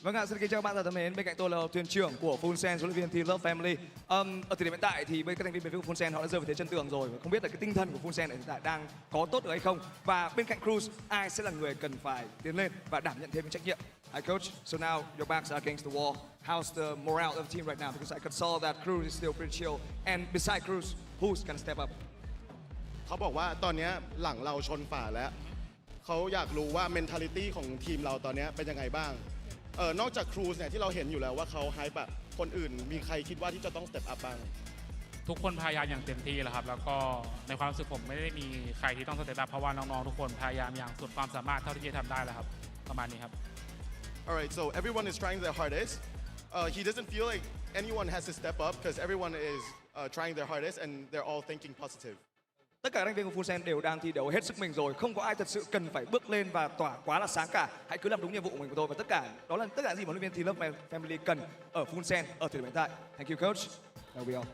J: Vâng ạ, xin kính chào các bạn thân mến. Bên cạnh tôi là thuyền trưởng của Full Sense, huấn luyện viên T Love Family. Ở thời điểm hiện tại thì với các thành viên bên phía Full Sense họ đã rơi vào thế chân tường rồi. Không biết là cái tinh thần của Full Sense hiện tại đang có tốt được hay không. Và bên cạnh Cruz, ai sẽ là người cần phải tiến lên và đảm nhận thêm những trách nhiệm. Hi coach, so now your backs are against the wall. How's the morale of the team right now? Because I could saw that Cruz is still pretty chill. And beside Cruz, who's gonna step up?
K: เขาบอกว่าตอนนี้หลังเราชนฝาแล้วเขาอยากรู้ว่า mentality ของทีมเราตอนนี้เป็นยังไงบ้างนอกจากครูซเนี่ยที่เราเห็นอยู่แล้วว่าเขาไฮป์อะคนอื่นมีใครคิดว่าที่จะต้อง step up บ้าง
L: ทุกคนพยายามอย่างเต็มที่แล้วครับแล้วก็ในความรู้สึกผมไม่ได้มีใครที่ต้องสเตปอัพเพราะว่าน้องๆทุกคนพยายามอย่างสุดความสามารถเท่าที่จะทำได้แล้วครับประมาณนี้ครับ
K: Alright, so everyone is trying their hardest. He doesn't feel like anyone has to step up because everyone is trying their hardest and they're all thinking positive.
J: Tất cả các thành viên của Full Sense đều đang thi đấu hết sức mình rồi, không có ai thật sự cần phải bước lên và tỏa quá là sáng cả. Hãy cứ làm đúng nhiệm vụ của mình thôi và tất cả đó là tất cả gì mà huấn luyện viên T Love Family cần ở Full Sense ở thời điểm hiện tại. Thank you coach. That'll be all.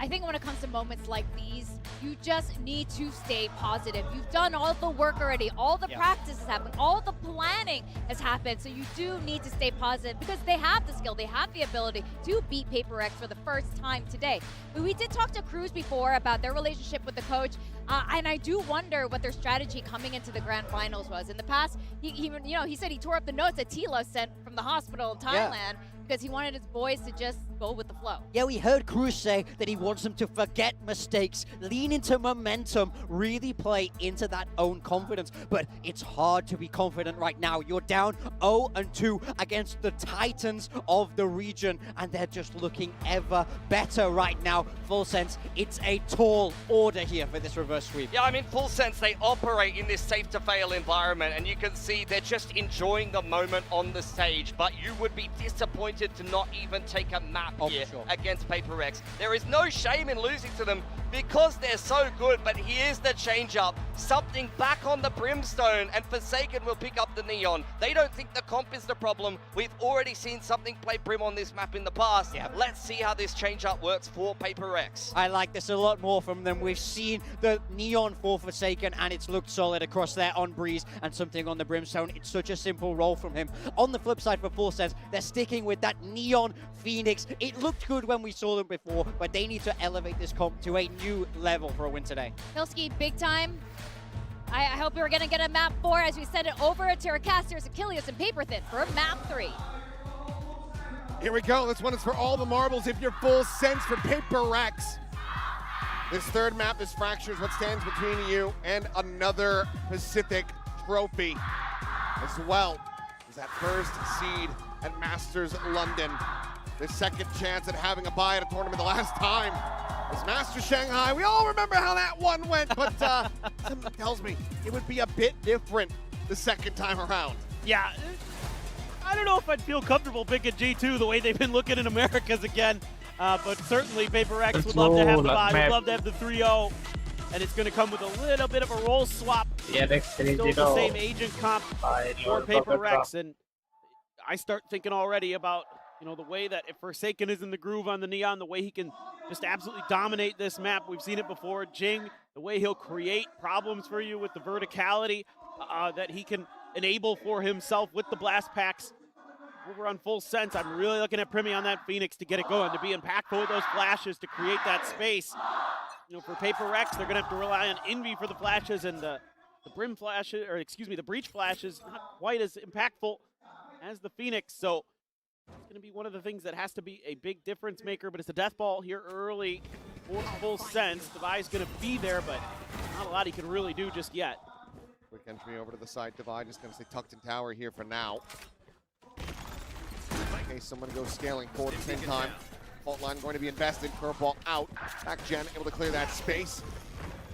C: I think when it comes to moments like these, you just need to stay positive. You've done all the work already. All the practice has happened. All the planning has happened. So you do need to stay positive because they have the skill. They have the ability to beat PRX for the first time today. But we did talk to Cruz before about their relationship with the coach. And I do wonder what their strategy coming into the grand finals was. In the past, he said he tore up the notes that Tilo sent from the hospital in Thailand because he wanted his boys to just go with the flow.
D: Yeah, we heard Cruz say that he wants them to forget mistakes, lean into momentum, really play into that own confidence. But it's hard to be confident right now. You're down 0-2 against the Titans of the region, and they're just looking ever better right now. Full Sense, it's a tall order here for this reverse sweep.
E: Yeah, I mean, Full Sense, they operate in this safe-to-fail environment, and you can see they're just enjoying the moment on the stage, but you would be disappointed to not even take a map here against PRX. There is no shame in losing to them because they're so good, but here's the change-up. Something back on the Brimstone, and Forsaken will pick up the Neon. They don't think the comp is the problem. We've already seen something play Brim on this map in the past. Let's see how this change-up works for PRX.
D: I like this a lot more from them. We've seen the Neon for Forsaken, and it's looked solid across there on Breeze and something on the Brimstone. It's such a simple role from him. On the flip side for Full Sense, they're sticking with that Neon Phoenix. It looked good when we saw them before, but they need to elevate this comp to a new level for a win today.
C: Hilski, big time. I hope we're going to get a map 4 as we send it over to our casters, Achilles and Paperthin for map 3.
F: Here we go. This one is for all the marbles if you're Full Sense for PRX. This third map is Fractures, what stands between you and another Pacific trophy as well as that first seed at Masters London. The second chance at having a bye at a tournament the last time was Masters Shanghai. We all remember how that one went, but something tells me it would be a bit different the second time around.
G: Yeah, I don't know if I'd feel comfortable picking G2 the way they've been looking in Americas again, but certainly PRX would love to have the bye, would love to have the 3-0, and it's going to come with a little bit of a role swap. Still the same agent comp for PRX, and I start thinking already about the way that if Forsaken is in the groove on the Neon, the way he can just absolutely dominate this map. We've seen it before. Jing, the way he'll create problems for you with the verticality that he can enable for himself with the blast packs. Over on Full Sense, I'm really looking at Primi on that Phoenix to get it going, to be impactful with those flashes, to create that space. For PRX, they're gonna have to rely on Envy for the flashes, and the Brim flashes, or excuse me, the Breach flashes, not quite as impactful as the Phoenix. So it's going to be one of the things that has to be a big difference maker, but it's a death ball here early for Full Sense. The bye is going to be there, but not a lot he can really do just yet.
F: Quick entry over to the side divide. Just going to stay tucked in tower here for now. In case someone goes scaling forward at the same time. Fault line going to be invested. Curveball out. Back Gen able to clear that space.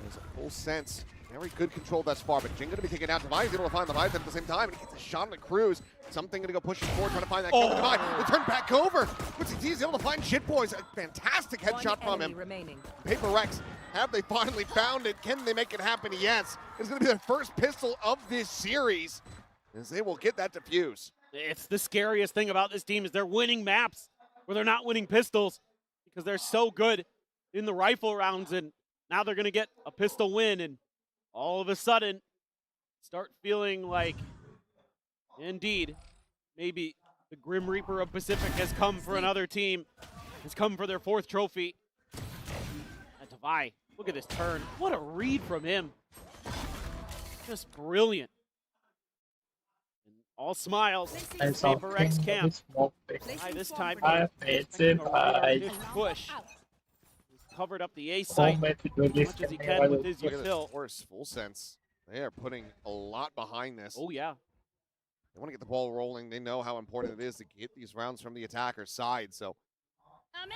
F: There's a full sense. Very good control thus far, but Jin going to be taken out. Divide able to find the Divide at the same time, and he gets a shot on the Cruz. Something going to go pushing forward, trying to find that kill. Divide. They turn back over. WCT is able to find Shit Boys. A fantastic headshot from him. PRX, have they finally found it? Can they make it happen? Yes. It's going to be their first pistol of this series, as they will get that defuse.
G: It's the scariest thing about this team is they're winning maps where they're not winning pistols because they're so good in the rifle rounds, and now they're going to get a pistol win, and all of a sudden start feeling like, indeed, maybe the Grim Reaper of Pacific has come for another team, has come for their 4th trophy. And Devi, look at this turn. What a read from him. Just brilliant. And all smiles. PRX camp. By this time, push. Covered up the A site as much as he can with his util.
F: Worse, full sense. They are putting a lot behind this.
G: Oh, yeah.
F: They want to get the ball rolling. They know how important it is to get these rounds from the attacker's side. So,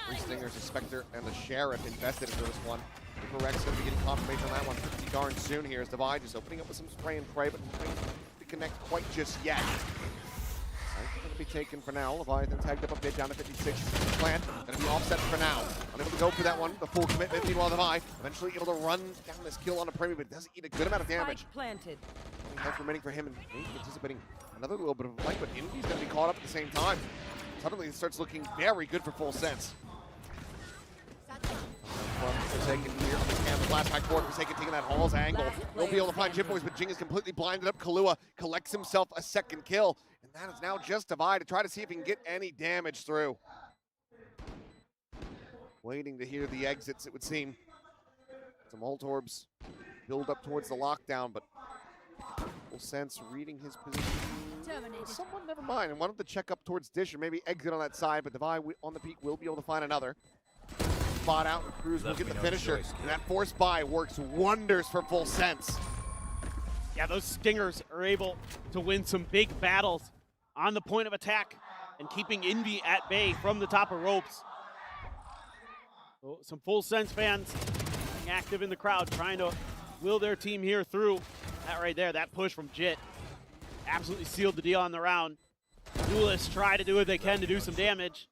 F: three Stingers, the Spectre, and the Sheriff invested into this one. PRX going to be getting confirmation on that one pretty darn soon here as Divide just opening up with some spray and pray, but trying to connect quite just yet. Going to be taken for now. Leviathan tagged up a bit down to 56. Plant going to be offset for now. Unable to go for that one. The full commitment. Meanwhile, Levi eventually able to run down this kill on a Premium, but it doesn't eat a good amount of damage.
B: Planted.
F: Health remaining for him, and maybe anticipating another little bit of light, but Envy's going to be caught up at the same time. Suddenly it starts looking very good for full sense. Forsaken here on the camp. Last back forward. Forsaken taking that Hall's angle. He'll be able to find Jit Boys, but Jing is completely blinded up. Kahlua collects himself a second kill. And that is now just Divide to try to see if he can get any damage through. Waiting to hear the exits, it would seem. Some Orbs build up towards the lockdown, but full sense reading his position. Someone, never mind, and wanted to check up towards Dish or maybe exit on that side, but Divide on the peak will be able to find another. Spot out, and Cruz will get the finisher. And that force buy works wonders for full sense.
G: Yeah, those Stingers are able to win some big battles on the point of attack and keeping Envy at bay from the top of ropes. So some full sense fans being active in the crowd, trying to will their team here through. That right there, that push from Jit, absolutely sealed the deal on the round. Duelists try to do what they can to do some damage.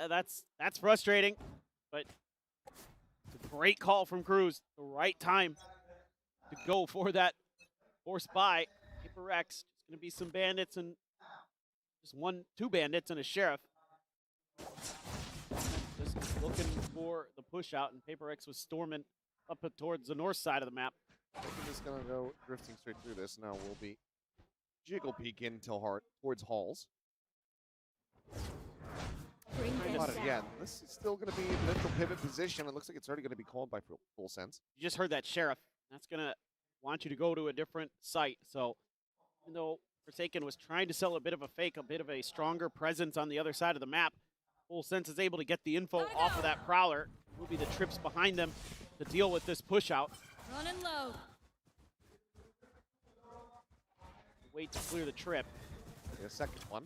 G: That's frustrating, but it's a great call from Cruz. The right time to go for that force buy. PRX, it's going to be some bandits and just 2 bandits and a Sheriff. Just looking for the push out, and PRX was storming up towards the north side of the map.
F: I'm just going to go drifting straight through this. Now we'll be jiggle peek in towards Halls. Again, this is still going to be a little pivot position. It looks like it's already going to be called by full sense.
G: You just heard that Sheriff. That's going to want you to go to a different site. So even though Forsaken was trying to sell a bit of a fake, a bit of a stronger presence on the other side of the map, full sense is able to get the info off of that Prowler. Will be the trips behind them to deal with this push out.
C: Running low.
G: Wait to clear the trip.
F: A second one.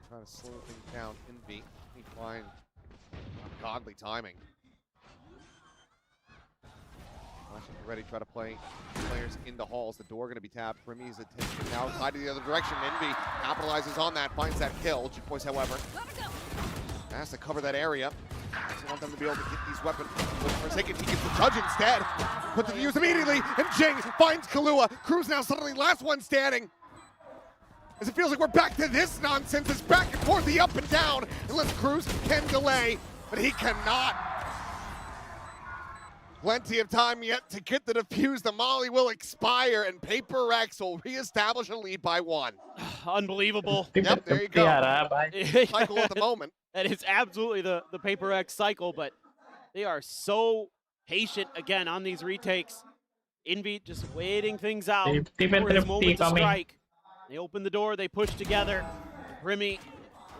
F: Trying to slow things down. Envy. He find godly timing. Ready, try to play players into Halls. The door going to be tapped. Remy's attention now side to the other direction. Envy capitalizes on that, finds that kill. Jit Boys, however, has to cover that area. Doesn't want them to be able to get these weapons. Forsaken, he gets the Judge instead. Put the use immediately, and Jing finds Kahlua. Cruz now suddenly last one standing. As it feels like we're back to this nonsense. It's back and forth, the up and down. Unless Cruz can delay, but he cannot. Plenty of time yet to get the defuse. The molly will expire, and PRX will reestablish a lead by 1.
G: Unbelievable.
F: Yep, there you go. Cycle at the moment.
G: That is absolutely the PRX cycle, but they are so patient again on these retakes. Envy just waiting things out for his moment to strike. They open the door, they push together. Remy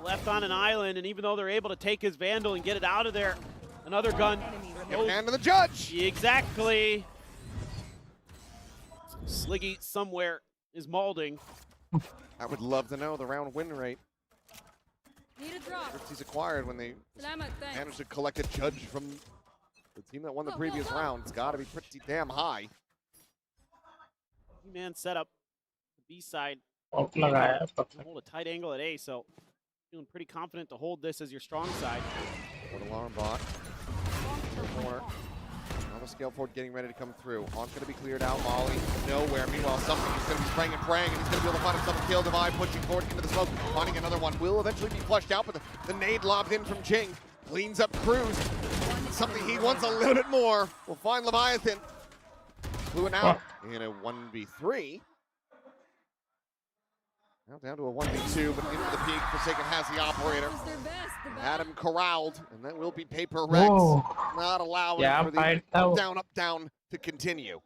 G: left on an island, and even though they're able to take his Vandal and get it out of there, another gun.
F: Hand to the Judge.
G: Exactly. Sliggy somewhere is maulding.
F: I would love to know the round win rate
B: Need a drop.
F: he's acquired when they
B: Salamat, thanks.
F: managed to collect a judge from the team that won the previous round. It's got to be pretty damn high.
G: Man setup. The B side.
A: Pop लगाया, pop
G: Hold a tight angle at A, so feeling pretty confident to hold this as your strong side.
F: What alarm bot. Corner. Now the scale forward getting ready to come through. Haunt's going to be cleared out. Molly nowhere. Meanwhile, something is going to be spraying and praying, and he's going to be able to find himself a kill. Divide pushing forward into the smoke. Finding another one. Will eventually be flushed out, but the nade lobbed in from Jing. Cleans up Cruz. Something he wants a little bit more. We'll find Leviathan. Blew it out in a 1v3. Now down to a 1v2, but into the peak. Forsaken has the operator. Had him corralled, and that will be Paper Rex. Not allowing for the up, down to continue.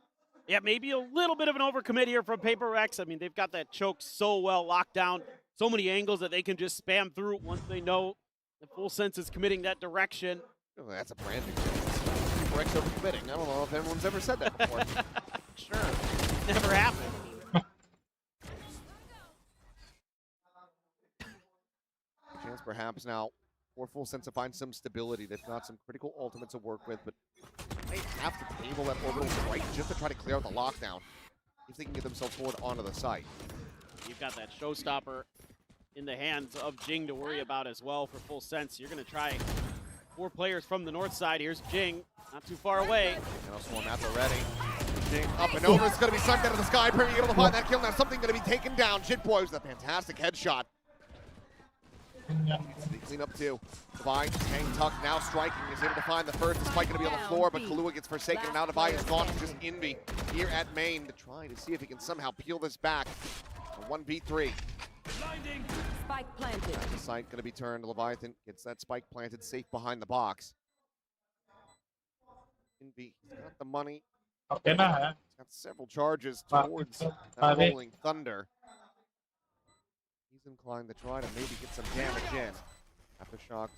G: Yeah, maybe a little bit of an overcommit here from Paper Rex. I mean, they've got that choke so well locked down, so many angles that they can just spam through once they know the Full Sense is committing that direction.
F: Oh, that's a branding difference. Paper Rex overcommitting. I don't know if anyone's ever said that before.
G: Sure, never happened.
F: Chance perhaps now for Full Sense to find some stability. They've got some critical ultimates to work with, but they have to table that orbital strike just to try to clear out the lockdown if they can get themselves forward onto the site.
G: You've got that showstopper in the hands of Jing to worry about as well for Full Sense. You're going to try 4 players from the north side. Here's Jing, not too far away.
F: And also one at the ready. Jing up and over. It's going to be sucked out of the sky. Pretty able to find that kill. Now something going to be taken down. Jitboy with a fantastic headshot. They clean up too. Divine, Hang Tuck now striking. Is able to find the first. Despite going to be on the floor, but Kahlua gets Forsaken. And now Divine is gone to just Envy here at main to try to see if he can somehow peel this back. A 1v3.
B: Spike planted.
F: The site going to be turned. Leviathan gets that spike planted safe behind the box. Envy, he's got the money.
A: Okay, nah.
F: He's got several charges towards that rolling thunder. He's inclined to try to maybe get some damage in. Aftershock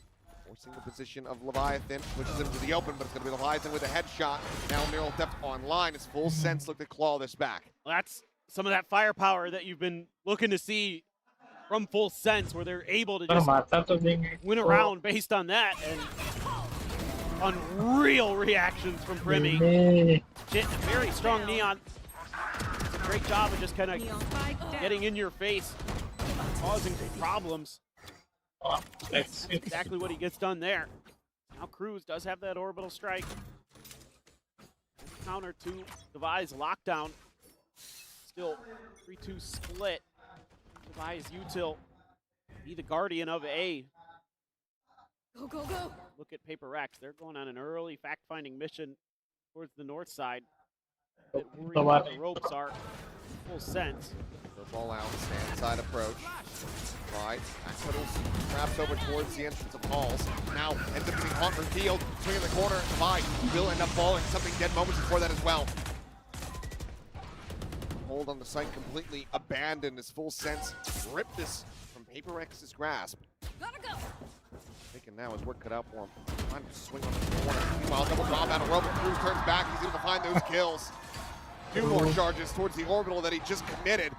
F: forcing the position of Leviathan, pushes him to the open, but it's going to be Leviathan with a headshot. Now Neural Depth online. His Full Sense look to claw this back.
G: Well, that's some of that firepower that you've been looking to see from Full Sense, where they're able to just win around based on that. And unreal reactions from Primi. Very strong Neon. It's a great job of just kind of getting in your face, causing problems. That's exactly what he gets done there. Now Cruz does have that orbital strike. Counter to Devi's lockdown. Still 3-2 split. Devi's util be the guardian of A.
B: Go, go, go.
G: Look at Paper X. They're going on an early fact-finding mission towards the north side. A bit worried where the ropes are. Full Sense.
F: The ball out, stand side approach. Right, backpedals, traps over towards the entrance of Halls. Now ends up getting caught revealed. Swing in the corner, Divide will end up falling. Something dead moments before that as well. Hold on the site completely abandoned as Full Sense ripped this from Paper X's grasp.
B: Gotta go.
F: Thinking now his work cut out for him. Trying to swing on the corner. Meanwhile, double drop out of rope. Cruz turns back. He's able to find those kills. 2 more charges towards the orbital that he just committed.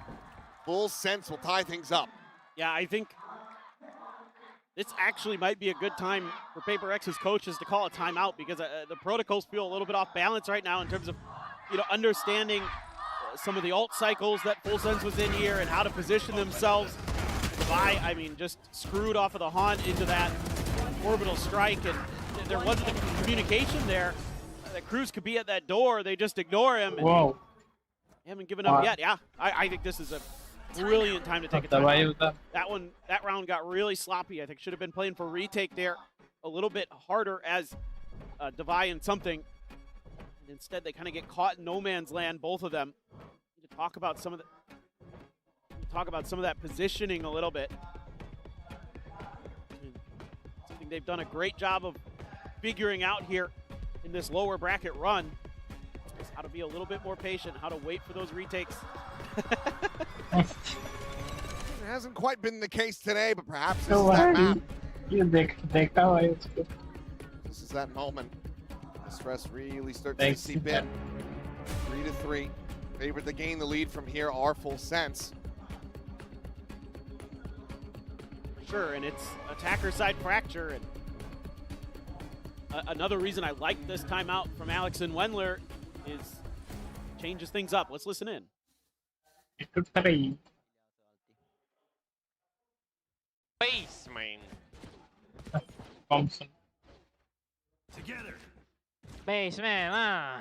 F: Full Sense will tie things up.
G: Yeah, I think this actually might be a good time for Paper X's coaches to call a timeout, because the protocols feel a little bit off balance right now in terms of, understanding some of the ult cycles that Full Sense was in here and how to position themselves. I mean, just screwed off of the haunt into that orbital strike, and there wasn't the communication there. That Cruz could be at that door. They just ignore him. And
A: Whoa.
G: They haven't given up yet. Yeah, I think this is a brilliant time to take a timeout. That round got really sloppy. I think should have been playing for retake there a little bit harder as Devi and something. And instead, they kind of get caught in no man's land, both of them. Need to talk about some of that positioning a little bit. Something they've done a great job of figuring out here in this lower bracket run. Is how to be a little bit more patient, how to wait for those retakes.
F: It hasn't quite been the case today, but perhaps this is that map. This is that moment. The stress really starts to seep in. 3-3. Favored to gain the lead from here are Full Sense.
G: Sure, and it's attacker side fracture. And another reason I like this timeout from Alex and Wendler is changes things up. Let's listen in.
E: Base, man.
A: Thompson.
H: Together.
M: Base man,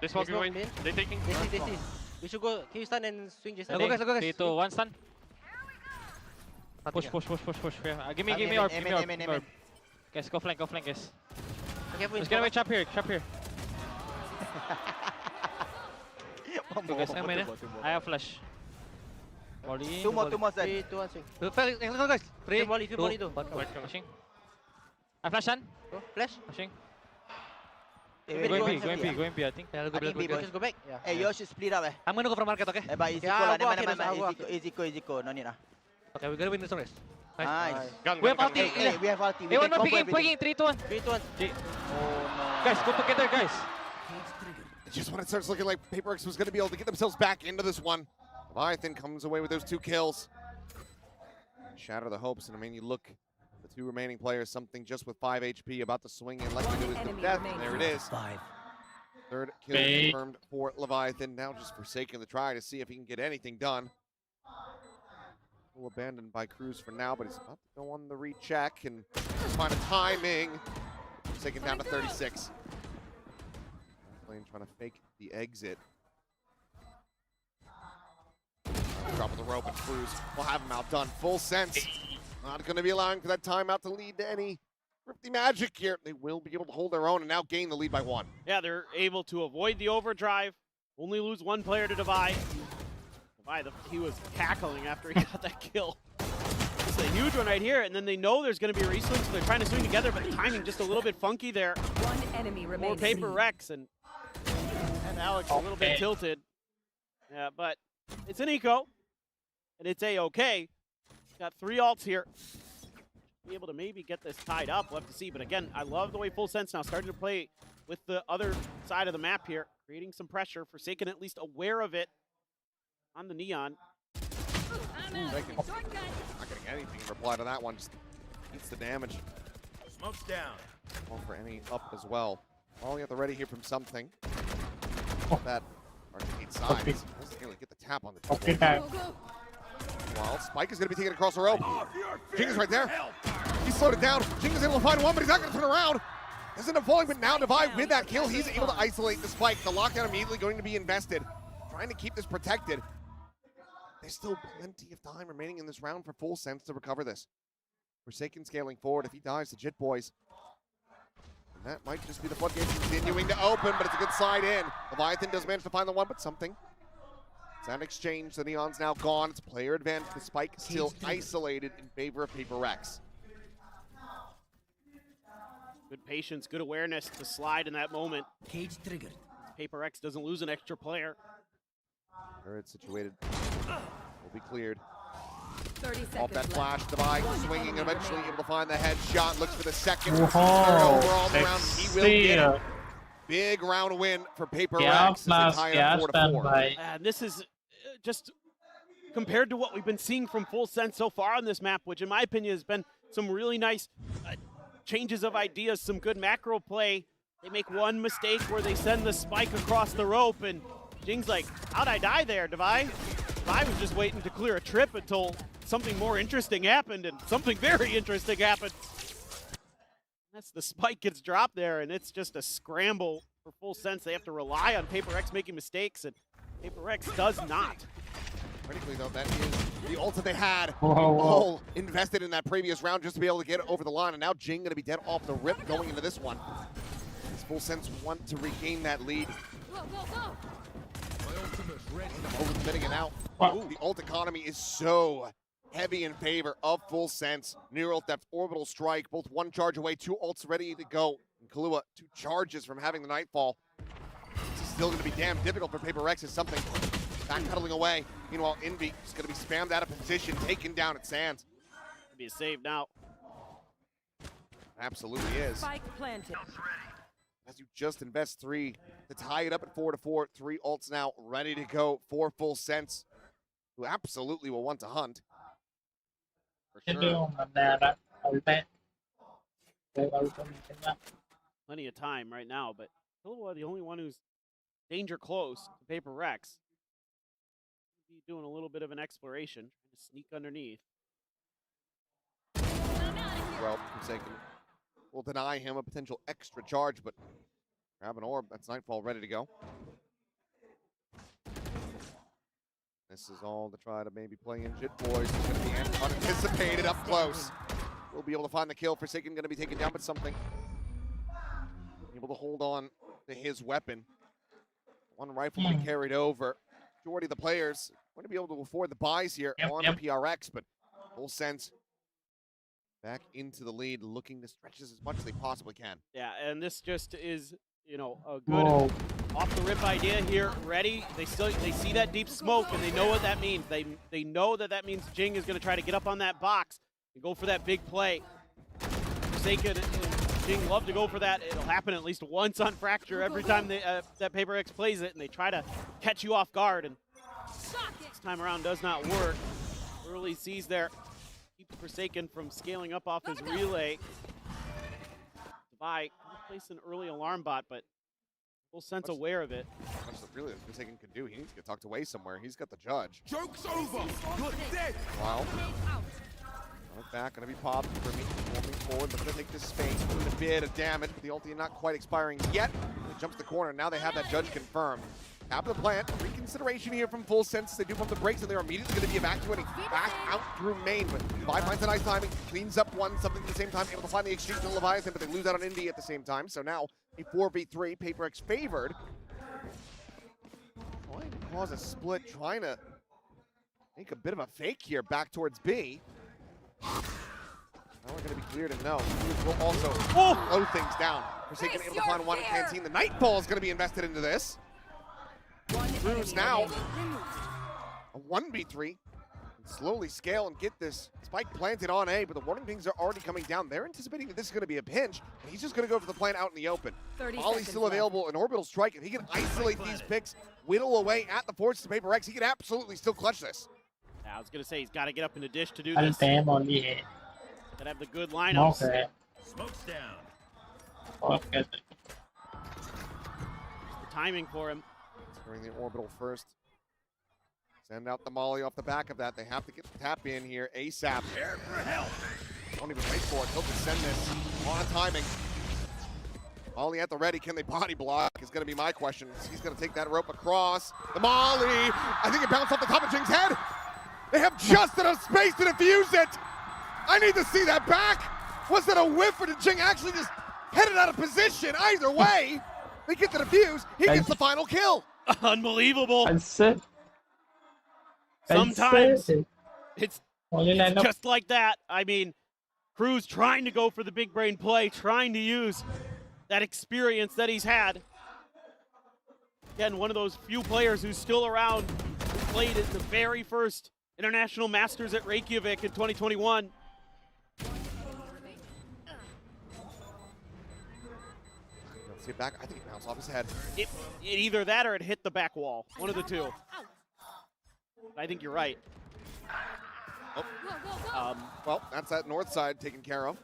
E: This one behind. They taking.
M: This is. We should go. Can you stun and swing Jason? Go guys, go guys. 3, 2, 1, stun. Push. Yeah. Give me orb. Guys, go flank, guys. Let's get away, chop here. Go guys, I'm in. I have flash. Molly. Two more, 3, 2, 1, swing. Go guys. 3, 2, 1. Flashing. I flash on. Go, flash. Flashing. Go in B, I think. Yeah, go back. Yeah.
N: Hey, yours should split up.
M: I'm gonna go from market, okay?
N: But easy go. No need.
M: Okay, we're gonna win this one, guys.
N: Nice.
M: We have ulti.
N: Hey, we have ulti.
M: Hey, one more picking. 3, 2, 1.
N: Oh no.
M: Guys, go together, guys.
F: Just when it starts looking like PRX was going to be able to get themselves back into this one, Leviathan comes away with those 2 kills. Shatter the hopes, and I mean, you look at the 2 remaining players, something just with 5 HP about to swing in like we do is the death, and there it is. 3rd kill confirmed for Leviathan, now just forsaking the try to see if he can get anything done. Abandoned by Cruz for now, but he's about to go on the recheck and find a timing. Taken down to 36. Lane trying to fake the exit. Drop of the rope, and Cruz will have him outdone. Full Sense not going to be allowing for that timeout to lead to any thrifty magic here. They will be able to hold their own and now gain the lead by 1.
G: Yeah, they're able to avoid the overdrive, only lose 1 player to Divide. He was cackling after he got that kill. It's a huge one right here, and then they know there's going to be a reswing, so they're trying to swing together, but the timing just a little bit funky there.
B: 1 enemy remains.
G: More PRX, and Alex a little bit tilted. Yeah, but it's an eco, and it's A-okay. Got 3 ults here. Be able to maybe get this tied up. We'll have to see, but again, I love the way Full Sense now starting to play with the other side of the map here, creating some pressure. Forsaken at least aware of it. On the Neon.
F: Not getting anything in reply to that one, just eats the damage.
H: Smoke's down.
F: Going for any up as well. Falling at the ready here from something. That arcade side doesn't really get the tap on the top. While Spike is going to be taken across the rope. Jing is right there. He slowed it down. Jing is able to find one, but he's not going to turn around. Doesn't end up falling, but now Divide with that kill, he's able to isolate the Spike. The lockdown immediately going to be invested. Trying to keep this protected. There's still plenty of time remaining in this round for Full Sense to recover this. Forsaken scaling forward. If he dies, the Jit Boys. And that might just be the floodgates continuing to open, but it's a good slide in. Leviathan does manage to find the one, but something. It's an exchange. The Neon's now gone. It's player advantage. The Spike still isolated in favor of PRX.
G: Good patience, good awareness to slide in that moment.
N: Cage triggered.
G: PRX doesn't lose an extra player.
F: Turret situated. Will be cleared.
B: 30 seconds
F: Off that
B: left.
F: flash, Divide swinging, eventually able to find the headshot. Looks for the second.
A: Whoa,
F: overall the round. He will get it. Big round win for PRX.
G: And this is just compared to what we've been seeing from Full Sense so far on this map, which in my opinion has been some really nice changes of ideas, some good macro play. They make one mistake where they send the Spike across the rope, and Jing's like, how'd I die there, Divide? Divide was just waiting to clear a trip until something more interesting happened, and something very interesting happened. That's the Spike gets dropped there, and it's just a scramble for Full Sense. They have to rely on PRX making mistakes, and PRX does not.
F: Critically though, that is the ult that they had all invested in that previous round just to be able to get it over the line, and now Jing going to be dead off the rip going into this one. As Full Sense want to regain that lead. Over the minute out. Ooh, the ult economy is so heavy in favor of Full Sense. Neural Theft, Orbital Strike, both 1 charge away, 2 ults ready to go. And Kahlua, 2 charges from having the Nightfall. This is still going to be damn difficult for PRX as something backpedaling away. Meanwhile, Envy is going to be spammed out of position, taken down at Sands.
G: It'll be a save now.
F: Absolutely is.
B: Spike planted.
F: as you just invest 3 to tie it up at 4-4. 3 ults now ready to go for Full Sense, who absolutely will want to hunt. For sure.
G: Plenty of time right now, but Killua, the only one who's danger close to Paper Rex. He's doing a little bit of an exploration, trying to sneak underneath.
F: Well, Forsaken will deny him a potential extra charge, but grab an orb. That's Nightfall ready to go. This is all to try to maybe play in Jit Boys. It's going to be unanticipated up close. We'll be able to find the kill. Forsaken going to be taken down, but something. Able to hold on to his weapon. One rifle will be carried over. Majority of the players going to be able to afford the buys here on the PRX, but Full Sense back into the lead, looking to stretch this as much as they possibly can.
G: Yeah, and this just is, you know, a good off the rip idea here. Ready? They see that deep smoke and they know what that means. They know that means Jing is going to try to get up on that box and go for that big play. Forsaken and Jing love to go for that. It'll happen at least once on Fracture every time that Paper X plays it, and they try to catch you off guard. And this time around does not work. Early sees there. Keeps Forsaken from scaling up off his relay. Devi place an early alarm bot, but Full Sense aware of it.
F: Much that really Forsaken could do. He needs to get tucked away somewhere. He's got the judge.
H: Joke's over! You're dead!
F: Wow. Look back, gonna be popped. Moving forward, looking to take this space, doing a bit of damage, but the ulti not quite expiring yet. He jumps the corner. Now they have that judge confirmed. Tap of the plant. Reconsideration here from Full Sense. They do pump the brakes, and they're immediately going to be evacuating back out through main. But Levi finds a nice timing, cleans up one, something at the same time, able to find the exchange to Leviathan, but they lose out on Indy at the same time. So now a 4v3, Paper X favored. Trying to cause a split, trying to make a bit of a fake here back towards B. Now we're going to be clear to know. He will also slow things down. Forsaken able to find one in Canteen. The Nightfall is going to be invested into this. Cruz now a 1v3. And slowly scale and get this spike planted on A, but the warning pings are already coming down. They're anticipating that this is going to be a pinch, and he's just going to go for the plant out in the open. Ollie's still available, an orbital strike. If he can isolate these picks, whittle away at the forces of Paper X, he can absolutely still clutch this.
G: Yeah, I was going to say he's got to get up in the dish to do this. Got to have the good lineups.
H: Smoke's down.
G: The timing for him.
F: Securing the orbital first. Send out the molly off the back of that. They have to get the tap in here ASAP.
H: Prepare for help.
F: Don't even wait for it. He'll just send this on timing. Molly at the ready. Can they body block is going to be my question. He's going to take that rope across. The molly. I think it bounced off the top of Jing's head. They have just enough space to defuse it. I need to see that back. Was that a whiff or did Jing actually just head it out of position? Either way, they get the defuse. He gets the final kill.
G: Unbelievable.
A: Sometimes
G: it's just like that. I mean, Cruz trying to go for the big brain play, trying to use that experience that he's had. Again, one of those few players who's still around, who played at the very first International Masters at Reykjavik in 2021.
F: See it back. I think it bounced off his head.
G: It either that or it hit the back wall. One of the two. I think you're right.
F: Oh. Well, that's that north side taken care of.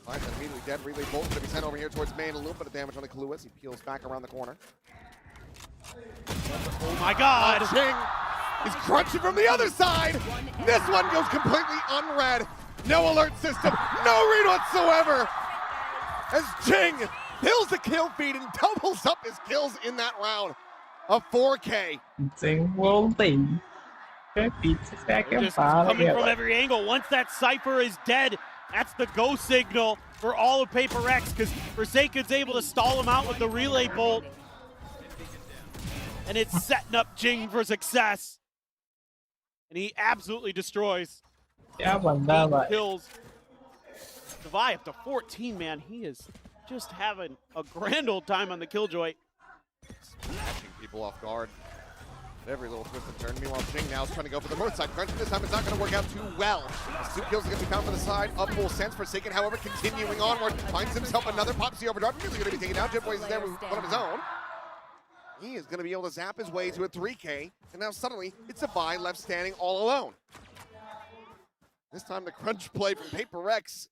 F: Finds immediately dead. Relay bolt going to be sent over here towards main. A little bit of damage on the Kalu as he peels back around the corner.
G: Oh my God!
F: Jing is crunching from the other side. This one goes completely unread. No alert system. No read whatsoever. As Jing fills the kill feed and doubles up his kills in that round. A 4K.
G: Just coming from every angle. Once that Cypher is dead, that's the go signal for all of Paper X, because Forsaken's able to stall him out with the relay bolt. And it's setting up Jing for success. And he absolutely destroys. Kills. Devi up to 14, man. He is just having a grand old time on the Killjoy.
F: Catching people off guard. Every little twist and turn. Meanwhile, Jing now is trying to go for the north side. Crunch, this time it's not going to work out too well. As 2 kills are going to be found for the side of Full Sense. Forsaken, however, continuing onward, finds himself another Popsy overdrive. Really going to be taken down. Jetboy is there with one of his own. He is going to be able to zap his way to a 3K, and now suddenly it's a Vi left standing all alone. This time the crunch play from PRX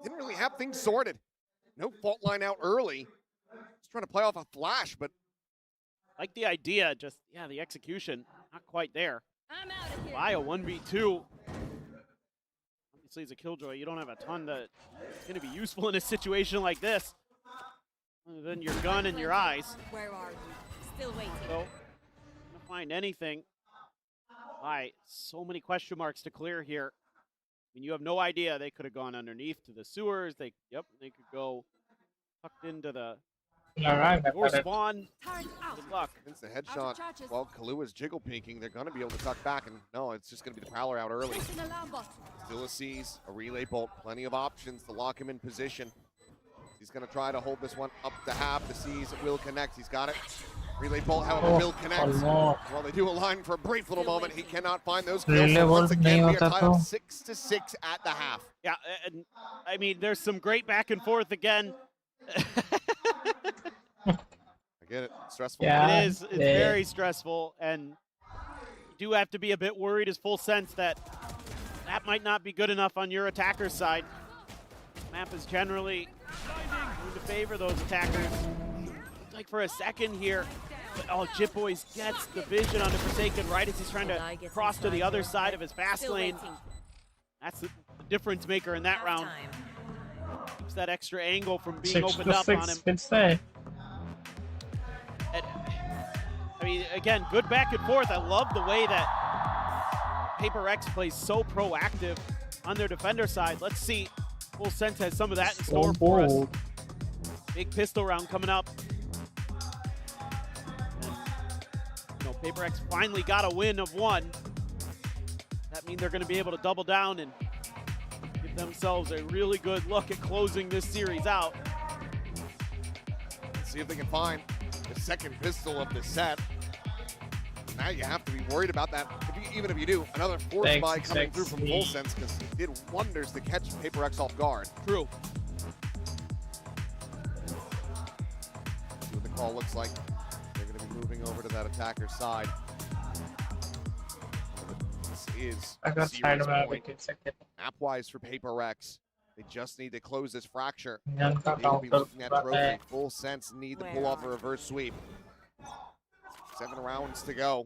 F: didn't really have things sorted. No fault line out early. Just trying to play off a flash, but
G: like the idea, just, yeah, the execution, not quite there.
B: I'm out of here.
G: By a 1v2. Obviously, as a Killjoy, you don't have a ton that's going to be useful in a situation like this, other than your gun and your eyes.
B: Where are you? Still waiting.
G: So, going to find anything. Why, so many question marks to clear here. I mean, you have no idea. They could have gone underneath to the sewers. They could go tucked into the or spawn. Good luck.
F: It's the headshot. While Kalua's jiggle peeking, they're going to be able to tuck back, and no, it's just going to be the Prowler out early. Still a Seize, a relay bolt, plenty of options to lock him in position. He's going to try to hold this one up to half. The Seize will connect. He's got it. Relay bolt, however, will connect. While they do align for a brief little moment, he cannot find those kills. So once again, we are tied up 6-6 at the half.
G: Yeah, and I mean, there's some great back and forth again.
F: I get it. Stressful.
G: Yeah, it is. It's very stressful, and you do have to be a bit worried as Full Sense that might not be good enough on your attacker's side. Map is generally going to favor those attackers. Like for a second here, but Jitboys gets the vision onto Forsaken right as he's trying to cross to the other side of his fast lane. That's the difference maker in that round. Keeps that extra angle from being opened up on him. And, I mean, again, good back and forth. I love the way that PRX plays so proactive on their defender side. Let's see. Full Sense has some of that in store for us. Big pistol round coming up. And, PRX finally got a win of 1. That means they're going to be able to double down and give themselves a really good look at closing this series out.
F: Let's see if they can find the second pistol of the set. Now you have to be worried about that. Even if you do, another force buy coming through from Full Sense, because he did wonders to catch PRX off guard.
G: True.
F: See what the call looks like. They're going to be moving over to that attacker's side. This is a serious point. Map-wise for PRX. They just need to close this fracture. They will be looking at trophy. Full Sense need to pull off a reverse sweep. 7 rounds to go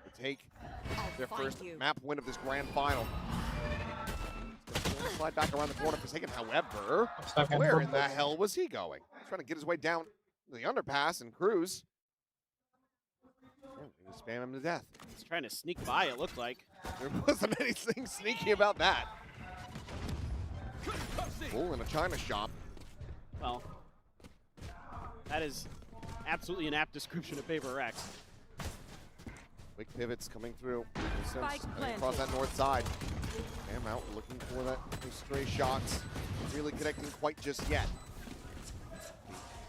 F: to take their first map win of this grand final. Slide back around the corner for Forsaken. However, where in the hell was he going? He's trying to get his way down the underpass and cruise. Spam him to death.
G: He's trying to sneak by, it looked like.
F: There wasn't anything sneaky about that. Bull in a China shop.
G: Well, that is absolutely an apt description of PRX.
F: Quick pivots coming through. Across that north side. Bam out looking for that stray shots. Not really connecting quite just yet.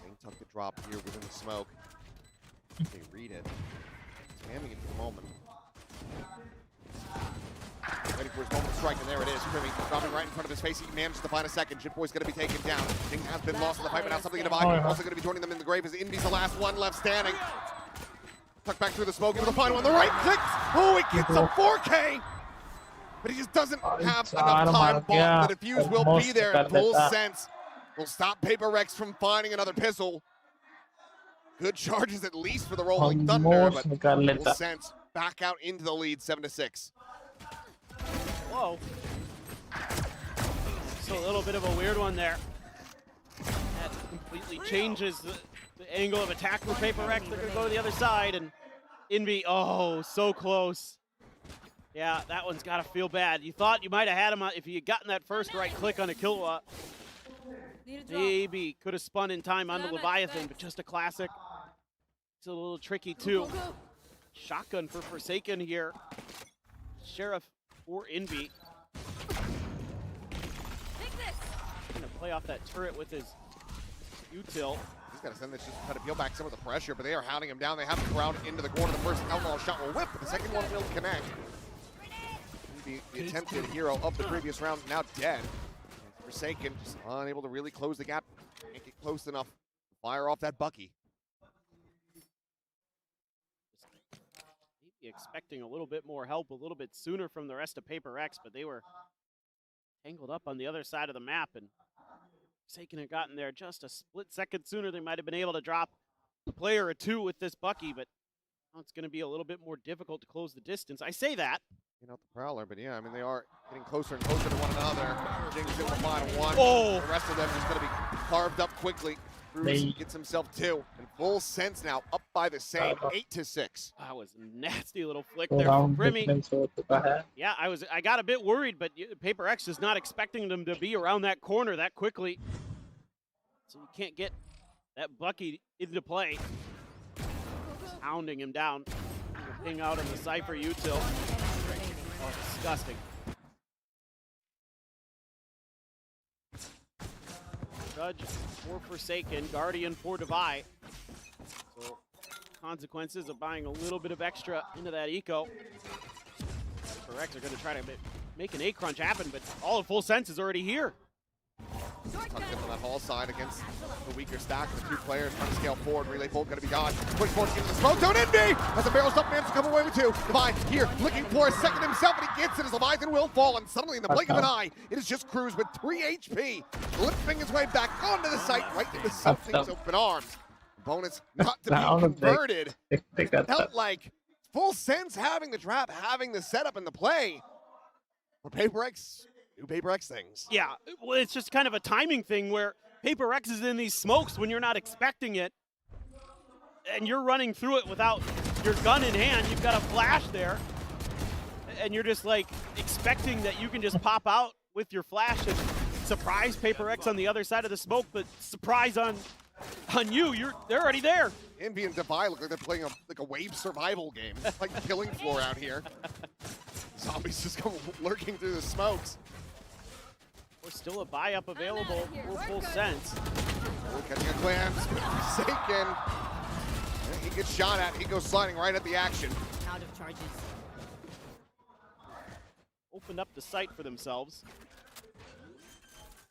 F: Being tough to drop here within the smoke. They read it. Spamming it for the moment. Ready for his moment to strike, and there it is. Crimmy dropping right in front of his face. He manages to find a second. Jitboy's going to be taken down. Ding has been lost in the fight, but now something in the body. Also going to be joining them in the grave as Invy's the last one left standing. Tucked back through the smoke, able to find one. The right click. Oh, it gets a 4K! But he just doesn't have enough time. The defuse will be there. And Full Sense will stop PRX from finding another pistol. Good charges at least for the Rolling Thunder, but Full Sense back out into the lead, 7-6.
G: Whoa. So a little bit of a weird one there. That completely changes the angle of attack for PRX. They're going to go to the other side, and Invy, oh, so close. Yeah, that one's got to feel bad. You thought you might have had him if you had gotten that first right click on a Killua. Maybe could have spun in time onto Leviathan, but just a classic. It's a little tricky, too. Shotgun for Forsaken here. Sheriff or Invy. Gonna play off that turret with his util.
F: He's Gotta send this, just try to peel back some of the pressure, but they are hounding him down. They have the crowd into the corner. The first outlaw shot will whip, but the second one will connect. The attempted hero of the previous round now dead. Forsaken just unable to really close the gap. Can't get close enough to fire off that Bucky.
G: Maybe expecting a little bit more help a little bit sooner from the rest of PRX, but they were tangled up on the other side of the map, and Forsaken had gotten there just a split second sooner. They might have been able to drop a player or two with this Bucky, but now it's going to be a little bit more difficult to close the distance. I say that.
F: Out the Prowler, but yeah, I mean, they are getting closer and closer to one another. Jing's in the final one.
G: Oh!
F: The rest of them just going to be carved up quickly. Cruz gets himself 2. And Full Sense now up by the same, 8-6.
G: That was a nasty little flick there from Primi. Yeah, I got a bit worried, but PRX is not expecting them to be around that corner that quickly. So you can't get that Bucky into play. Just hounding him down. Ping out on the Cypher util. Oh, disgusting. Judge for Forsaken, Guardian for Devi. So consequences of buying a little bit of extra into that eco. PRX are going to try to make an A-crunch happen, but all of Full Sense is already here.
F: Tucked in on that hall side against the weaker stack. The 2 players trying to scale forward. Relay Bolt going to be dodged. Push forward into the smoke zone. Indy has a barrel stuff man to come away with 2. Divine here looking for a second himself, and he gets it as Leviathan will fall. And suddenly, in the blink of an eye, it is just Cruz with 3 HP, limping his way back onto the site, right into something's open arms. Bonus not to be converted. Felt like Full Sense having the trap, having the setup and the play. But PRX. New PRX things.
G: Yeah, well, it's just kind of a timing thing where PRX is in these smokes when you're not expecting it, and you're running through it without your gun in hand. You've got a flash there, and you're just like expecting that you can just pop out with your flash and surprise PRX on the other side of the smoke, but surprise on you, they're already there.
F: Envy and Devi look like they're playing a wave survival game. It's like Killing Floor out here. Zombies just go lurking through the smokes.
G: There's still a buy-up available for Full Sense.
F: Catching a glance, Forsaken. He gets shot at, he goes sliding right at the action.
B: Out of charges.
G: Opened up the site for themselves.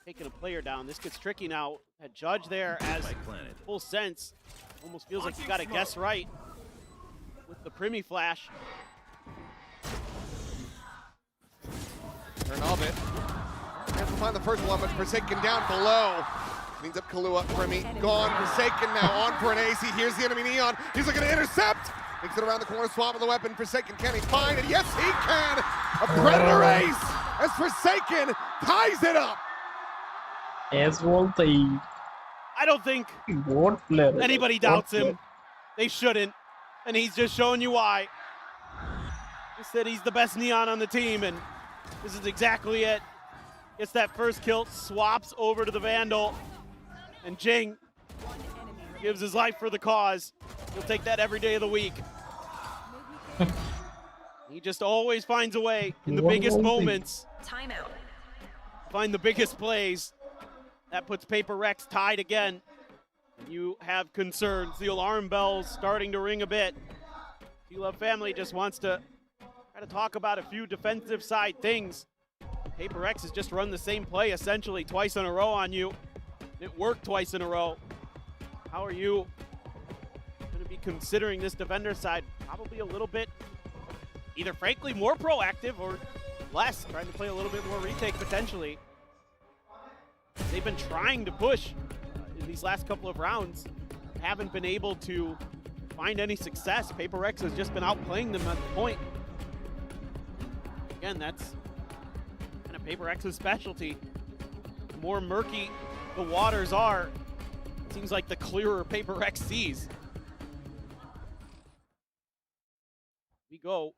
G: Taking a player down. This gets tricky now. A Judge there as Full Sense. Almost feels like you got to guess right with the Primi flash.
F: Turn of it. Has to find the first one, but Forsaken down below. Cleans up Kahlua, Primi gone. Forsaken now on for an AC. Here's the enemy Neon. He's looking to intercept. Makes it around the corner, swap with the weapon. Forsaken, can he find it? Yes, he can. A Predator ace as Forsaken ties it up.
G: I don't think anybody doubts him. They shouldn't. And he's just showing you why. He said he's the best Neon on the team, and this is exactly it. Gets that first kill, swaps over to the Vandal, and Jing gives his life for the cause. He'll take that every day of the week. He just always finds a way in the biggest moments.
B: Timeout.
G: Find the biggest plays. That puts PRX tied again. You have concerns. The alarm bell's starting to ring a bit. T-Love family just wants to try to talk about a few defensive side things. PRX has just run the same play essentially twice in a row on you. It worked twice in a row. How are you going to be considering this defender side? Probably a little bit, either frankly more proactive or less, trying to play a little bit more retake potentially. They've been trying to push in these last couple of rounds, haven't been able to find any success. PRX has just been outplaying them at the point. Again, that's kind of PRX's specialty. The more murky the waters are, it seems like the clearer PRX sees. We go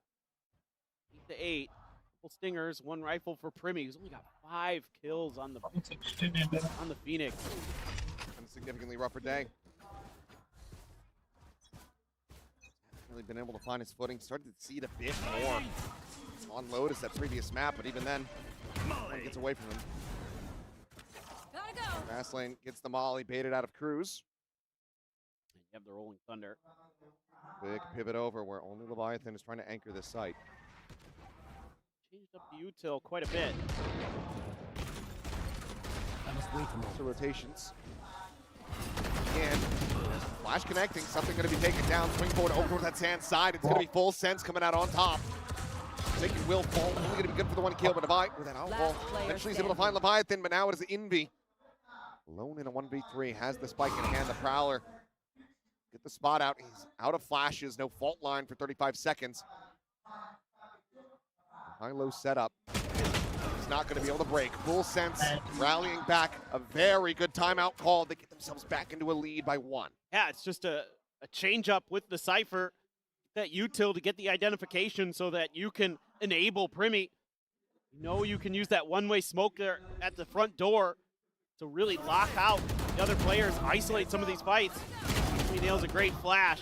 G: 8-8. Couple stingers, 1 rifle for Primi, who's only got 5 kills on the Phoenix.
F: And a significantly rougher day. Really been able to find his footing, started to see it a bit more on Lotus that previous map, but even then, he gets away from him. Fastlane gets the molly baited out of Cruz.
G: have the Rolling Thunder.
F: Big pivot over where only Leviathan is trying to anchor this site.
G: Changed up the util quite a bit.
F: So rotations. And flash connecting, something going to be taken down. Swing forward over towards that sand side. It's going to be full sense coming out on top. Taking will fall, only going to be good for the one kill, but Devi with that outfall. Eventually he's able to find Leviathan, but now it is Envy. Alone in a 1v3, has the spike in hand, the Prowler. Get the spot out, he's out of flashes, no fault line for 35 seconds. High-low setup. He's not going to be able to break. Full sense rallying back. A very good timeout call. They get themselves back into a lead by 1.
G: Yeah, it's just a change up with the Cypher. That util to get the identification so that you can enable Primi. You know you can use that one-way smoke there at the front door to really lock out the other players, isolate some of these fights. He nails a great flash.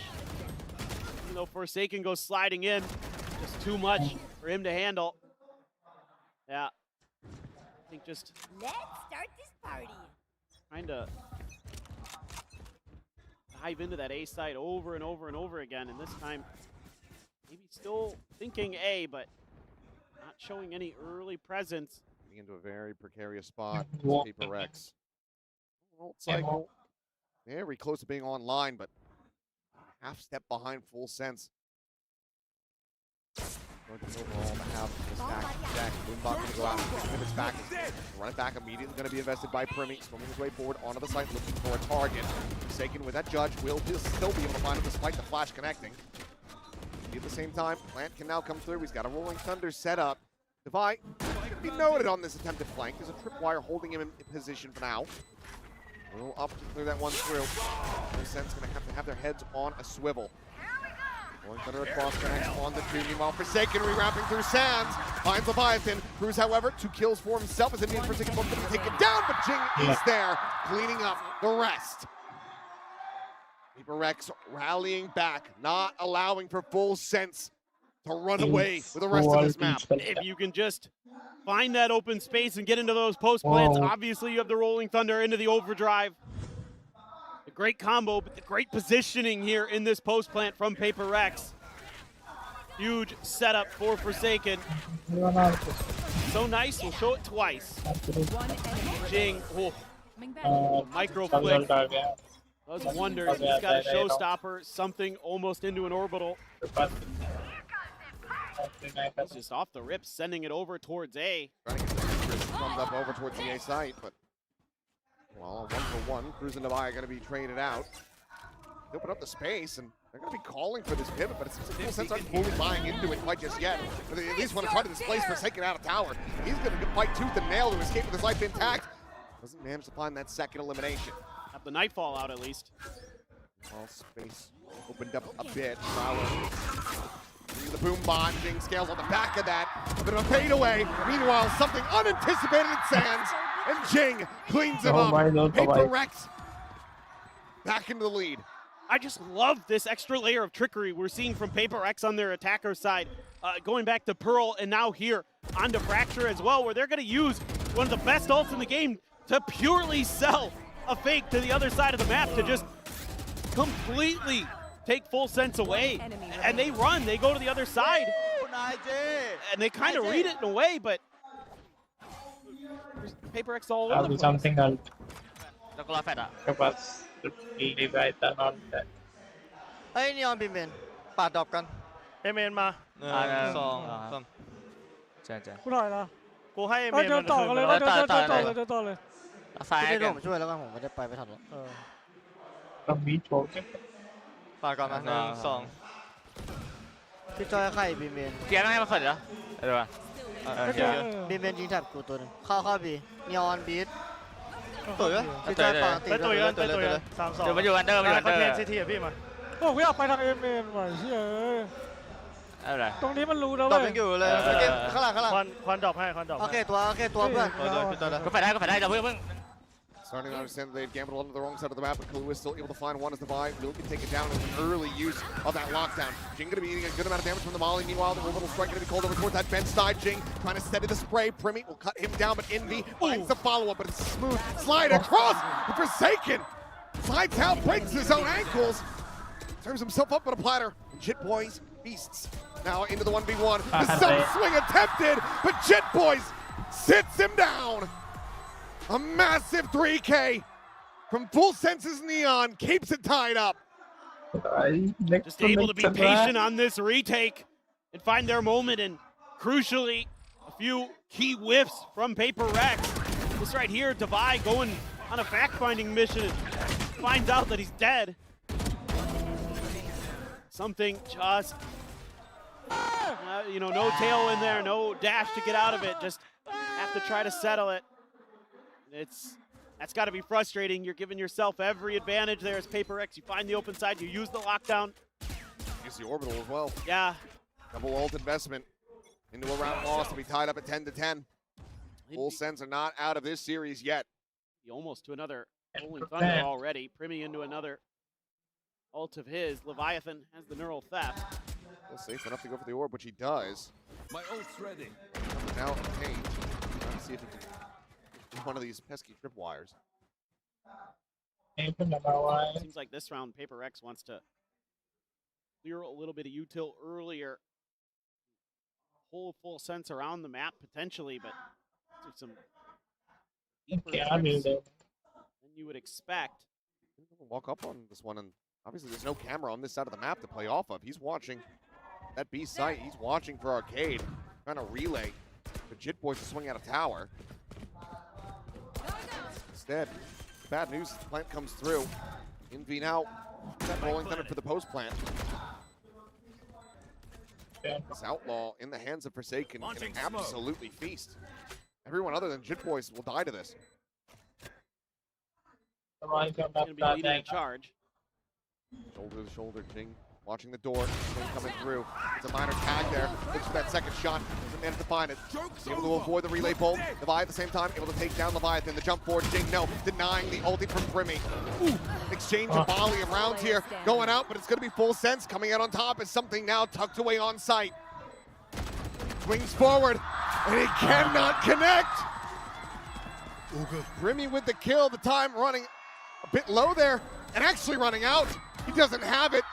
G: Even though Forsaken goes sliding in, just too much for him to handle. Yeah, I think just
B: Let's start this party.
G: trying to dive into that A side over and over and over again, and this time maybe still thinking A, but not showing any early presence.
F: Getting into a very precarious spot. PRX. Ult cycle. Very close to being online, but half step behind full sense. Overall to have the stack jack. Boombot going to go out and pivots back. Run it back immediately, going to be invested by Primi. Swimming his way forward onto the site, looking for a target. Forsaken with that judge will still be able to find him despite the flash connecting. At the same time, Plant can now come through. He's got a Rolling Thunder set up. Devi be noted on this attempted flank. There's a tripwire holding him in position for now. A little up to clear that one through. Full sense going to have their heads on a swivel. Rolling Thunder across connects on the 2. Meanwhile, Forsaken rewrapping through sands. Finds Leviathan. Cruz, however, 2 kills for himself as it needs Forsaken both to be taken down, but Jing is there, cleaning up the rest. PRX rallying back, not allowing for full sense to run away with the rest of this map.
G: If you can just find that open space and get into those post plants, obviously you have the Rolling Thunder into the overdrive. A great combo, but the great positioning here in this post plant from PRX. Huge setup for Forsaken. So nice, we'll show it twice. Jing, micro flick. Does wonders. He's got a showstopper, something almost into an orbital. He's just off the rip, sending it over towards A.
F: Trying to get thumbs up over towards the A site, but well, 1-for-1. Cruz and Devi are going to be traded out. They open up the space, and they're going to be calling for this pivot, but it seems like Full Sense aren't fully buying into it quite just yet. But they at least want to try to displace Forsaken out of tower. He's going to fight tooth and nail to escape with his life intact. Doesn't manage to find that second elimination.
G: Have the Nightfall out at least.
F: All space opened up a bit. The boom bot, Jing scales on the back of that. A bit of a fadeaway. Meanwhile, something unanticipated in sands, and Jing cleans him up. PRX back into the lead.
G: I just love this extra layer of trickery we're seeing from PRX on their attacker side. Going back to Pearl and now here onto Fracture as well, where they're going to use one of the best ults in the game to purely sell a fake to the other side of the map to just completely take Full Sense away. And they run, they go to the other side. And they kind of read it in a way, but PRX all over the place.
A: Something else.
M: แล้วก็รอแฟดอ่ะ
A: Leviathan on that.
N: เฮ้ยนีออนบินเมนปาดดรอปกันเอเมนมา
M: สอง
I: ใช่ใช่
N: กูถอยละกูให้เอเมนมันต่อกันเลยต่อเลยซ้ายกันผมช่วยแล้วกันผมไม่ได้ไปไม่ทันแล้ว
A: From each one.
N: ปาดก่อนมา1 2พี่จอยไข่บินเมน
M: เกียร์ต้องให้มันเขินเหรอเดี๋ยว
N: บินเมนยิงแถบกูตัวนึงเข้าบีนีออนบีทตุ๋ยพี่จอยปาตีตุ๋ยเลย3-2
M: เดี๋ยวมาอยู่อันเดอร์มาอยู่อันเดอร์
N: เทนซิตี้อ่ะพี่มาโอ้กูอยากไปทางเอเมนว่ะเฮ้ย
M: อะไร
N: ตรงนี้มันรู้แล้วดรอปยังอยู่เลยข้างหลังควันดรอปให้ควันดรอปโอเคตัวเพื่อน
M: ก็แฟดได้จะเพิ่ง
F: Starting to understand that they've gambled onto the wrong side of the map, but Kalu is still able to find one as the Devi will get taken down in an early use of that lockdown. Jing going to be eating a good amount of damage from the Molly. Meanwhile, the orbital strike going to be called over towards that bench side. Jing trying to steady the spray. Primi will cut him down, but Envy finds the follow-up, but it's a smooth slide across. Forsaken slides out, breaks his own ankles. Serves himself up on a platter. And Jit Boys beasts now into the 1v1. The sun swing attempted, but Jit Boys sits him down. A massive 3K from Full Senses Neon keeps it tied up.
G: Just able to be patient on this retake and find their moment, and crucially, a few key whiffs from PRX. This right here, Divide going on a fact-finding mission and finds out that he's dead. Something just, you know, no tail in there, no dash to get out of it. Just have to try to settle it. That's got to be frustrating. You're giving yourself every advantage there as PRX. You find the open side, you use the lockdown.
F: Use the orbital as well.
G: Yeah.
F: Double ult investment into a round loss to be tied up at 10-10. Full Sens are not out of this series yet.
G: Almost to another Rolling Thunder already. Primi into another ult of his. Leviathan has the neural theft.
F: Still safe enough to go for the orb, which he does.
H: My ult's ready.
F: Now Cage trying to see if he can get one of these pesky tripwires.
G: Seems like this round PRX wants to clear a little bit of util earlier. Pull Full Sense around the map potentially, but do some deeper trips than you would expect.
F: Walk up on this one, and obviously there's no camera on this side of the map to play off of. He's watching that B site. He's watching for Arcade, trying to relay the Jit Boys to swing out a tower. Instead, bad news is the plant comes through. Envy now, that Rolling Thunder for the post plant. This Outlaw in the hands of Forsaken can absolutely feast. Everyone other than Jit Boys will die to this.
G: Going to be leading the charge.
F: Shoulder to shoulder, Jing watching the door. Swing coming through. It's a minor tag there. Looks for that second shot. Doesn't manage to find it. Able to avoid the relay bolt. Levi at the same time able to take down Leviathan. The jump forward. Jing, no. Denying the ulti from Primi. Ooh. Exchange of volley around here. Going out, but it's going to be Full Sense. Coming out on top is something now tucked away on site. Swings forward, and he cannot connect. Primi with the kill. The time running a bit low there, and actually running out. He doesn't have it.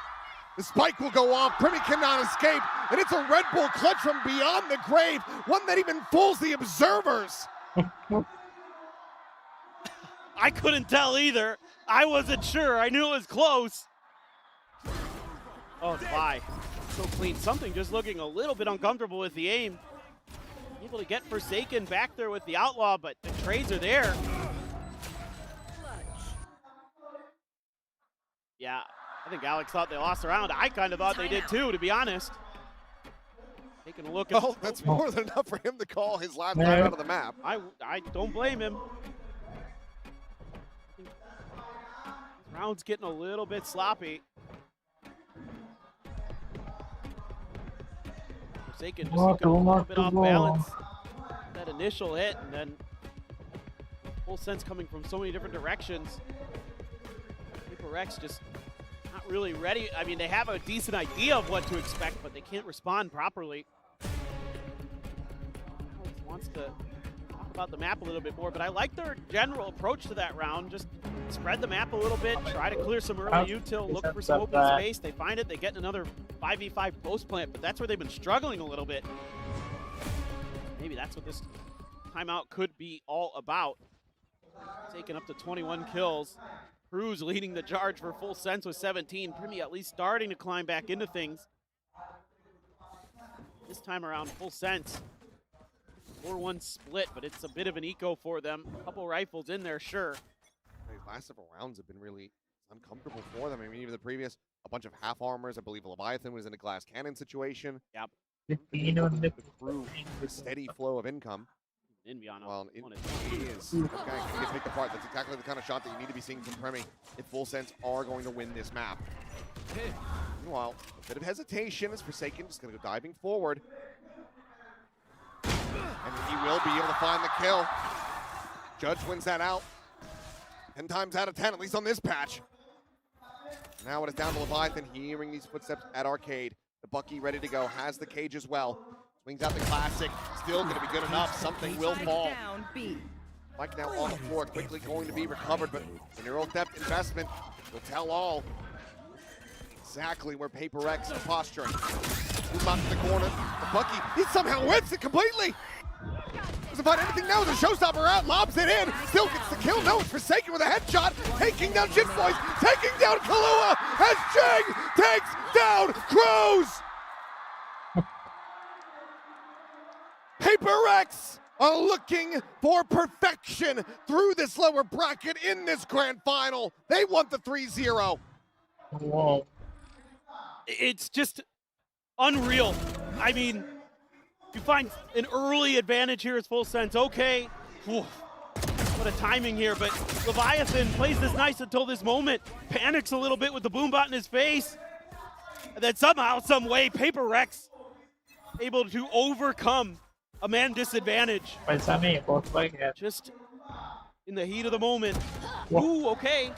F: The spike will go off. Primi cannot escape, and it's a Red Bull clutch from beyond the grave, one that even fools the observers.
G: I couldn't tell either. I wasn't sure. I knew it was close. Oh, Divide. So clean. Something just looking a little bit uncomfortable with the aim. Able to get Forsaken back there with the Outlaw, but the trades are there. Yeah, I think Alex thought they lost the round. I kind of thought they did too, to be honest. Taking a look at...
F: Oh, that's more than enough for him to call his last time out of the map.
G: I don't blame him. This round's getting a little bit sloppy. Forsaken just looking a little bit off balance. That initial hit, and then Full Sense coming from so many different directions. PRX just not really ready. I mean, they have a decent idea of what to expect, but they can't respond properly. Alex wants to talk about the map a little bit more, but I like their general approach to that round. Just spread the map a little bit, try to clear some early util, look for some open space. They find it, they get another 5v5 post plant, but that's where they've been struggling a little bit. Maybe that's what this timeout could be all about. Taking up to 21 kills. Cruz leading the charge for Full Sense with 17. Primi at least starting to climb back into things. This time around, Full Sense. 4-1 split, but it's a bit of an eco for them. A couple rifles in there, sure.
F: These last several rounds have been really uncomfortable for them. I mean, even the previous, a bunch of half armors. I believe Leviathan was in a glass cannon situation.
G: Yep.
F: The crew, a steady flow of income.
G: Inviano.
F: Well, he is. Okay, can get picked apart. That's exactly the kind of shot that you need to be seeing from Primi if Full Sense are going to win this map. Meanwhile, a bit of hesitation as Forsaken just going to go diving forward. And he will be able to find the kill. Judge wins that out. 10 times out of 10, at least on this patch. Now it is down to Leviathan, hearing these footsteps at Arcade. The Bucky ready to go, has the cage as well. Swings out the classic, still going to be good enough. Something will fall. Mike now on the floor, quickly going to be recovered, but the neural theft investment will tell all. exactly where PRX are posturing. Move out to the corner. The Bucky, he somehow whips it completely. Doesn't find anything now. The showstopper out, lobs it in. Still gets the kill. No, it's Forsaken with a headshot. Taking down Jin Boys. Taking down Kahlua as Jing takes down Cruz. PRX are looking for perfection through this lower bracket in this grand final. They want the 3-0.
A: Whoa.
G: It's just unreal. I mean, you find an early advantage here as Full Sense. Okay, whew, what a timing here, but Leviathan plays this nice until this moment. Panics a little bit with the boombot in his face. And then somehow, some way, PRX able to overcome a man disadvantage. Just in the heat of the moment. Ooh, okay.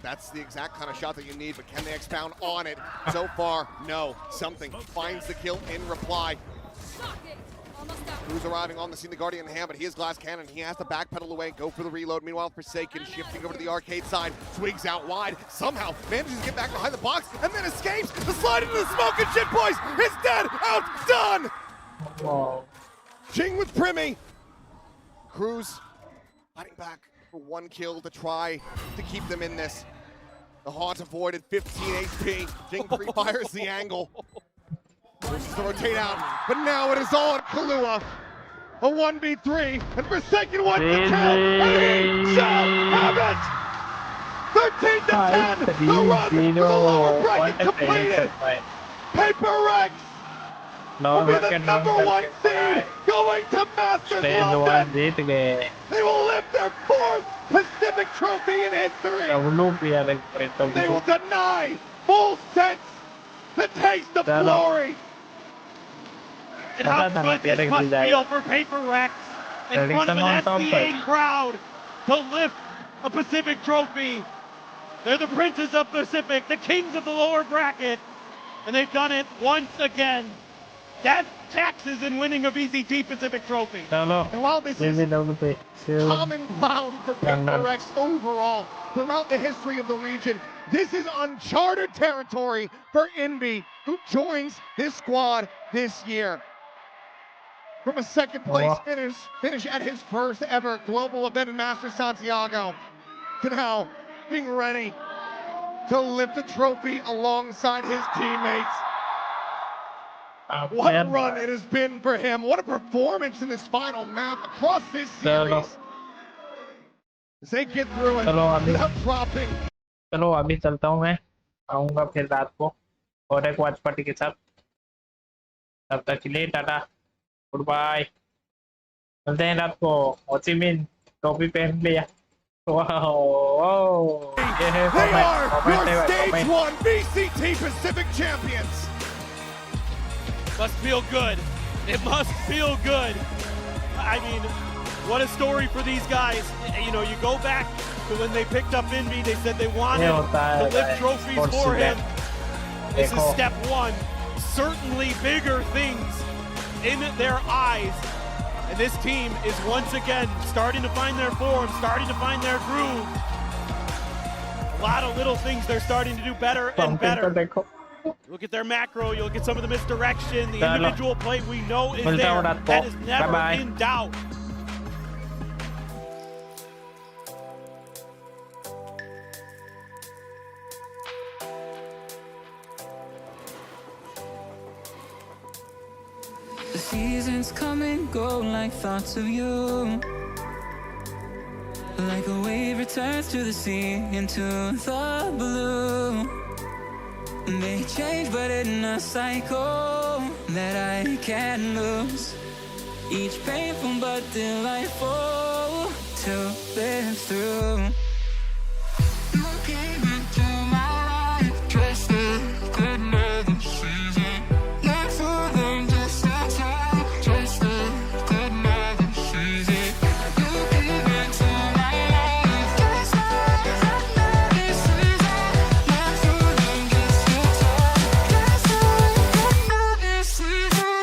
F: That's the exact kind of shot that you need, but can they expound on it? So far, no. Something finds the kill in reply. Who's arriving on the scene? The Guardian in hand, but he has glass cannon. He has to backpedal away, go for the reload. Meanwhile, Forsaken shifting over to the arcade side. Twigs out wide. Somehow manages to get back behind the box and then escapes. The slide into the smoke and Jin Boys is dead. Outdone.
A: Whoa.
F: Jing with Primi. Cruz fighting back for one kill to try to keep them in this. The Haunt avoided 15 HP. Jing pre-fires the angle. Forces to rotate out, but now it is all on Kahlua. A 1v3, and Forsaken wants the kill, and he shall have it! 13 to 10, the run for the lower bracket completed. PRX will be the #1 seed going to Masters London. They will lift their 4th Pacific trophy in history. They will deny Full Sense the taste of glory.
G: And how good this must feel for PRX in front of an SCA crowd to lift a Pacific trophy. They're the princes of Pacific, the kings of the lower bracket, and they've done it once again. That's taxes in winning a VCT Pacific trophy.
F: And while this is common ground for PRX overall throughout the history of the region, this is uncharted territory for Envy, who joins this squad this year. From a second place finish at his first ever global event in Masters Santiago, to now being ready to lift a trophy alongside his teammates. What a run it has been for him. What a performance in this final map across this series. As they get through it without dropping.
A: चलो अभी चलता हूँ मैं, आऊँगा फिर रात को और एक वॉच पार्टी के साथ। तब तक के लिए टाटा, गुड बाय। मिलते हैं रात को। होचिमिन टोपी पहन लिया। Wow.
F: They are your stage 1 VCT Pacific champions.
G: Must feel good. It must feel good. I mean, what a story for these guys. You know, you go back to when they picked up Envy, they said they wanted to lift trophies for him. This is step 1. Certainly bigger things in their eyes. And this team is once again starting to find their form, starting to find their groove. A lot of little things they're starting to do better and better. Look at their macro, you look at some of the misdirection, the individual play we know is there. That is never in doubt.
O: The seasons come and go like thoughts of you. Like a wave returns to the sea into the blue. They change but in a cycle that I can't lose. Each painful but delightful to live through. You came into my life dressed up another season. Not for them, just a time, just another season. You came into my life dressed up another season. Not for them, just a time, just another season.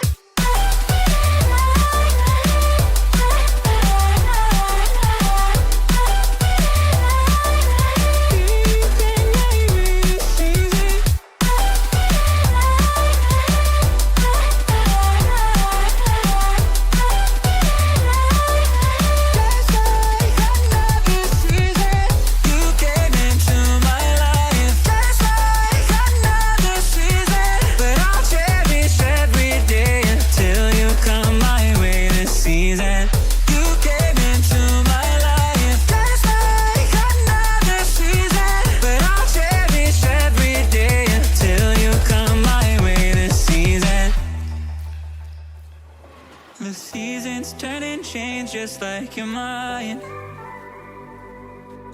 O: The seasons turn and change just like your mind.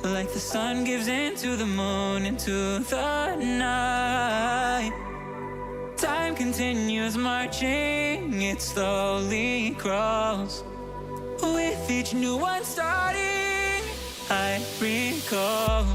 O: Like the sun gives into the moon, into the night. Time continues marching, it slowly crawls. With each new one starting, I recall